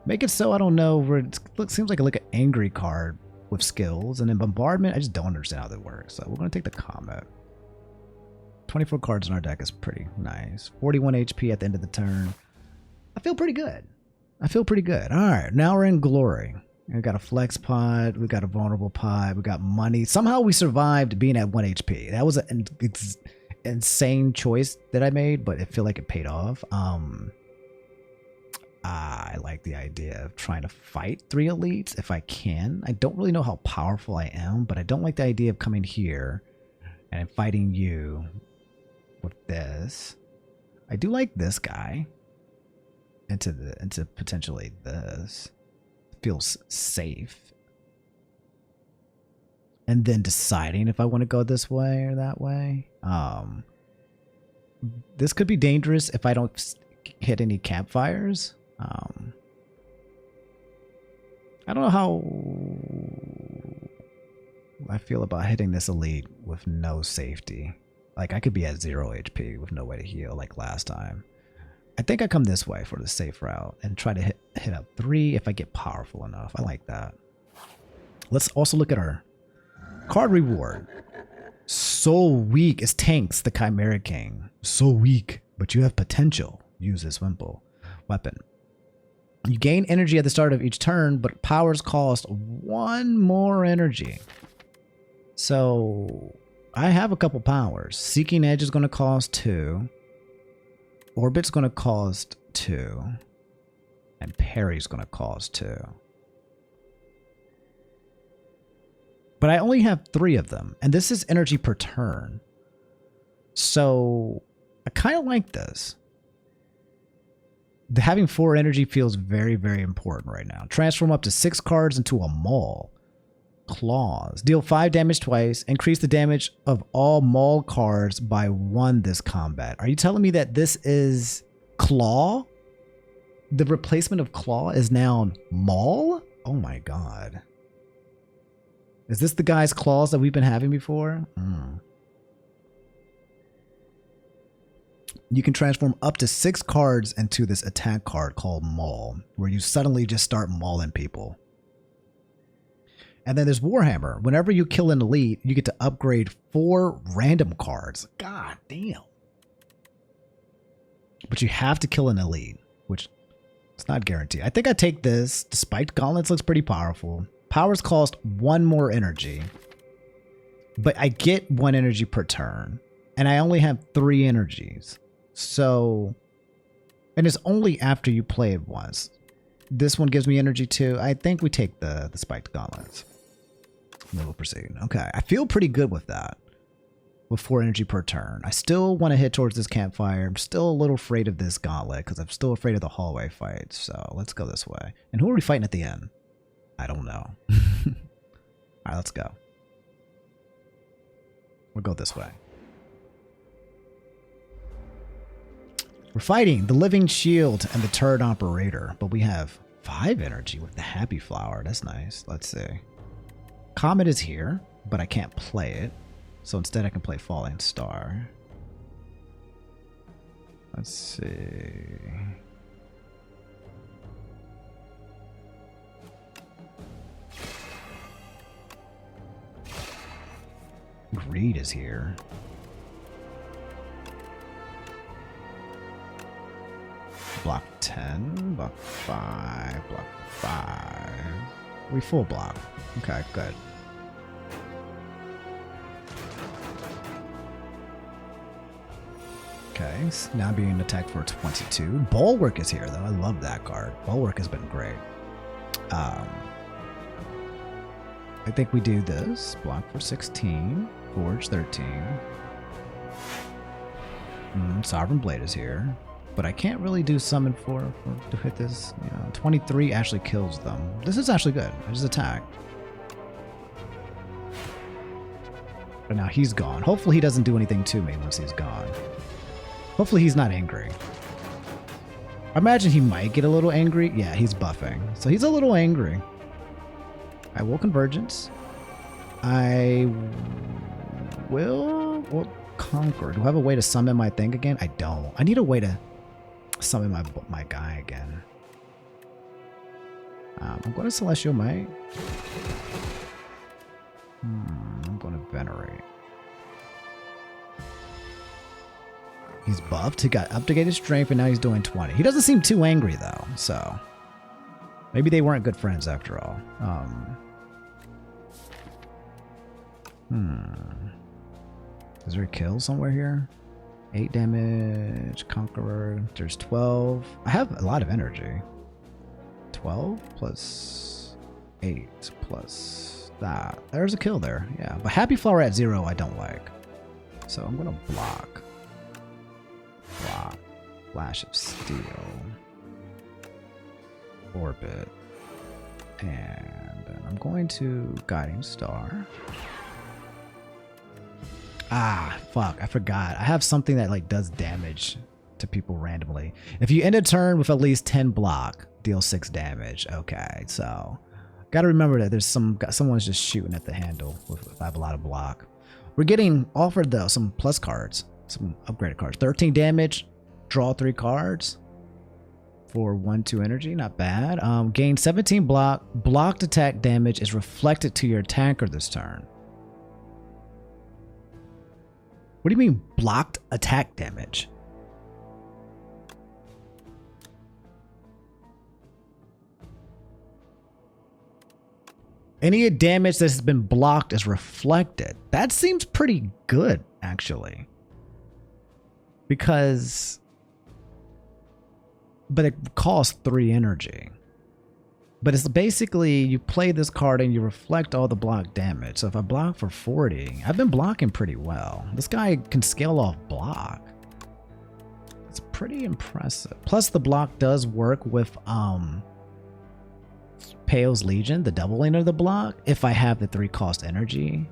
S1: Make it so I don't know where it seems like an angry card with skills. And then Bombardment, I just don't understand how that works. So we're going to take the Comet. 24 cards in our deck is pretty nice. 41 HP at the end of the turn. I feel pretty good. I feel pretty good. All right, now we're in glory. We got a flex pod. We got a vulnerable pod. We got money. Somehow we survived being at 1 HP. That was an insane choice that I made, but I feel like it paid off. I like the idea of trying to fight 3 elites if I can. I don't really know how powerful I am, but I don't like the idea of coming here and fighting you with this. I do like this guy. Into potentially this. Feels safe. And then deciding if I want to go this way or that way. This could be dangerous if I don't hit any campfires. I don't know how I feel about hitting this elite with no safety. Like, I could be at 0 HP with no way to heal like last time. I think I come this way for the safe route and try to hit up 3 if I get powerful enough. I like that. Let's also look at our card reward. So weak is Tanks, the Chimera King. So weak, but you have potential. Use this weapon. You gain energy at the start of each turn, but powers cost 1 more energy. So I have a couple powers. Seeking Edge is going to cost 2. Orbit's going to cost 2. And Parry's going to cost 2. But I only have 3 of them. And this is energy per turn. So I kind of like this. Having 4 energy feels very, very important right now. Transform up to 6 cards into a Maul. Claws. Deal 5 damage twice. Increase the damage of all Maul cards by 1 this combat. Are you telling me that this is Claw? The replacement of Claw is now Maul? Oh my god. Is this the guy's claws that we've been having before? You can transform up to 6 cards into this attack card called Maul, where you suddenly just start mauling people. And then there's Warhammer. Whenever you kill an elite, you get to upgrade 4 random cards. God damn. But you have to kill an elite, which it's not guaranteed. I think I take this. Despite Gauntlets looks pretty powerful. Powers cost 1 more energy. But I get 1 energy per turn. And I only have 3 energies. So, and it's only after you play it once. This one gives me energy too. I think we take the Spiked Gauntlets. Then we'll proceed. Okay, I feel pretty good with that. With 4 energy per turn. I still want to hit towards this campfire. I'm still a little afraid of this gauntlet because I'm still afraid of the hallway fight. So let's go this way. And who are we fighting at the end? I don't know. Alright, let's go. We'll go this way. We're fighting the Living Shield and the Turret Operator, but we have 5 energy with the Happy Flower. That's nice. Let's see. Comet is here, but I can't play it. So instead I can play Falling Star. Let's see. Greed is here. Block 10, block 5, block 5. We full block. Okay, good. Okay, now being attacked for 22. Bulwark is here, though. I love that card. Bulwark has been great. I think we do this. Block for 16. Forge 13. Sovereign Blade is here. But I can't really do summon for to hit this. You know, 23 actually kills them. This is actually good. I just attack. And now he's gone. Hopefully he doesn't do anything to me once he's gone. Hopefully he's not angry. I imagine he might get a little angry. Yeah, he's buffing. So he's a little angry. I will Convergence. I will Conquer. Do I have a way to summon my thing again? I don't. I need a way to summon my guy again. I'm going to Celestial Might. I'm going to Venerate. He's buffed. He got updated strength, and now he's doing 20. He doesn't seem too angry, though, so maybe they weren't good friends after all. Is there a kill somewhere here? 8 damage, Conqueror. There's 12. I have a lot of energy. 12 plus 8 plus that. There's a kill there, yeah. But Happy Flower at 0 I don't like. So I'm going to block. Block. Flash of Steel. Orbit. And then I'm going to Guiding Star. Ah, fuck, I forgot. I have something that like does damage to people randomly. If you end a turn with at least 10 block, deal 6 damage. Okay, so gotta remember that there's someone's just shooting at the handle if I have a lot of block. We're getting offered though some plus cards, some upgraded cards. 13 damage, draw 3 cards for 1/2 energy, not bad. Gain 17 block. Blocked attack damage is reflected to your attacker this turn. What do you mean blocked attack damage? Any damage that has been blocked is reflected. That seems pretty good, actually. Because... But it costs 3 energy. But it's basically, you play this card and you reflect all the block damage. So if I block for 40, I've been blocking pretty well. This guy can scale off block. It's pretty impressive. Plus the block does work with Pale's Legion, the doubling of the block, if I have the 3 cost energy.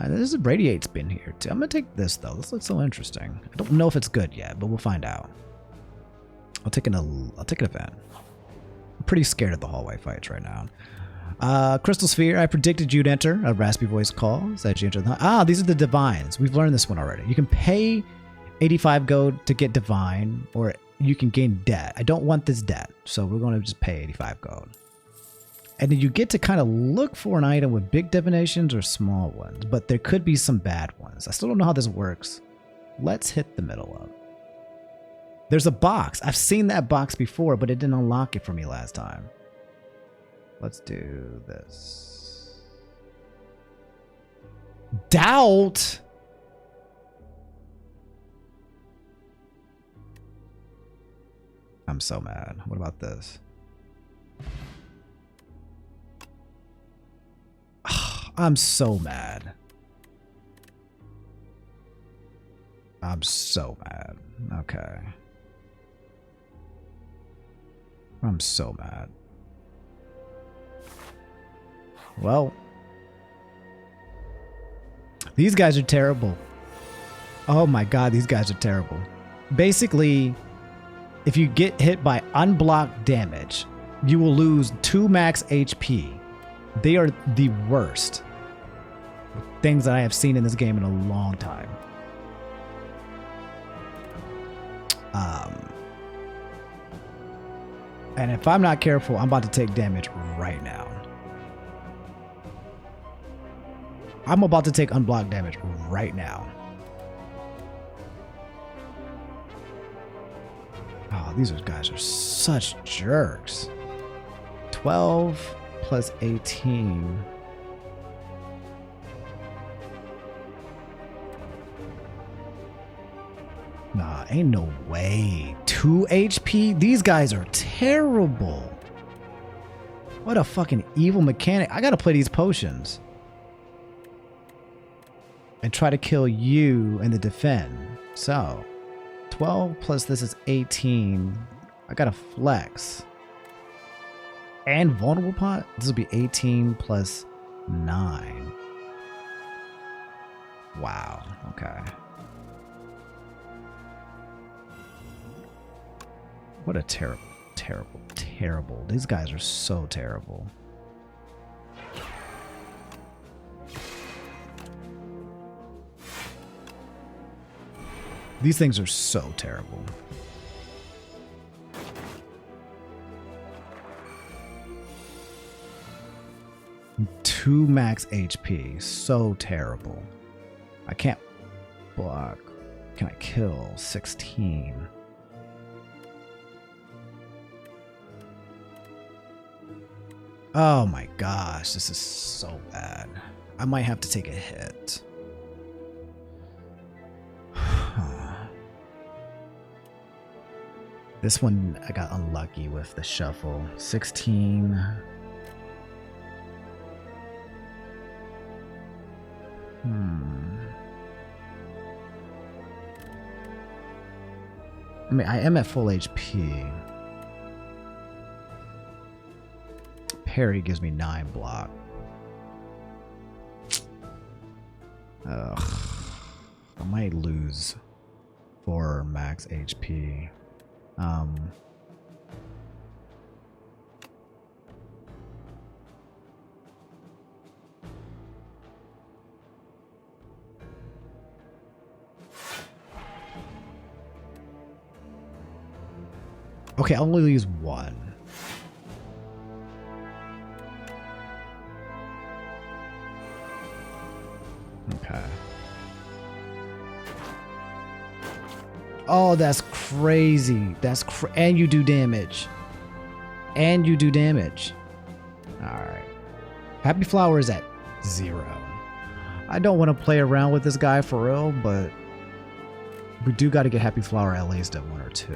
S1: There's a Radiate Spin here too. I'm gonna take this though. This looks so interesting. I don't know if it's good yet, but we'll find out. I'll take an event. I'm pretty scared of the hallway fights right now. Crystal Sphere, I predicted you'd enter. A raspy voice calls as you enter the... these are the divines. We've learned this one already. You can pay 85 gold to get divine, or you can gain debt. I don't want this debt, so we're going to just pay 85 gold. And then you get to kind of look for an item with big divinations or small ones, but there could be some bad ones. I still don't know how this works. Let's hit the middle up. There's a box. I've seen that box before, but it didn't unlock it for me last time. Let's do this. Doubt? I'm so mad. What about this? I'm so mad. I'm so mad. Okay. I'm so mad. Well, these guys are terrible. Oh my god, these guys are terrible. Basically, if you get hit by unblocked damage, you will lose 2 max HP. They are the worst things that I have seen in this game in a long time. And if I'm not careful, I'm about to take damage right now. I'm about to take unblocked damage right now. Oh, these guys are such jerks. 12 plus 18. Nah, ain't no way. 2 HP? These guys are terrible. What a fucking evil mechanic. I gotta play these potions. And try to kill you in the defend. So, 12 plus this is 18. I gotta flex. And vulnerable pot? This will be 18 plus 9. Wow. Okay. What a terrible, terrible, terrible. These guys are so terrible. These things are so terrible. Two max HP. So terrible. I can't block. Can I kill? 16. Oh my gosh, this is so bad. I might have to take a hit. This one, I got unlucky with the shuffle. 16. I mean, I am at full HP. Parry gives me 9 block. Ugh. I might lose 4 max HP. Okay, I'll only use 1. Okay. Oh, that's crazy. And you do damage. And you do damage. Alright. Happy Flower is at 0. I don't want to play around with this guy for real, but we do got to get Happy Flower at least at 1 or 2.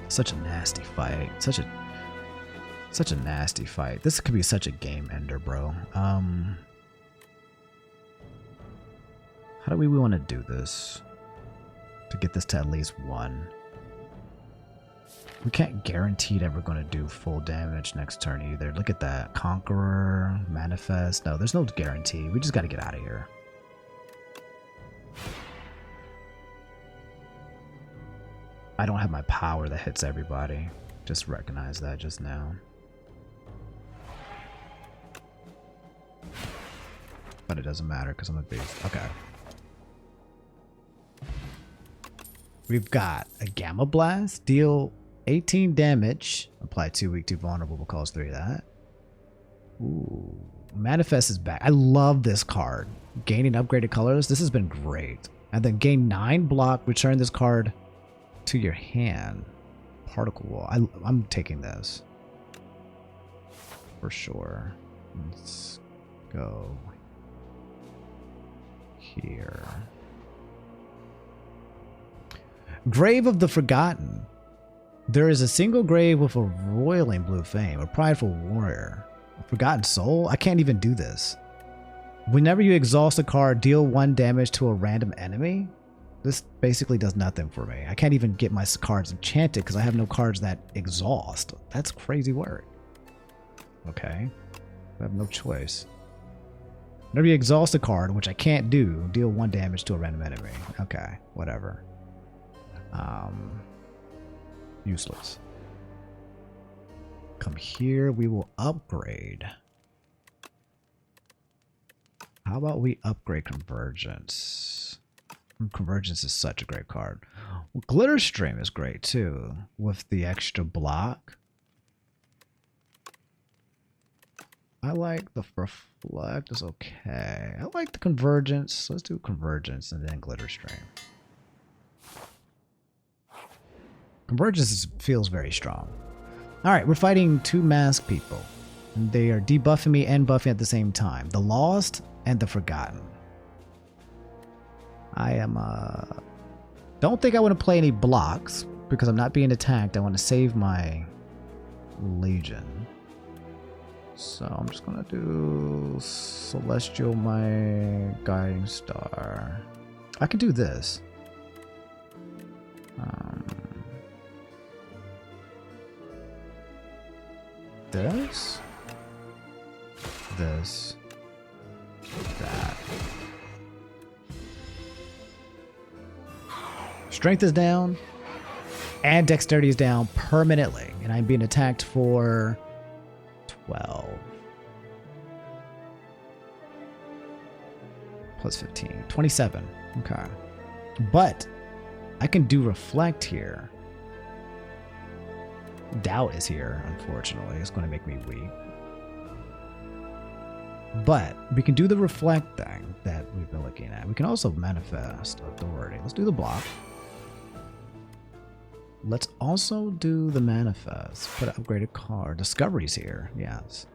S1: Such a nasty fight. Such a nasty fight. This could be such a game ender, bro. How do we want to do this to get this to at least 1? We can't guarantee that we're going to do full damage next turn either. Look at that. Conqueror, Manifest. No, there's no guarantee. We just got to get out of here. I don't have my power that hits everybody. Just recognize that just now. But it doesn't matter because I'm a beast. Okay. We've got a Gamma Blast. Deal 18 damage. Apply 2 weak, 2 vulnerable. We'll cause 3 of that. Ooh. Manifest is back. I love this card. Gaining upgraded colors. This has been great. And then gain 9 block. Return this card to your hand. Particle Wall. I'm taking this. For sure. Let's go here. Grave of the Forgotten. There is a single grave with a roiling blue flame, a prideful warrior. A forgotten soul? I can't even do this. Whenever you exhaust a card, deal 1 damage to a random enemy. This basically does nothing for me. I can't even get my cards enchanted because I have no cards that exhaust. That's crazy work. Okay. I have no choice. Whenever you exhaust a card, which I can't do, deal 1 damage to a random enemy. Okay, whatever. Useless. Come here, we will upgrade. How about we upgrade Convergence? Convergence is such a great card. Well, Glitter Stream is great too, with the extra block. I like the Reflect is okay. I like the Convergence. Let's do Convergence and then Glitter Stream. Convergence feels very strong. Alright, we're fighting 2 masked people. They are debuffing me and buffing at the same time. The Lost and the Forgotten. I am, don't think I want to play any blocks because I'm not being attacked. I want to save my Legion. So I'm just going to do Celestial, my Guiding Star. I could do this. This. Strength is down, and dexterity is down permanently, and I'm being attacked for 12. Plus 15. 27. Okay. But I can do reflect here. Doubt is here, unfortunately. It's going to make me weak. But we can do the reflect thing that we've been looking at. We can also manifest authority. Let's do the block. Let's also do the manifest. Put an upgraded card. Discovery's here. Yes.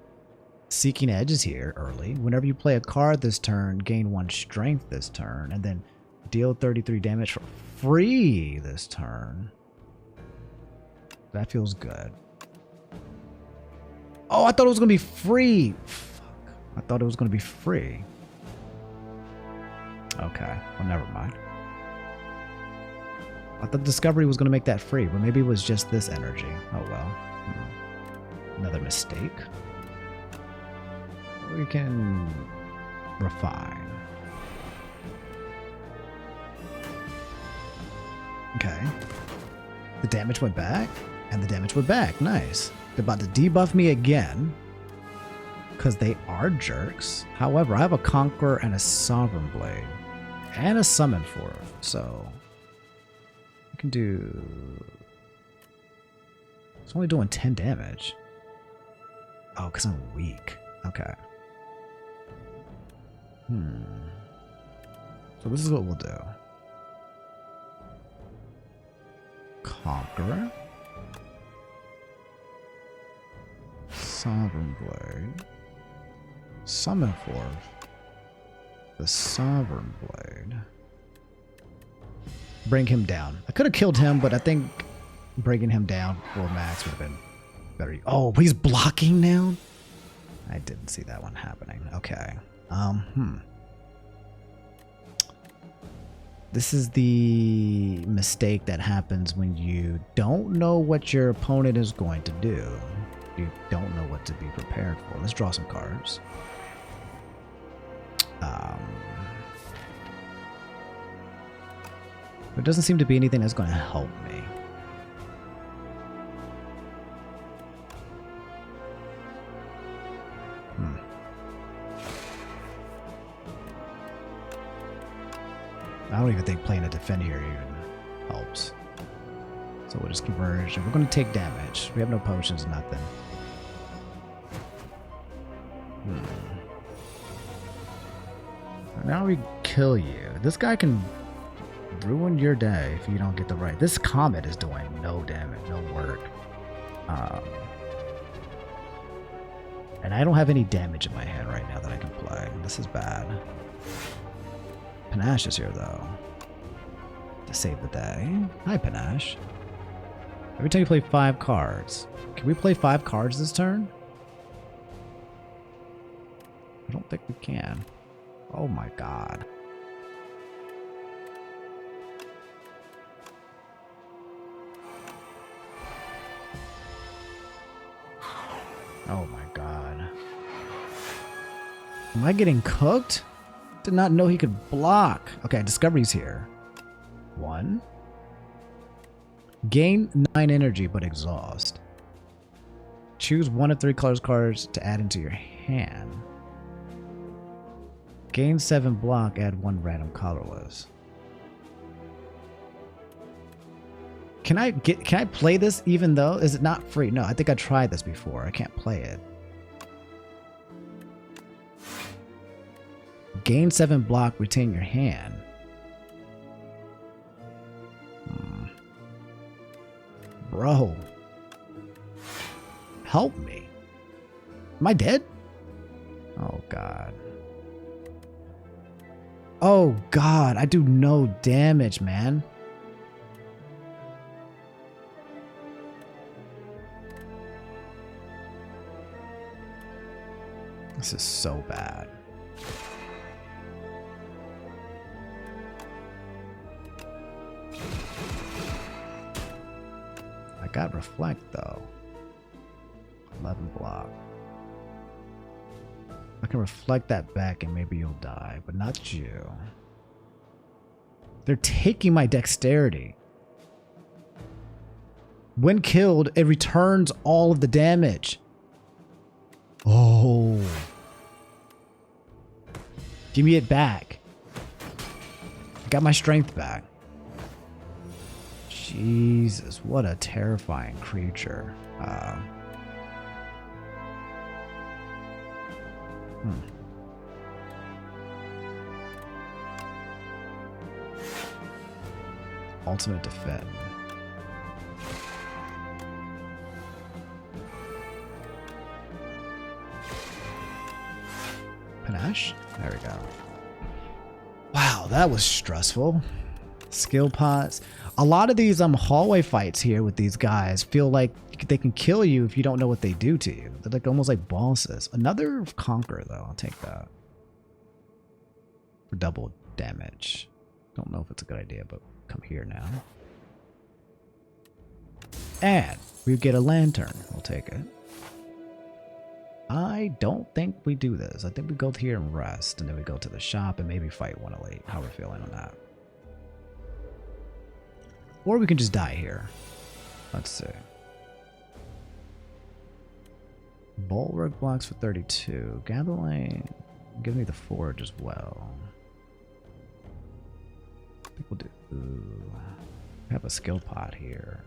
S1: Seeking Edge is here early. Whenever you play a card this turn, gain 1 strength this turn, and then deal 33 damage for free this turn. That feels good. Oh, I thought it was going to be free. Fuck. I thought it was going to be free. Okay. Well, never mind. I thought Discovery was going to make that free, but maybe it was just this energy. Oh, well. Another mistake. We can refine. Okay. The damage went back, and the damage went back. Nice. They're about to debuff me again, because they are jerks. However, I have a Conqueror and a Sovereign Blade, and a Summon Forth, so I can do... It's only doing 10 damage. Oh, because I'm weak. Okay. So this is what we'll do. Conqueror. Sovereign Blade. Summon Forth. The Sovereign Blade. Bring him down. I could have killed him, but I think bringing him down for max would have been better. Oh, he's blocking now? I didn't see that one happening. Okay. This is the mistake that happens when you don't know what your opponent is going to do. You don't know what to be prepared for. Let's draw some cards. There doesn't seem to be anything that's going to help me. I don't even think playing a defend here even helps. So we'll just converge. We're going to take damage. We have no potions, nothing. Now we kill you. This guy can ruin your day if you don't get the right. This comet is doing no damage, no work. And I don't have any damage in my hand right now that I can play. This is bad. Panache is here, though, to save the day. Hi, Panache. Every time you play 5 cards. Can we play 5 cards this turn? I don't think we can. Oh my god. Oh my god. Am I getting cooked? Did not know he could block. Okay, Discovery's here. 1. Gain 9 energy, but exhaust. Choose 1 of 3 colors cards to add into your hand. Gain 7 block, add 1 random colorless. Can I play this even though? Is it not free? No, I think I tried this before. I can't play it. Gain 7 block, retain your hand. Bro. Help me. Am I dead? Oh, God. Oh, God. I do no damage, man. This is so bad. I got reflect though. 11 block. I can reflect that back and maybe you'll die, but not you. They're taking my dexterity. When killed, it returns all of the damage. Oh. Give me it back. I got my strength back. Jesus, what a terrifying creature. Ultimate defend. Panache? There we go. Wow, that was stressful. Skill pots. A lot of these hallway fights here with these guys feel like they can kill you if you don't know what they do to you. They're like almost like bosses. Another conquer though, I'll take that. For double damage. Don't know if it's a good idea, but come here now. And we get a lantern. We'll take it. I don't think we do this. I think we go here and rest, and then we go to the shop and maybe fight 108. How we're feeling on that. Or we can just die here. Let's see. Bulwark blocks for 32. Gather lane. Give me the forge as well. I think we'll do. Ooh. We have a skill pot here.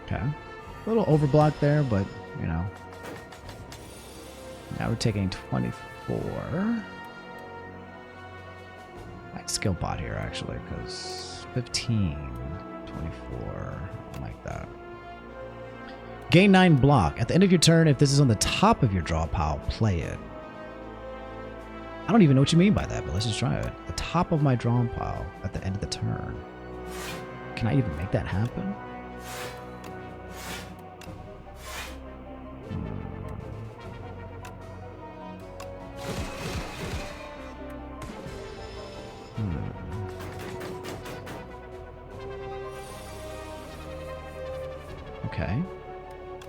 S1: Okay. A little overblock there, but, you know. Now we're taking 24. Right, skill pot here, actually, because 15, 24, I like that. Gain 9 block. At the end of your turn, if this is on the top of your draw pile, play it. I don't even know what you mean by that, but let's just try it. The top of my draw pile at the end of the turn. Can I even make that happen? Okay.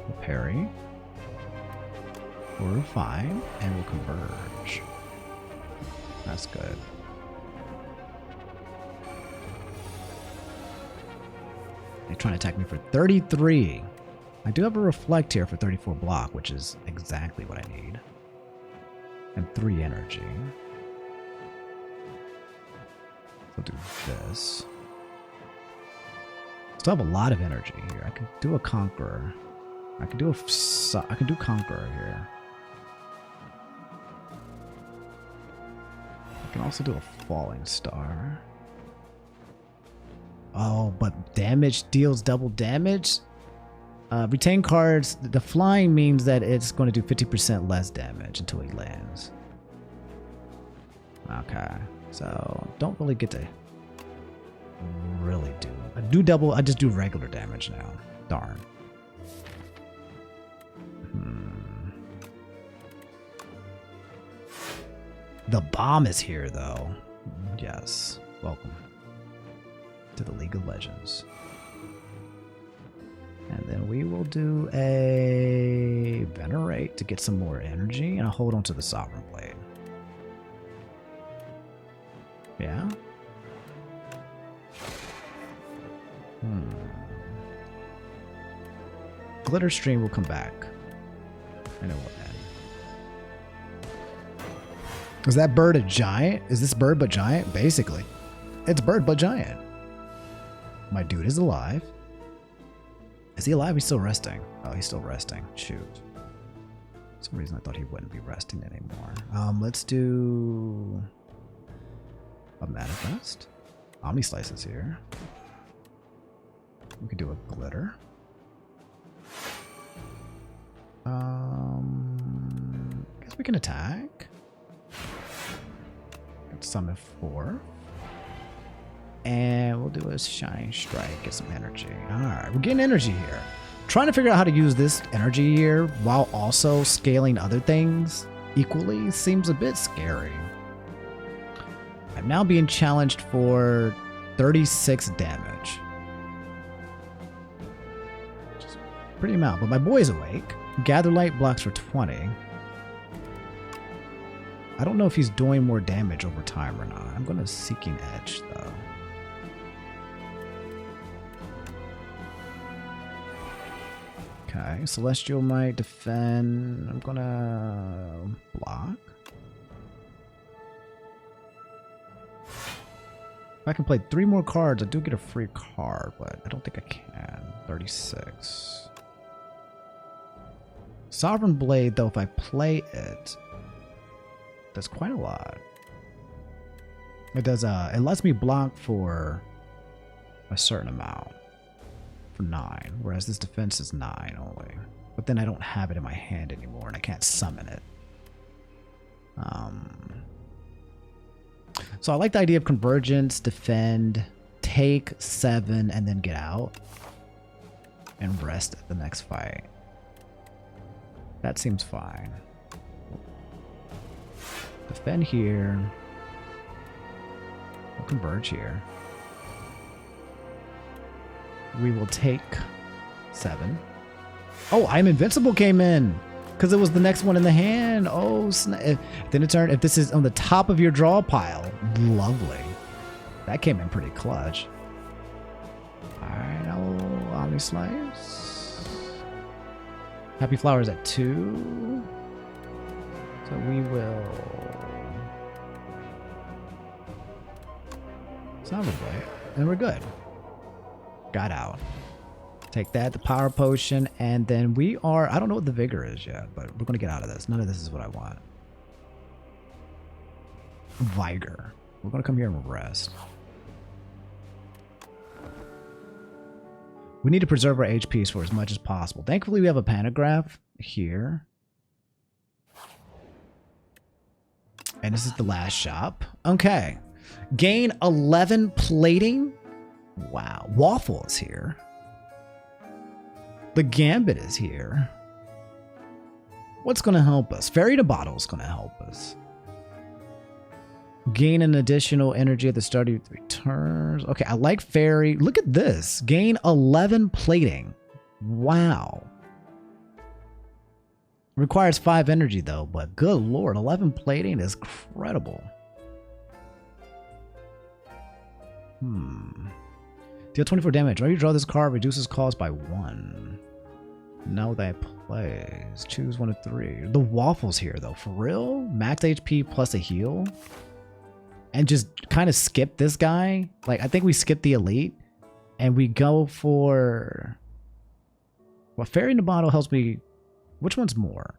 S1: We'll parry. We'll refine, and we'll converge. That's good. They're trying to attack me for 33. I do have a reflect here for 34 block, which is exactly what I need. And 3 energy. So do this. Still have a lot of energy here. I could do a conqueror. I could do conqueror here. I can also do a falling star. Oh, but damage deals double damage? Retain cards. The flying means that it's going to do 50% less damage until he lands. Okay. So, don't really get to really do. I just do regular damage now. Darn. The bomb is here, though. Yes. Welcome to the League of Legends. And then we will do a Venerate to get some more energy, and I'll hold on to the Sovereign Blade. Yeah? Glitter Stream will come back. And it will end. Is that bird a giant? Is this bird but giant? Basically. It's bird but giant. My dude is alive. Is he alive? He's still resting. Oh, he's still resting. Shoot. For some reason I thought he wouldn't be resting anymore. Let's do a manifest. Omni Slice is here. We could do a glitter. Guess we can attack. Summon 4. And we'll do a Shine Strike, get some energy. Alright, we're getting energy here. Trying to figure out how to use this energy here while also scaling other things equally seems a bit scary. I'm now being challenged for 36 damage. Just Pretty amount, but my boy's awake. Gather light blocks for 20. I don't know if he's doing more damage over time or not. I'm gonna Seeking Edge though. Okay, Celestial might defend. I'm gonna block. If I can play 3 more cards, I do get a free card, but I don't think I can. 36. Sovereign Blade, though, if I play it, does quite a lot. It does, it lets me block for a certain amount. For 9, whereas this defense is 9 only. But then I don't have it in my hand anymore, and I can't summon it. So I like the idea of Convergence, defend, take 7, and then get out. And rest at the next fight. That seems fine. Defend here. We'll converge here. We will take 7. Oh, I'm Invincible came in. Because it was the next one in the hand. Oh, snap. Then it turned, if this is on the top of your draw pile, lovely. That came in pretty clutch. Alright, I'll Omni Slice. Happy Flowers at 2. So we will... Sovereign Blade. And we're good. Got out. Take that, the Power Potion, and then we are... I don't know what the Vigor is yet, but we're going to get out of this. None of this is what I want. Vigor. We're going to come here and rest. We need to preserve our HPs for as much as possible. Thankfully, we have a Pantograph here. And this is the last shop. Okay. Gain 11 plating. Wow. Waffle is here. The Gambit is here. What's going to help us? Fairy to Bottle is going to help us. Gain an additional energy at the start of 3 turns. Okay, I like Fairy. Look at this. Gain 11 plating. Wow. Requires 5 energy though, but good lord, 11 plating is incredible. Deal 24 damage. When you draw this card, reduces cost by 1. Now that plays. Choose 1 of 3. The Waffles here, though. For real? Max HP plus a heal? And just kind of skip this guy? Like, I think we skip the Elite. And we go for... Well, Fairy in the Bottle helps me... Which one's more?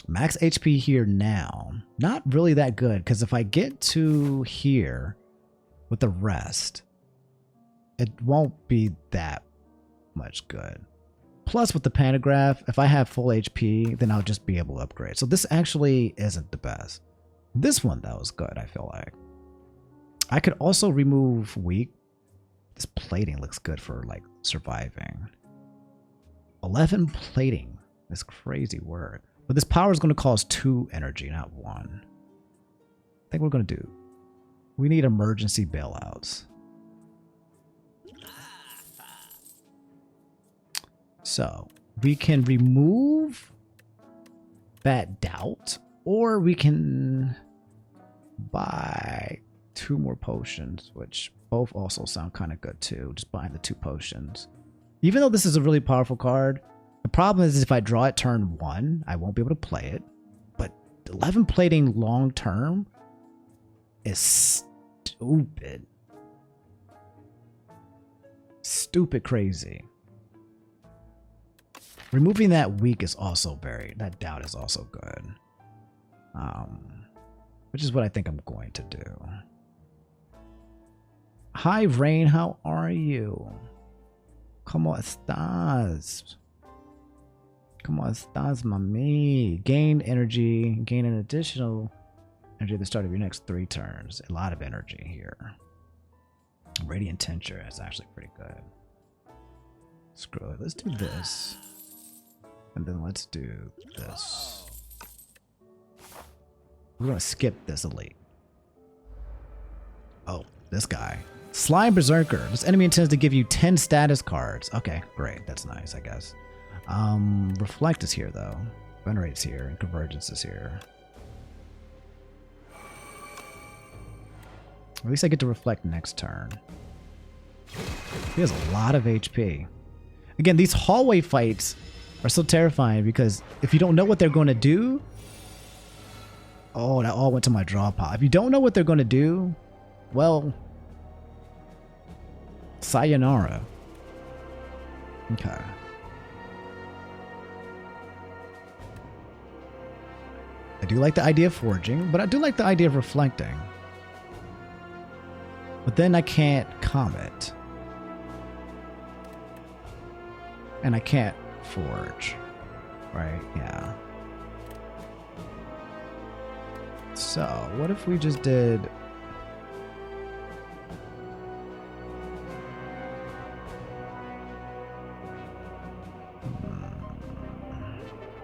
S1: Max HP here now. Not really that good, because if I get to here with the rest... It won't be that much good. Plus with the Pantograph, if I have full HP, then I'll just be able to upgrade. So this actually isn't the best. This one, though, is good, I feel like. I could also remove weak. This plating looks good for, like, surviving. 11 plating. This crazy word. But this power is going to cost 2 energy, not 1. I think we're going to do... We need emergency bailouts. So, we can remove that doubt, or we can buy 2 more potions, which both also sound kind of good too, just buying the 2 potions. Even though this is a really powerful card, the problem is if I draw it turn 1, I won't be able to play it. But 11 plating long term is stupid. Stupid crazy. Removing that weak is also that doubt is also good. Which is what I think I'm going to do. Hi, Rain, how are you? ¿Cómo estás? ¿Cómo estás, mami? Gain energy, gain an additional energy at the start of your next 3 turns. A lot of energy here. Radiant Tincture is actually pretty good. Screw it, let's do this. And then let's do this. We're going to skip this Elite. Oh, this guy. Slime Berserker. This enemy intends to give you 10 status cards. Okay, great. That's nice, I guess. Reflect is here, though. Venerate's here, and Convergence is here. At least I get to reflect next turn. He has a lot of HP. Again, these hallway fights are so terrifying because if you don't know what they're going to do... Oh, that all went to my draw pile. If you don't know what they're going to do, well... sayonara. Okay. I do like the idea of forging, but I do like the idea of reflecting. But then I can't comet. And I can't forge. Right? Yeah. So, what if we just did...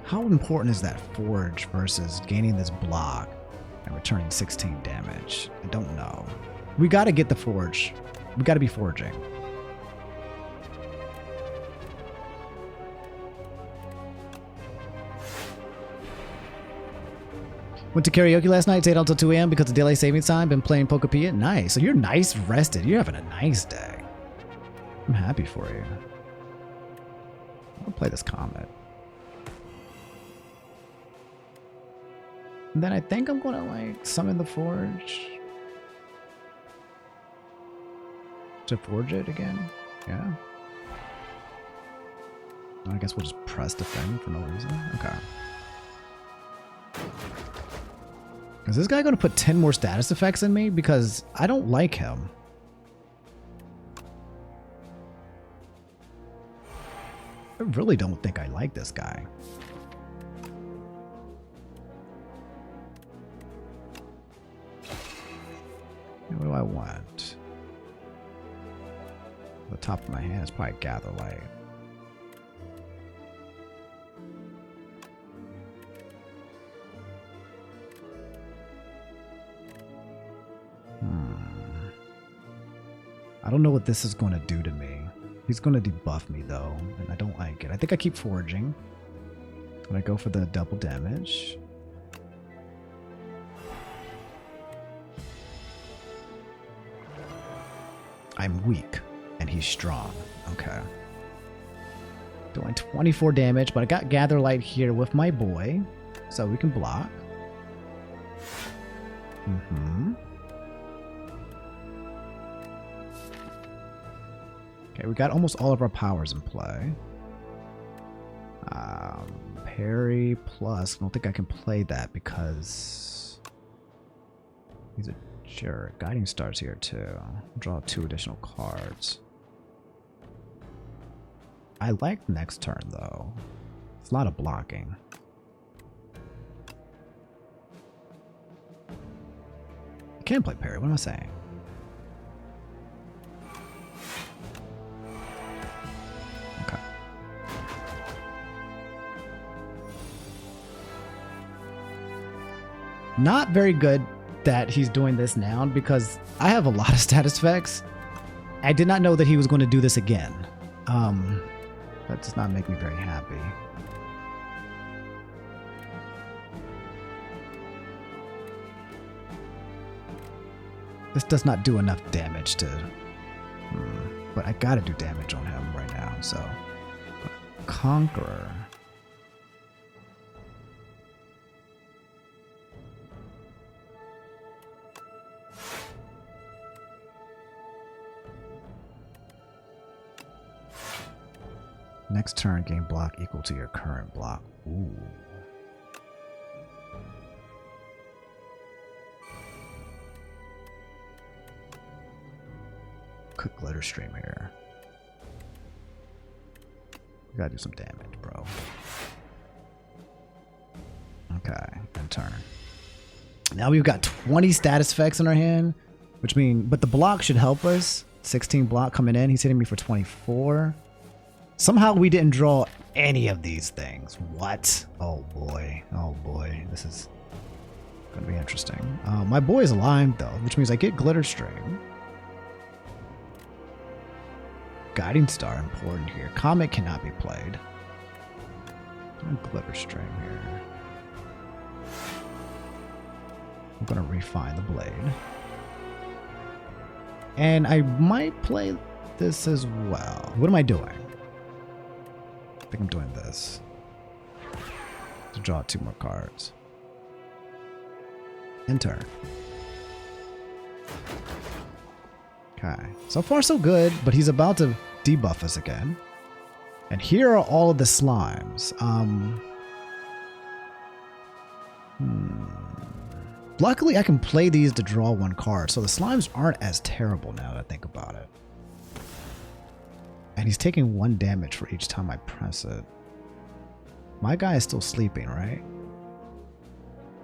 S1: How important is that forge versus gaining this block and returning 16 damage? I don't know. We got to get the forge. We got to be forging. Went to karaoke last night, stayed until 2 a.m. because of daylight savings time. Been playing Pokepia. Nice. So you're nice rested. You're having a nice day. I'm happy for you. I'll play this Comet. And then I think I'm going to like summon the forge. To forge it again? Yeah. I guess we'll just press defend for no reason. Okay. Is this guy going to put 10 more status effects in me? Because I don't like him. I really don't think I like this guy. What do I want? The top of my hand is probably Gather Light. I don't know what this is going to do to me. He's going to debuff me though, and I don't like it. I think I keep forging. And I go for the double damage. I'm weak, and he's strong. Okay. Doing 24 damage, but I got Gather Light here with my boy, so we can block. Okay, we got almost all of our powers in play. Parry plus. I don't think I can play that because he's a jerk. Guiding Star's here too. Draw 2 additional cards. I like next turn though. It's a lot of blocking. I can't play parry. What am I saying? Okay. Not very good that he's doing this now because I have a lot of status effects. I did not know that he was going to do this again. That does not make me very happy. This does not do enough damage to... but I gotta do damage on him right now, so... Conqueror. Next turn, gain block equal to your current block. Ooh. Quick glitter stream here. We gotta do some damage, bro. Okay, and turn. Now we've got 20 status effects in our hand, which means, but the block should help us. 16 block coming in. He's hitting me for 24. Somehow we didn't draw any of these things. What? Oh boy. Oh boy. This is gonna be interesting. My boy is alive though, which means I get glitter stream. Guiding Star important here. Comet cannot be played. Glitter Stream here. I'm gonna refine the blade. And I might play this as well. What am I doing? I think I'm doing this. To draw 2 more cards. Enter. Okay. So far so good, but he's about to debuff us again. And here are all of the slimes. Luckily, I can play these to draw 1 card, so the slimes aren't as terrible now that I think about it. And he's taking 1 damage for each time I press it. My guy is still sleeping, right?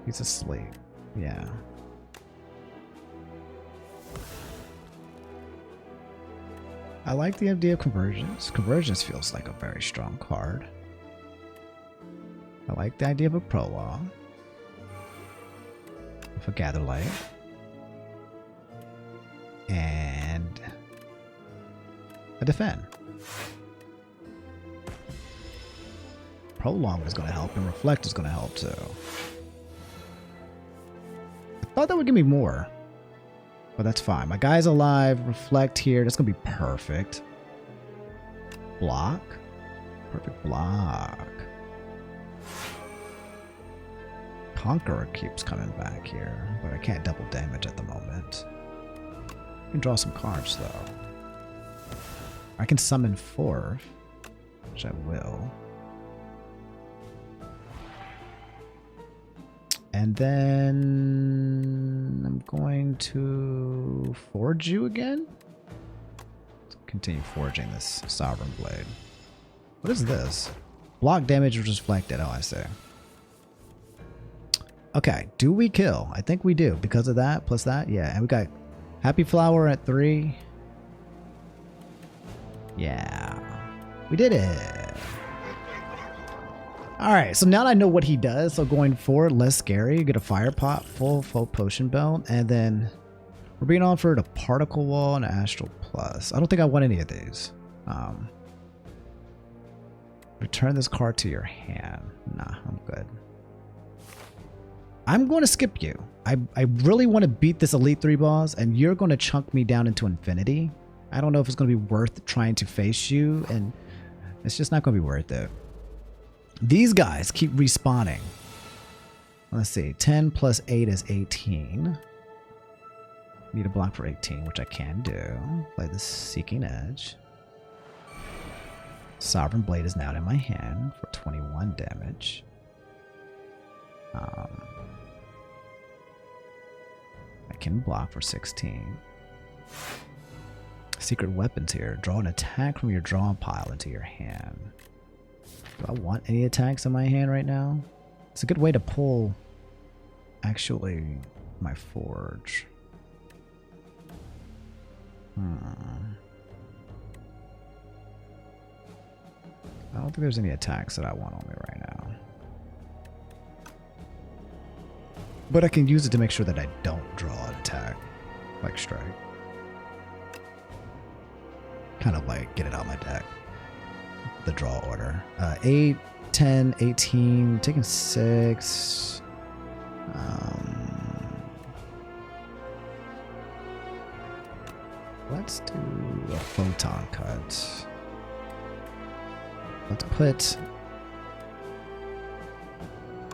S1: He's asleep. Yeah. I like the idea of Convergence. Convergence feels like a very strong card. I like the idea of a Prologue. With a Gather Light. And a Defend. Prologue is going to help, and Reflect is going to help too. I thought that would give me more. But that's fine. My guy's alive. Reflect here. That's going to be perfect. Block. Perfect block. Conqueror keeps coming back here, but I can't double damage at the moment. I can draw some cards though. I can summon 4, which I will. And then I'm going to forge you again. Let's continue forging this Sovereign Blade. What is this? Block damage reflected. Oh, I see. Okay, do we kill? I think we do because of that plus that. Yeah, and we got Happy Flower at 3. Yeah, we did it. Alright, so now that I know what he does, so going forward, less scary. You get a Fire Pot, full potion belt, and then we're being offered a Particle Wall and an Astral Plus. I don't think I want any of these. Return this card to your hand. Nah, I'm good. I'm going to skip you. I really want to beat this Elite 3 boss, and you're going to chunk me down into infinity. I don't know if it's going to be worth trying to face you, and it's just not going to be worth it. These guys keep respawning. Let's see. 10 plus 8 is 18. Need a block for 18, which I can do. Play the Seeking Edge. Sovereign Blade is now in my hand for 21 damage. I can block for 16. Secret weapons here. Draw an attack from your draw pile into your hand. Do I want any attacks in my hand right now? It's a good way to pull, actually, my forge. I don't think there's any attacks that I want on me right now. But I can use it to make sure that I don't draw an attack, like strike. Kind of like get it out of my deck. The draw order. 8, 10, 18, taking 6. Let's do a photon cut. Let's put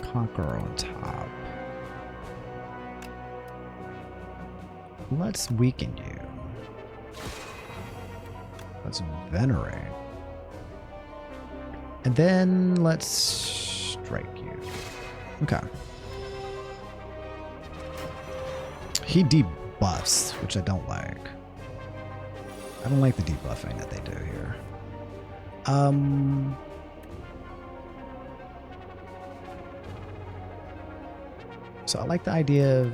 S1: Conqueror on top. Let's weaken you. Let's venerate. And then let's strike you. Okay. He debuffs, which I don't like. I don't like the debuffing that they do here. So I like the idea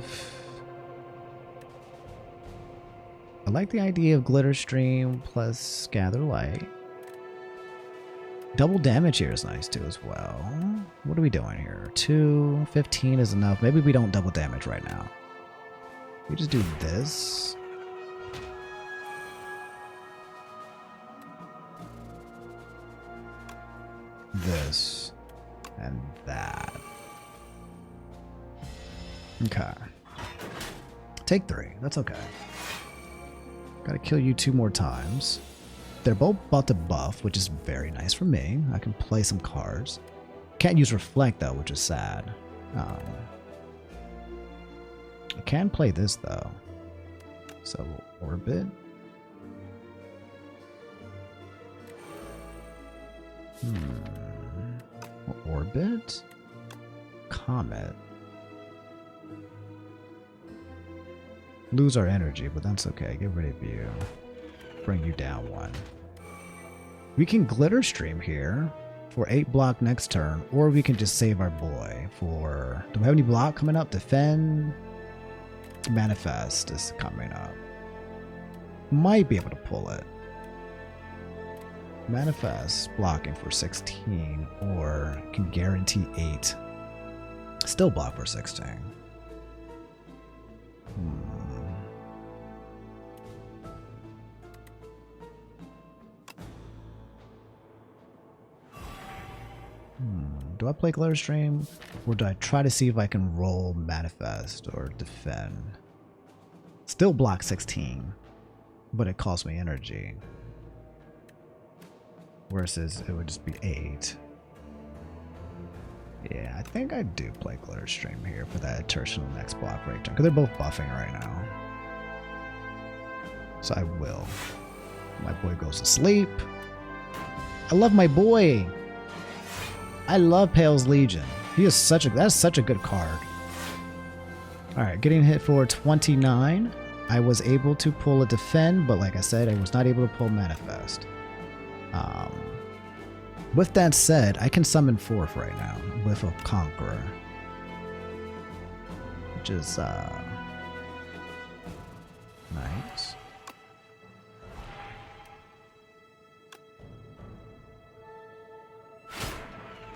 S1: of Glitter Stream plus Gather Light. Double damage here is nice too as well. What are we doing here? 2, 15 is enough. Maybe we don't double damage right now. We just do this. this, and that. Okay. Take 3. That's okay. Gotta kill you 2 more times. They're both about to buff, which is very nice for me. I can play some cards. Can't use Reflect, though, which is sad. I can play this, though. So, Orbit. Orbit? Comet. Lose our energy, but that's okay. Get rid of you. Bring you down 1. We can Glitter Stream here for 8 block next turn, or we can just save our boy for... Do we have any block coming up? Defend. Manifest is coming up. Might be able to pull it. Manifest blocking for 16, or can guarantee 8. Still block for 16. Do I play Glitter Stream, or do I try to see if I can roll Manifest or Defend? Still block 16, but it costs me energy. Versus it would just be 8. Yeah, I think I do play Glitter Stream here for that tertiary next block right turn, because they're both buffing right now. So I will. My boy goes to sleep. I love my boy. I love Pale's Legion. He is that's such a good card. Alright, getting hit for 29. I was able to pull a Defend, but like I said, I was not able to pull Manifest. With that said, I can summon 4th right now with a Conqueror. Which is nice.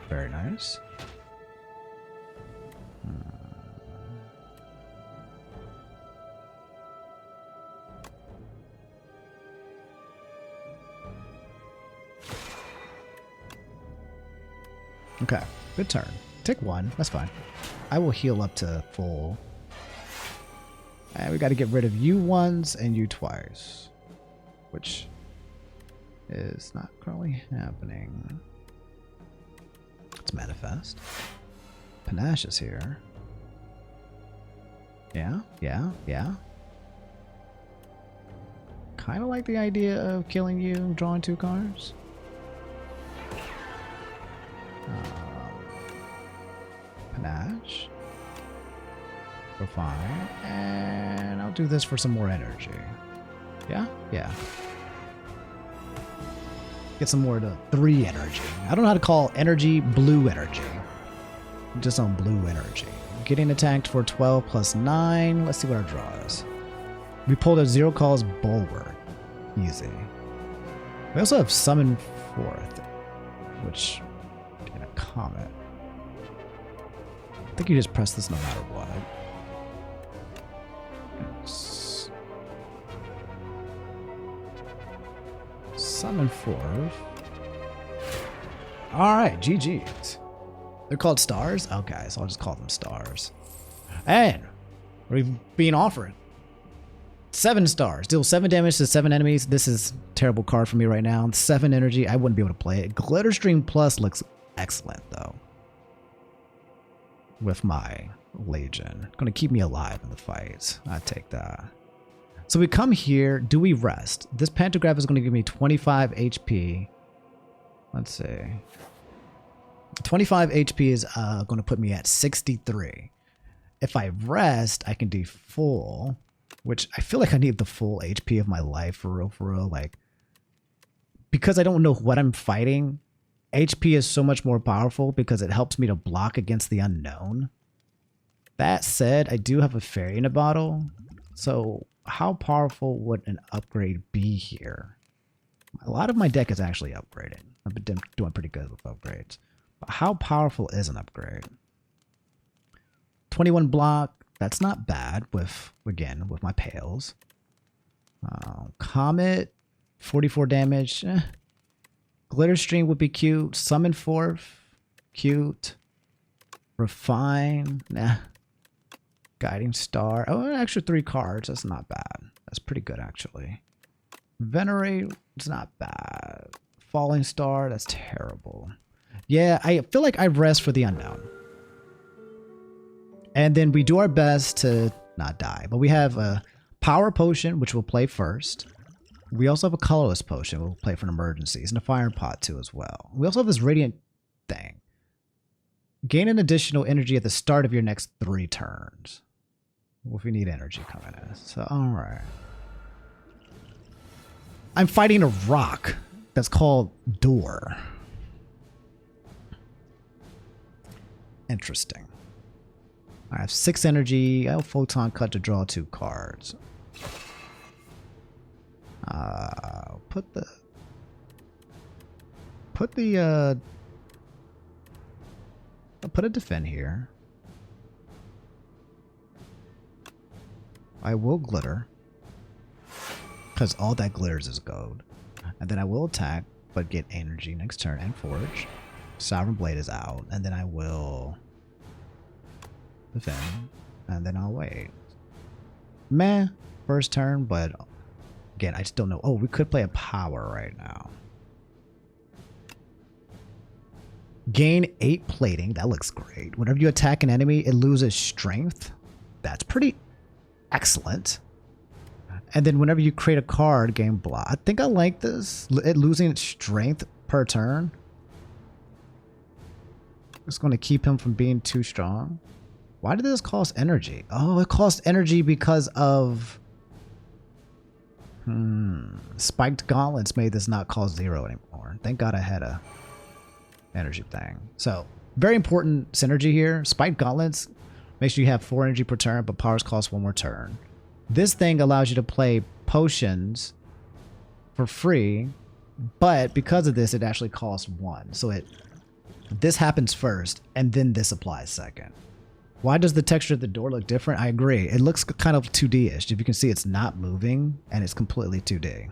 S1: Very nice. Okay, good turn. Take 1, that's fine. I will heal up to full. And we got to get rid of you once and you twice, which is not currently happening. Let's manifest. Panache is here. Yeah. Kind of like the idea of killing you and drawing 2 cards. Panache. Refine. And I'll do this for some more energy. Yeah? Yeah. Get some more to 3 energy. I don't know how to call energy blue energy. Just on blue energy. Getting attacked for 12 plus 9. Let's see what our draw is. We pulled a 0 calls Bulwark. Easy. We also have Summon 4th, which in a Comet. I think you just press this no matter what. Summon 4th. Alright, GG's. They're called stars? Okay, so I'll just call them stars. And we've been offered 7 stars. Deal 7 damage to 7 enemies. This is a terrible card for me right now. 7 energy. I wouldn't be able to play it. Glitter Stream Plus looks excellent, though. With my Legion. Gonna keep me alive in the fights. I take that. So we come here. Do we rest? This pantograph is going to give me 25 HP. Let's see. 25 HP is going to put me at 63. If I rest, I can do full, which I feel like I need the full HP of my life for real. Like, because I don't know what I'm fighting, HP is so much more powerful because it helps me to block against the unknown. That said, I do have a fairy in a bottle, so how powerful would an upgrade be here? A lot of my deck is actually upgraded. I've been doing pretty good with upgrades. But how powerful is an upgrade? 21 block, that's not bad with, again, with my Pales. Comet, 44 damage. Glitter Stream would be cute. Summon Forth. Cute. Refine. Nah. Guiding Star. Oh, an extra 3 cards. That's not bad. That's pretty good, actually. Venerate. It's not bad. Falling Star. That's terrible. Yeah, I feel like I rest for the unknown. And then we do our best to not die. But we have a Power Potion, which we'll play first. We also have a Colorless Potion we'll play for emergencies. And a Fire Pot, too, as well. We also have this Radiant thing. Gain an additional energy at the start of your next 3 turns. Well, if we need energy coming in. So, alright. I'm fighting a rock that's called Door. Interesting. I have 6 energy. I have Photon Cut to draw 2 cards. I'll put a defend here. I will glitter. Because all that glitters is gold. And then I will attack, but get energy next turn and forge. Sovereign Blade is out. And then I will defend. And then I'll wait. Meh. First turn, but again, I just don't know. Oh, we could play a power right now. Gain 8 plating. That looks great. Whenever you attack an enemy, it loses strength. That's pretty excellent. And then whenever you create a card, gain block. I think I like this. It losing its strength per turn. It's going to keep him from being too strong. Why did this cost energy? Oh, it cost energy because of... Spiked Gauntlets made this not cost 0 anymore. Thank God I had a energy thing. So, very important synergy here. Spiked Gauntlets, make sure you have 4 energy per turn, but powers cost 1 more turn. This thing allows you to play potions for free, but because of this, it actually costs 1. So this happens first, and then this applies second. Why does the texture of the door look different? I agree. It looks kind of 2D-ish. If you can see, it's not moving, and it's completely 2D.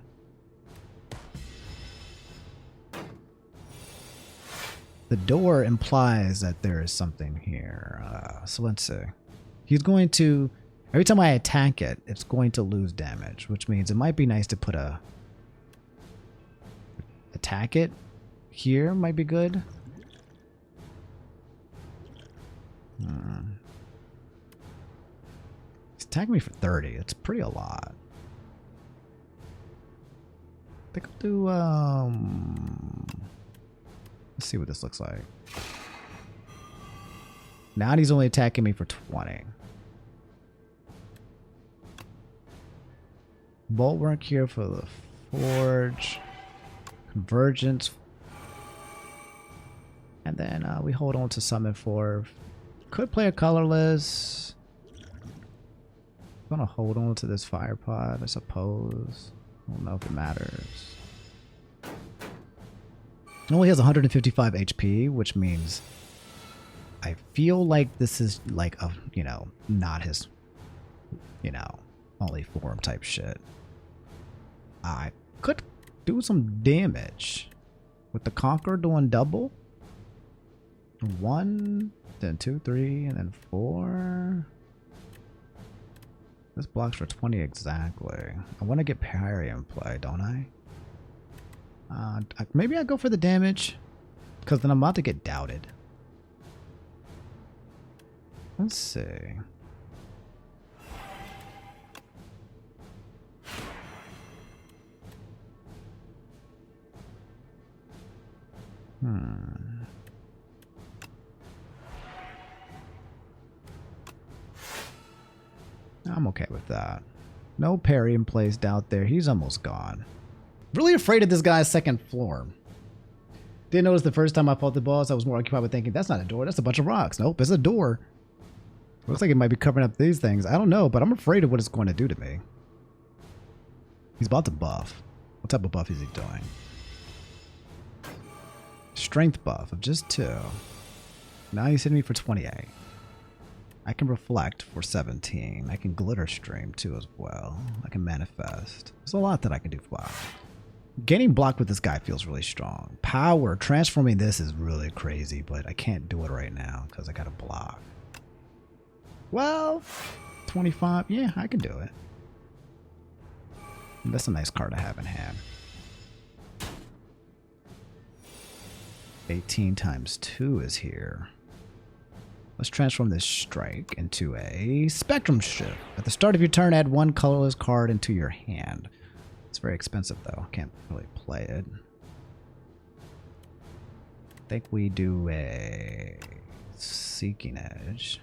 S1: The door implies that there is something here. So let's see. He's going to... Every time I attack it, it's going to lose damage, which means it might be nice to put a... Attack it here might be good. He's attacking me for 30. It's pretty a lot. I think I'll do... Let's see what this looks like. Now he's only attacking me for 20. Bulwark here for the Forge. Convergence. And then we hold on to Summon Forth. Could play a colorless. I'm gonna hold on to this Fire Pod, I suppose. I don't know if it matters. It only has 155 HP, which means I feel like this is like a, you know, not his, you know, only form type shit. I could do some damage with the Conqueror doing double. 1, then 2, 3, and then 4. This blocks for 20 exactly. I want to get parry in play, don't I? Maybe I go for the damage, because then I'm about to get doubted. Let's see. I'm okay with that. No parry in place out there. He's almost gone. Really afraid of this guy's second floor. Didn't notice the first time I fought the boss. I was more occupied with thinking, that's not a door. That's a bunch of rocks. Nope, it's a door. Looks like it might be covering up these things. I don't know, but I'm afraid of what it's going to do to me. He's about to buff. What type of buff is he doing? Strength buff of just 2. Now he's hitting me for 28. I can reflect for 17. I can glitter stream too as well. I can manifest. There's a lot that I can do. Wow. Gaining block with this guy feels really strong. Power, transforming this is really crazy, but I can't do it right now because I got to block. Well, 25. Yeah, I can do it. That's a nice card to have in hand. 18 times 2 is here. Let's transform this strike into a spectrum shift. At the start of your turn, add one colorless card into your hand. It's very expensive though. Can't really play it. I think we do a Seeking Edge.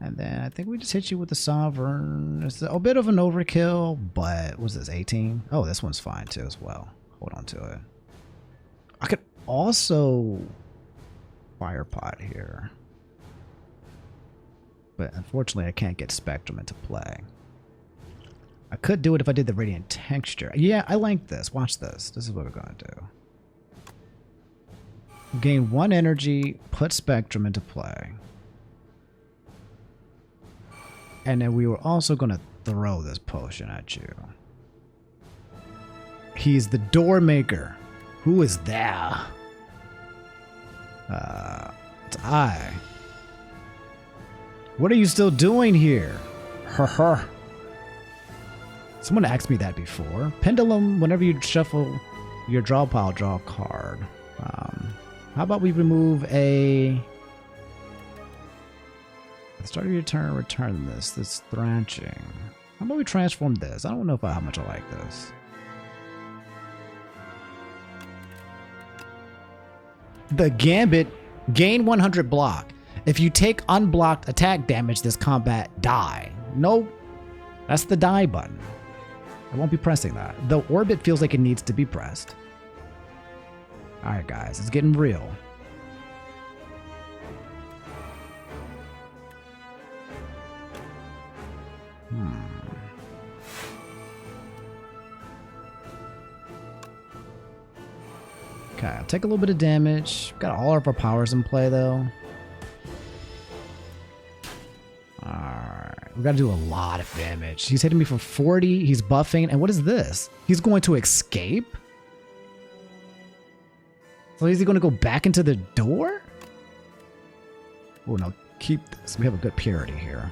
S1: And then I think we just hit you with the Sovereign. It's a bit of an overkill, but what's this, 18? Oh, this one's fine too as well. Hold on to it. I could also Fire Pot here. But unfortunately I can't get Spectrum into play. I could do it if I did the Radiant Texture. Yeah, I like this. Watch this. This is what we're going to do. Gain 1 energy, put Spectrum into play. And then we were also going to throw this potion at you. He's the door maker. Who is there? It's I. What are you still doing here? Someone asked me that before. Pendulum, whenever you shuffle your draw pile, draw a card. How about we remove a... At the start of your turn, return this. This Thrashing. How about we transform this? I don't know how much I like this. The Gambit, gain 100 block. If you take unblocked attack damage this combat, die. Nope. That's the die button. I won't be pressing that. The orbit feels like it needs to be pressed. Alright guys, it's getting real. Okay, I'll take a little bit of damage. Got all of our powers in play though. Alright, we gotta do a lot of damage. He's hitting me for 40, he's buffing, and what is this? He's going to escape? So is he going to go back into the door? Oh no, keep this. We have a good purity here.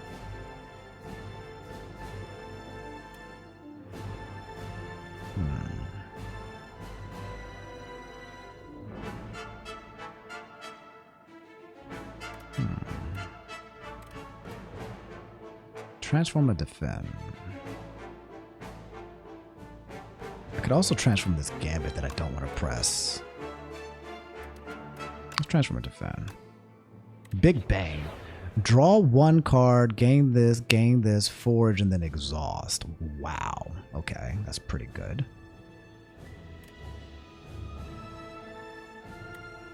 S1: Transform and defend. I could also transform this Gambit that I don't want to press. Let's transform and defend. Big Bang. Draw 1 card, gain this, forge, and then exhaust. Wow. Okay, that's pretty good.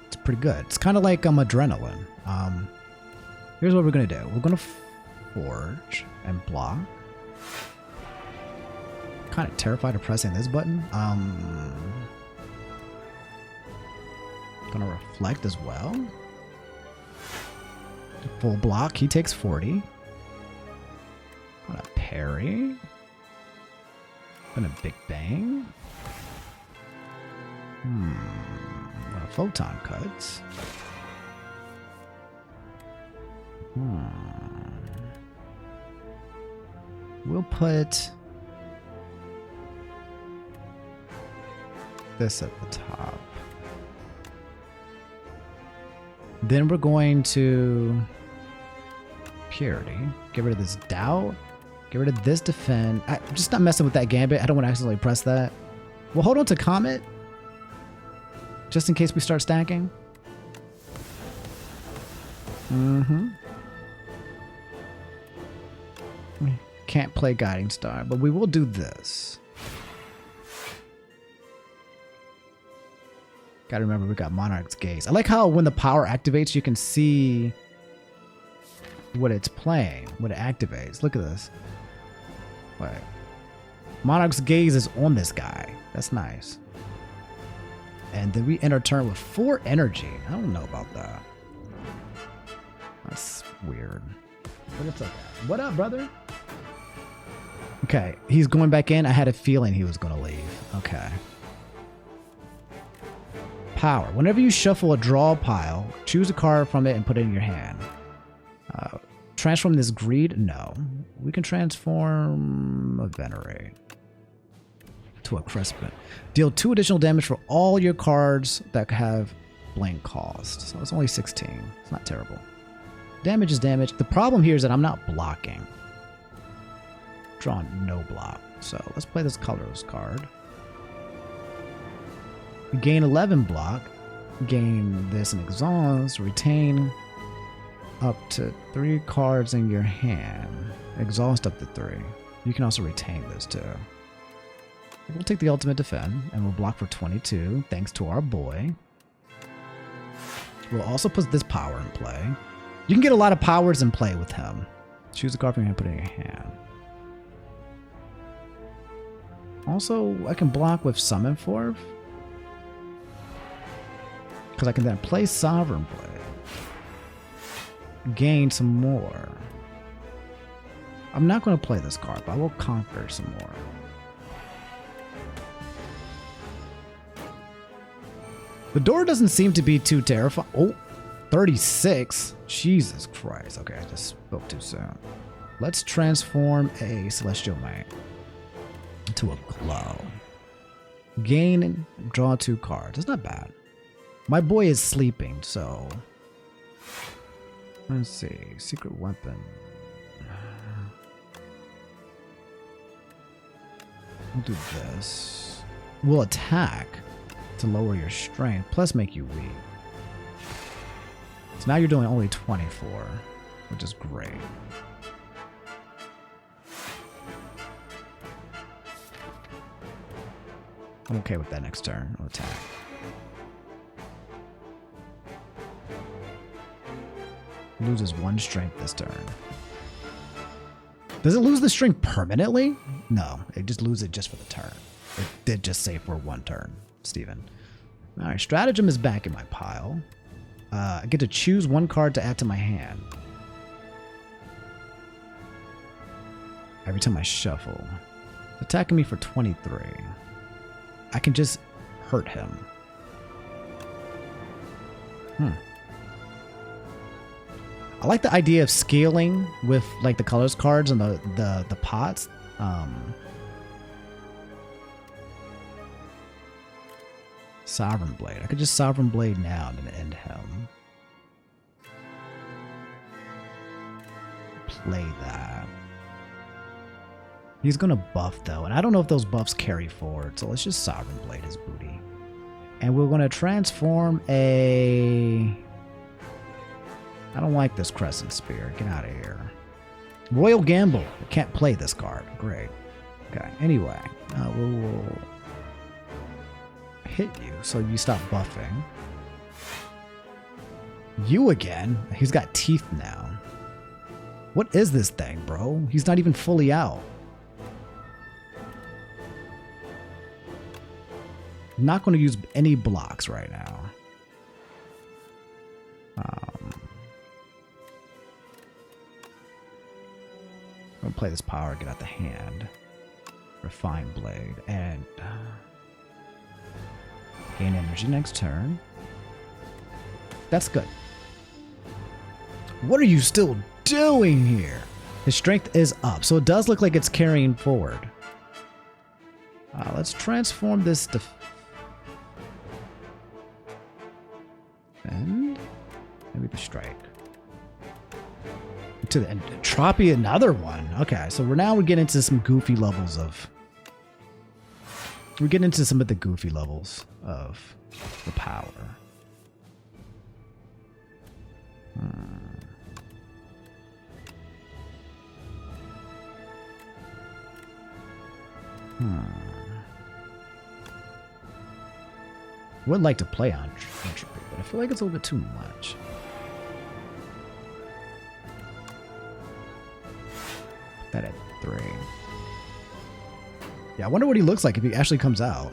S1: It's pretty good. It's kind of like Adrenaline. Here's what we're going to do. We're going to forge and block. Kind of terrified of pressing this button. Gonna reflect as well. Full block. He takes 40. Gonna parry. Gonna Big Bang. Gonna Photon Cuts. We'll put this at the top. Then we're going to Purity. Get rid of this Doubt. Get rid of this Defend. I'm just not messing with that Gambit. I don't want to accidentally press that. We'll hold on to Comet. Just in case we start stacking. We can't play Guiding Star, but we will do this. Gotta remember we got Monarch's Gaze. I like how when the power activates, you can see what it's playing, what it activates. Look at this. Wait. Monarch's Gaze is on this guy. That's nice. And then we end our turn with 4 energy. I don't know about that. That's weird. But it's okay. What up, brother? Okay, he's going back in. I had a feeling he was going to leave. Okay. Power. Whenever you shuffle a draw pile, choose a card from it and put it in your hand. Transform this greed? No. We can transform a venerate to a crespent. Deal 2 additional damage for all your cards that have blank cost. So it's only 16. It's not terrible. Damage is damage. The problem here is that I'm not blocking. Drawing no block. So let's play this colorless card. Gain 11 block. Gain this and exhaust. Retain up to 3 cards in your hand. Exhaust up to 3. You can also retain this too. We'll take the ultimate defend and we'll block for 22 thanks to our boy. We'll also put this power in play. You can get a lot of powers in play with him. Choose a card from your hand, put it in your hand. Also, I can block with Summon Forth. Because I can then play Sovereign Blade. Gain some more. I'm not going to play this card, but I will conquer some more. The door doesn't seem to be too terrifying. Oh, 36. Jesus Christ. Okay, I just spoke too soon. Let's transform a Celestial Knight into a glow. Gain and draw 2 cards. That's not bad. My boy is sleeping, so let's see. Secret weapon. We'll do this. We'll attack to lower your strength, plus make you weak. So now you're doing only 24, which is great. I'm okay with that next turn. I'll attack. Loses 1 strength this turn. Does it lose the strength permanently? No, it just loses it just for the turn. It did just say for 1 turn, Steven. Alright, Stratagem is back in my pile. I get to choose 1 card to add to my hand. Every time I shuffle. Attacking me for 23. I can just hurt him. I like the idea of scaling with like the colors cards and the pots. Sovereign Blade. I could just Sovereign Blade now and end him. Play that. He's gonna buff though, and I don't know if those buffs carry forward, so let's just Sovereign Blade his booty. And we're gonna transform a... I don't like this Crescent Spear. Get out of here. Royal Gamble. I can't play this card. Great. Okay, anyway. We'll hit you so you stop buffing. You again? He's got teeth now. What is this thing, bro? He's not even fully out. I'm not going to use any blocks right now. I'm going to play this power, get out the hand. Refine Blade, and gain energy next turn. That's good. What are you still doing here? His strength is up, so it does look like it's carrying forward. Let's transform this to... and maybe the strike. To the end. Troppy, another one. Okay, so we're getting into some goofy levels of... we're getting into some of the goofy levels of the power. Would like to play on Entropy, but I feel like it's a little bit too much. Put that at 3. Yeah, I wonder what he looks like if he actually comes out.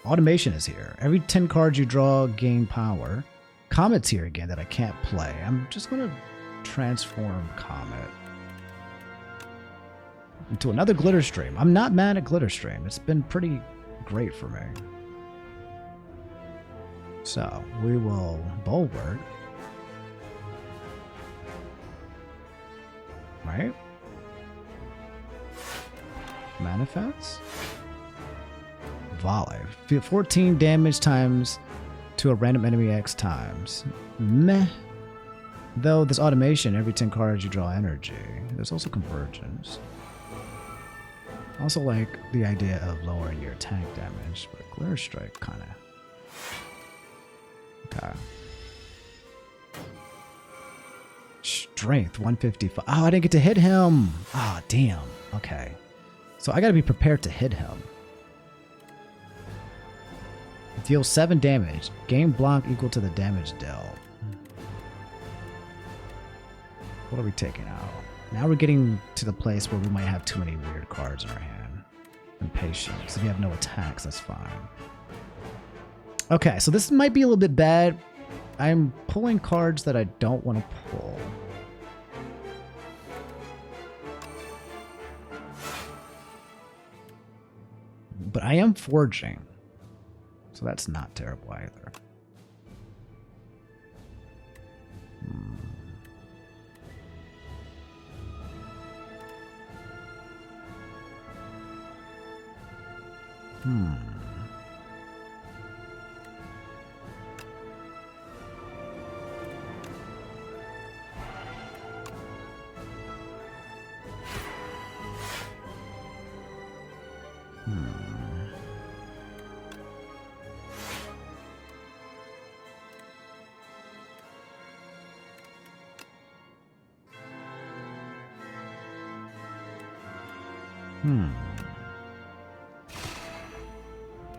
S1: Automation is here. Every 10 cards you draw, gain power. Comet's here again that I can't play. I'm just going to transform Comet. into another glitter stream. I'm not mad at glitter stream. It's been pretty great for me. So we will bulwark. Right? Manifest. Volley. 14 damage times to a random enemy X times. Meh. Though this automation, every 10 cards you draw energy. There's also convergence. Also like the idea of lowering your attack damage, but Glitter Strike kind of. Okay. Strength 155. Oh, I didn't get to hit him. Ah, oh, damn. Okay. So I gotta be prepared to hit him. Deal 7 damage. Gain block equal to the damage dealt. What are we taking out? Now we're getting to the place where we might have too many weird cards in our hand. Impatience. If you have no attacks, that's fine. Okay, so this might be a little bit bad. I'm pulling cards that I don't want to pull. But I am forging. So that's not terrible either.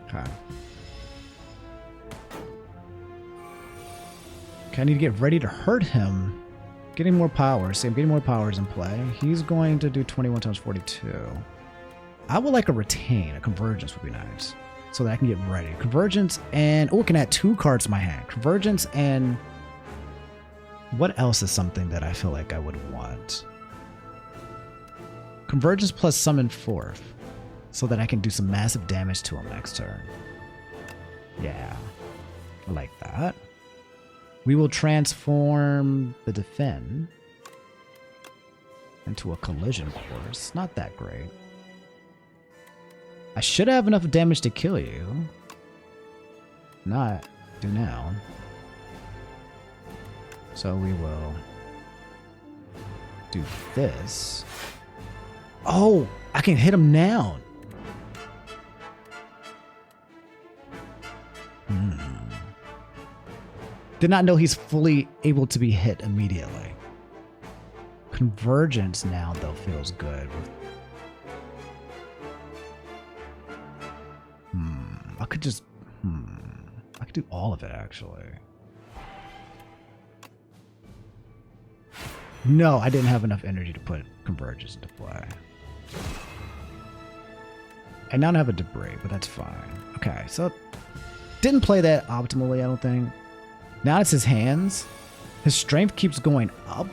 S1: Okay. Okay, I need to get ready to hurt him. Getting more powers. See, I'm getting more powers in play. He's going to do 21 times 42. I would like a retain. A convergence would be nice. So that I can get ready. Convergence and... Oh, I can add 2 cards to my hand. Convergence and... What else is something that I feel like I would want? Convergence plus summon forth. So that I can do some massive damage to him next turn. Yeah. I like that. We will transform the defend into a collision course. Not that great. I should have enough damage to kill you. Not do now. So we will do this. Oh, I can hit him now. Did not know he's fully able to be hit immediately. Convergence now, though, feels good. I could just... I could do all of it, actually. No, I didn't have enough energy to put Convergence into play. I now have a debris, but that's fine. Okay, so... Didn't play that optimally, I don't think. Now it's his hands. His strength keeps going up.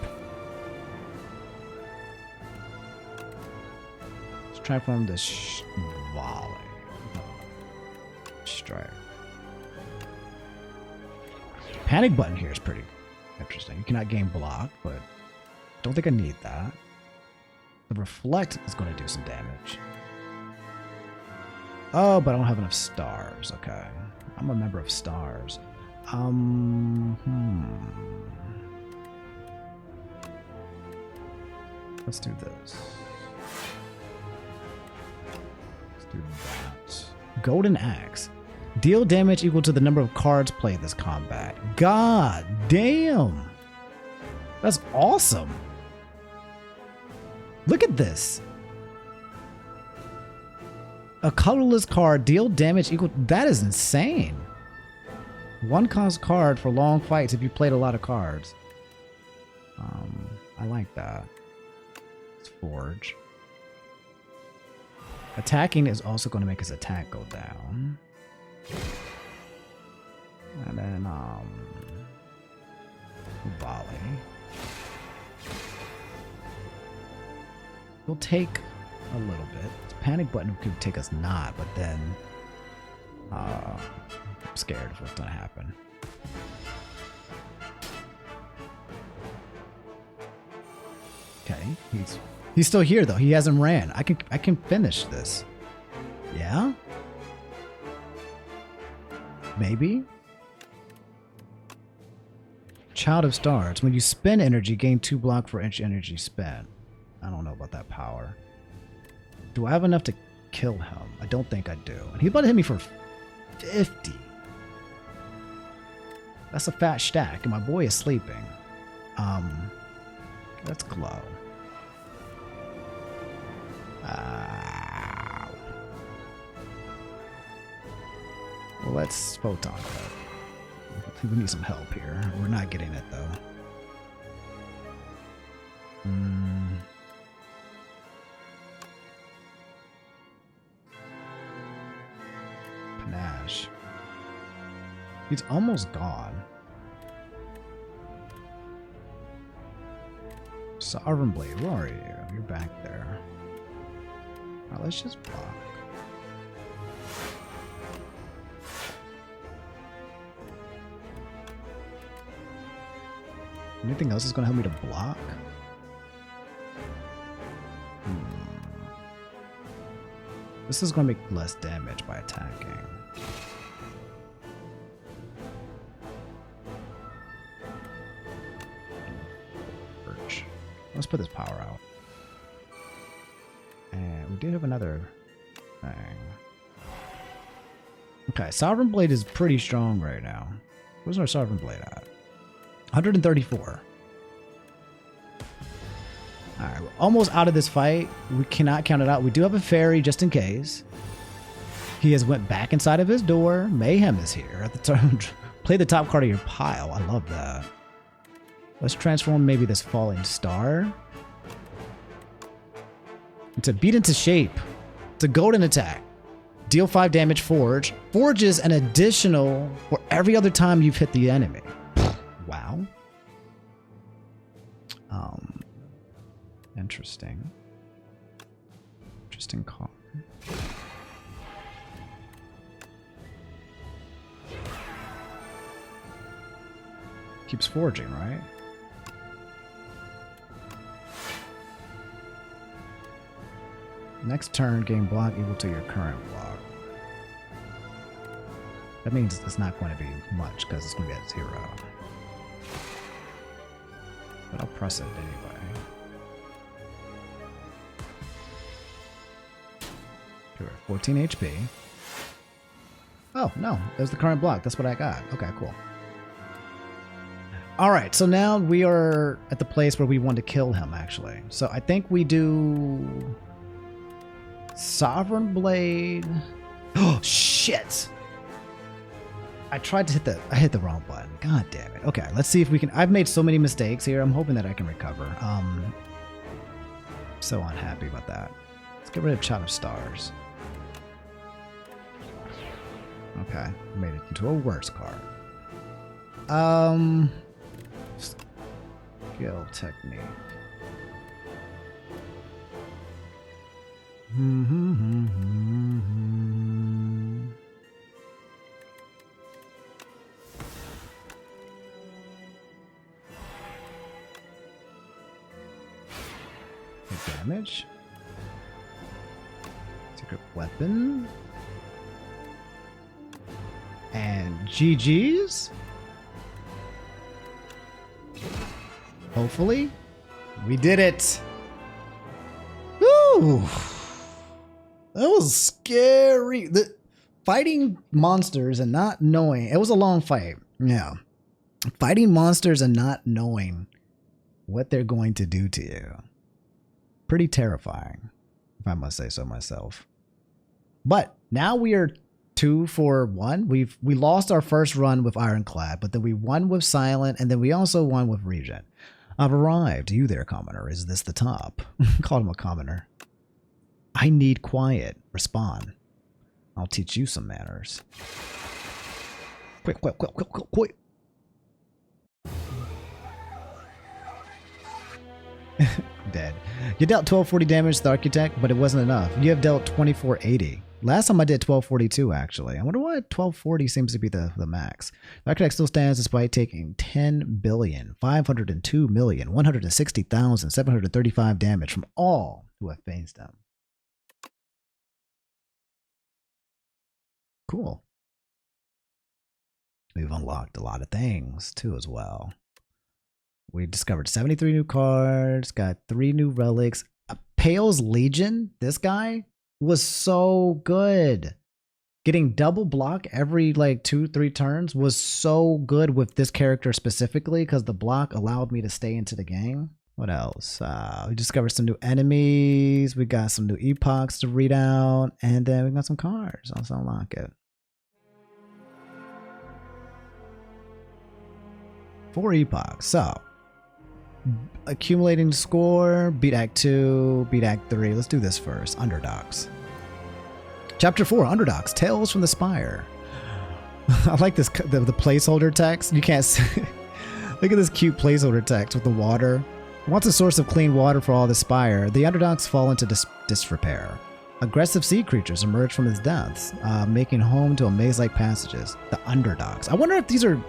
S1: Let's try from the volley. Strike. Panic button here is pretty interesting. You cannot gain block, but don't think I need that. The reflect is going to do some damage. Oh, but I don't have enough stars. Okay. I'm a member of stars. Let's do this. Let's do that. Golden Axe. Deal damage equal to the number of cards played this combat. God damn. That's awesome. Look at this. A colorless card, deal damage equal... That is insane. 1 cost card for long fights if you played a lot of cards. I like that. Let's forge. Attacking is also going to make his attack go down. And then, volley. We'll take A little bit. Panic button could take us not, but then I'm scared of what's gonna happen. Okay, he's still here though. He hasn't ran. I can finish this. Yeah? Maybe? Child of Stars. When you spend energy, gain 2 block for each energy spent. I don't know about that power. Do I have enough to kill him? I don't think I do. And he's about to hit me for 50. That's a fat stack, and my boy is sleeping. Let's glow. Well, let's photon it. We need some help here. We're not getting it though. Panache. He's almost gone. Sovereign Blade, where are you? You're back there. Alright, let's just block. Anything else is going to help me to block? This is going to make less damage by attacking. Let's put this power out. And we did have another thing. Okay, Sovereign Blade is pretty strong right now. Where's our Sovereign Blade at? 134. Alright, we're almost out of this fight. We cannot count it out. We do have a fairy just in case. He has went back inside of his door. Mayhem is here at the turn. Play the top card of your pile. I love that. Let's transform maybe this falling star. To beat into shape. It's a golden attack. Deal 5 damage, forge. Forge is an additional for every other time you've hit the enemy. Wow. Interesting. Interesting card. Keeps forging, right? Next turn, gain block equal to your current block. That means it's not going to be much because it's going to be at 0. But I'll press it anyway. Sure, 14 HP. Oh, no, there's the current block. That's what I got. Okay, cool. Alright, so now we are at the place where we want to kill him, actually. So I think we do... Sovereign Blade. Oh, shit! I tried to hit I hit the wrong button. God damn it. Okay, let's see if we can... I've made so many mistakes here. I'm hoping that I can recover. So unhappy about that. Let's get rid of Child of Stars. Okay, made it into a worse card. Skill technique. Damage. Secret weapon. And GG's. Hopefully. We did it. Woo! That was scary. Fighting monsters and not knowing. It was a long fight. Yeah. Fighting monsters and not knowing what they're going to do to you. Pretty terrifying, if I must say so myself. But now we are 2 for 1. We lost our first run with Ironclad, but then we won with Silent, and then we also won with Regent. I've arrived. You there, commoner. Is this the top? Called him a commoner. I need quiet. Respond. I'll teach you some manners. Quick, quick, quick, quick, quick, quick. did. You dealt 1240 damage to the Architect, but it wasn't enough. You have dealt 2480. Last time I did 1242, actually. I wonder why 1240 seems to be the max. The Architect still stands despite taking 10,502,160,735 damage from all who have faced him. Cool. We've unlocked a lot of things, too, as well. We discovered 73 new cards, got 3 new relics. Pale's Legion, this guy was so good. Getting double block every like 2-3 turns was so good with this character specifically because the block allowed me to stay into the game. What else? We discovered some new enemies. We got some new epochs to read out. And then we got some cards. Let's unlock it. 4 epochs. So, accumulating score, beat Act 2, beat Act 3. Let's do this first. Underdogs. Chapter 4, Underdogs, Tales from the Spire. I like this, the placeholder text. You can't see. Look at this cute placeholder text with the water. Once a source of clean water for all the Spire, the Underdogs fall into disrepair. Aggressive sea creatures emerge from its depths, making home to a maze-like passages. The Underdogs. I wonder if these are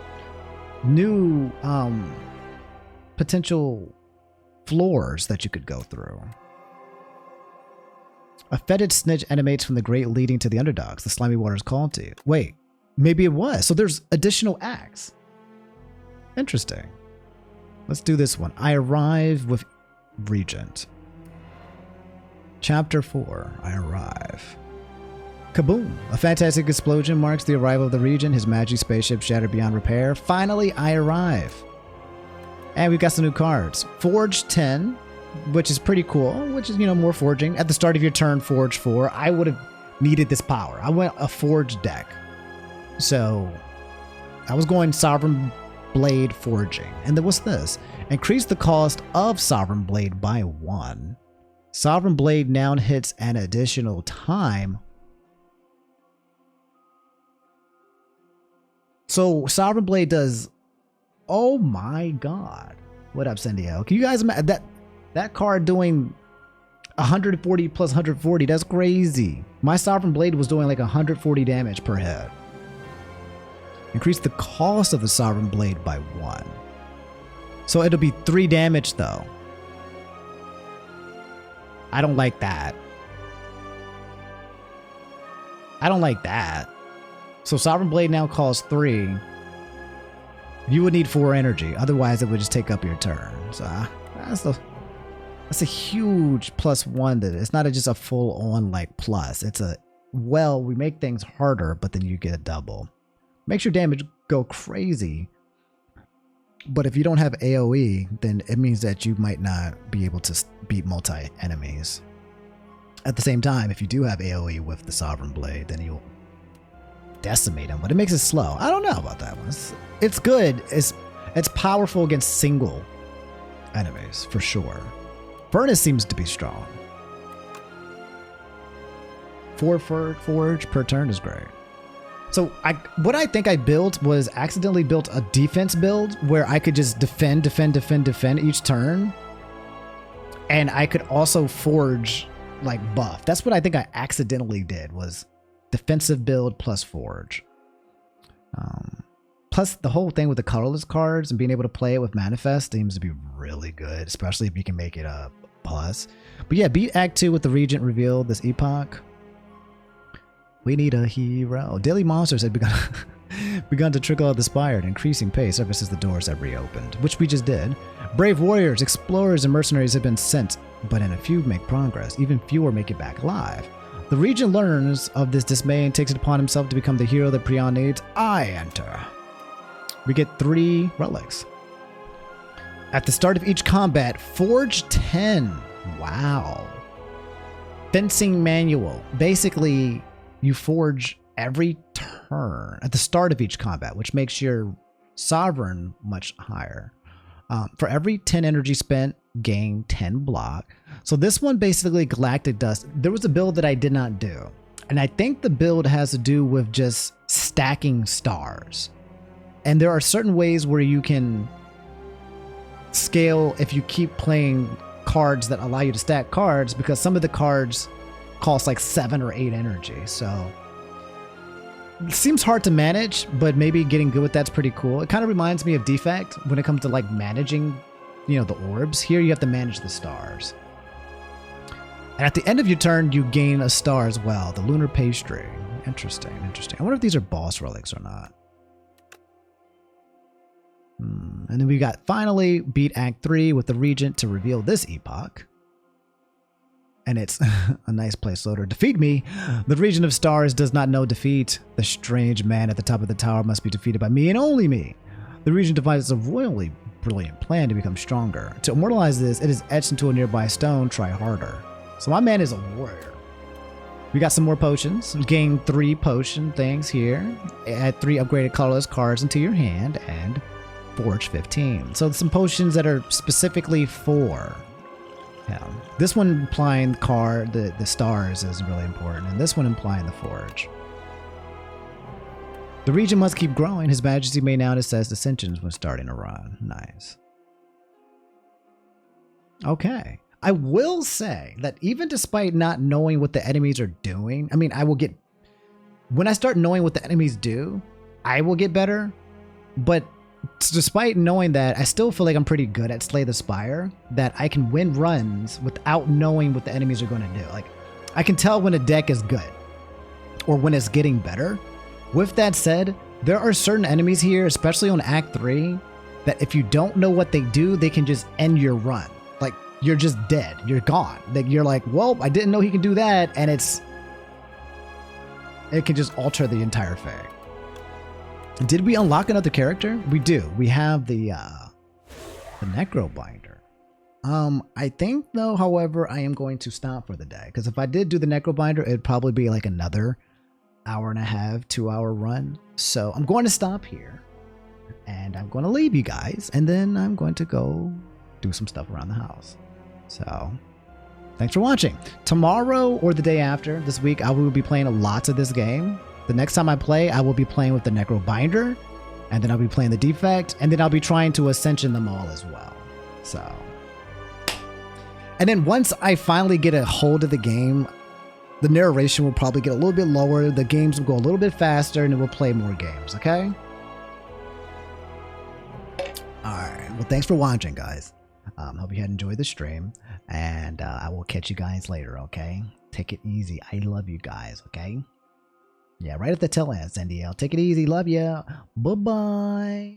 S1: new potential floors that you could go through. A fetid snitch animates from the grate leading to the Underdogs. The slimy water is called to you. Wait, maybe it was. So there's additional acts. Interesting. Let's do this one. I arrive with Regent. Chapter 4. I arrive. Kaboom! A fantastic explosion marks the arrival of the Regent. His magic spaceship shattered beyond repair. Finally, I arrive. And we've got some new cards. Forge 10, which is pretty cool, which is, you know, more forging. At the start of your turn, Forge 4. I would have needed this power. I went a Forge deck. So, I was going Sovereign Blade Forging. And then what's this? Increase the cost of Sovereign Blade by 1. Sovereign Blade now hits an additional time. So, Sovereign Blade does... Oh my god. What up, Sendio? Can you guys imagine that card doing 140 plus 140? That's crazy. My Sovereign Blade was doing like 140 damage per hit. Increase the cost of the Sovereign Blade by 1. So it'll be 3 damage though. I don't like that. I don't like that. So Sovereign Blade now costs 3. You would need 4 energy, otherwise it would just take up your turn. So that's a huge +1 to it. It's not just a full-on like plus. It's a, well, we make things harder, but then you get a double. Makes your damage go crazy. But if you don't have AoE, then it means that you might not be able to beat multi-enemies. At the same time, if you do have AoE with the Sovereign Blade, then you'll decimate them, but it makes it slow. I don't know about that one. It's good. It's powerful against single enemies, for sure. Furnace seems to be strong. 4 forge per turn is great. So what I think I built was accidentally built a defense build where I could just defend each turn. And I could also forge like buff. That's what I think I accidentally did, was defensive build plus forge. Plus the whole thing with the colorless cards and being able to play it with manifest seems to be really good, especially if you can make it a plus. But yeah, beat Act 2 with the Regent reveal this epoch. We need a hero. Daily monsters had begun to trickle out the spire at an increasing pace ever since the doors have reopened, which we just did. Brave warriors, explorers, and mercenaries have been sent, but in a few make progress. Even fewer make it back alive. The Regent learns of this dismay and takes it upon himself to become the hero that Prion needs. I enter. We get 3 relics. At the start of each combat, Forge 10. Wow. Fencing manual. Basically, you forge every turn at the start of each combat, which makes your sovereign much higher. For every 10 energy spent, gain 10 block. So this one basically Galactic Dust. There was a build that I did not do. And I think the build has to do with just stacking stars. And there are certain ways where you can scale if you keep playing cards that allow you to stack cards, because some of the cards cost like 7 or 8 energy. So it seems hard to manage, but maybe getting good with that's pretty cool. It kind of reminds me of Defect when it comes to like managing, you know, the orbs. Here you have to manage the stars. And at the end of your turn, you gain a star as well, the Lunar Pastry. Interesting, interesting. I wonder if these are boss relics or not. And then we got finally beat Act 3 with the Regent to reveal this epoch. And it's a nice placeholder. Defeat me. The Regent of Stars does not know defeat. The strange man at the top of the tower must be defeated by me and only me. The Regent devises a royally brilliant plan to become stronger. To immortalize this, it is etched into a nearby stone. Try harder. So my man is a warrior. We got some more potions. Gain 3 potion things here. Add 3 upgraded colorless cards into your hand and forge 15. So some potions that are specifically for him. This one implying the stars is really important, and this one implying the forge. The region must keep growing. His Majesty may now assess ascensions when starting a run. Nice. Okay. I will say that even despite not knowing what the enemies are doing, I mean, when I start knowing what the enemies do, I will get better. But despite knowing that, I still feel like I'm pretty good at Slay the Spire, that I can win runs without knowing what the enemies are going to do. Like, I can tell when a deck is good or when it's getting better. With that said, there are certain enemies here, especially on Act 3, that if you don't know what they do, they can just end your run. Like, you're just dead. You're gone. Like, you're like, well, I didn't know he can do that, and it can just alter the entire fate. Did we unlock another character? We do. We have the Necro Binder. I think though, however, I am going to stop for the day, because if I did do the Necro Binder, it'd probably be like another 1.5 to 2 hour run. So I'm going to stop here, and I'm going to leave you guys, and then I'm going to go do some stuff around the house. So thanks for watching. Tomorrow or the day after this week, I will be playing lots of this game. The next time I play, I will be playing with the Necro Binder, and then I'll be playing the Defect, and then I'll be trying to Ascension them all as well. So, and then once I finally get a hold of the game, the narration will probably get a little bit lower, the games will go a little bit faster, and then we'll play more games, okay? Alright, well thanks for watching, guys. Hope you had enjoyed the stream, and I will catch you guys later, okay? Take it easy. I love you guys, okay? Yeah, right at the tail end, Sandy L. Take it easy. Love ya. Bye-bye.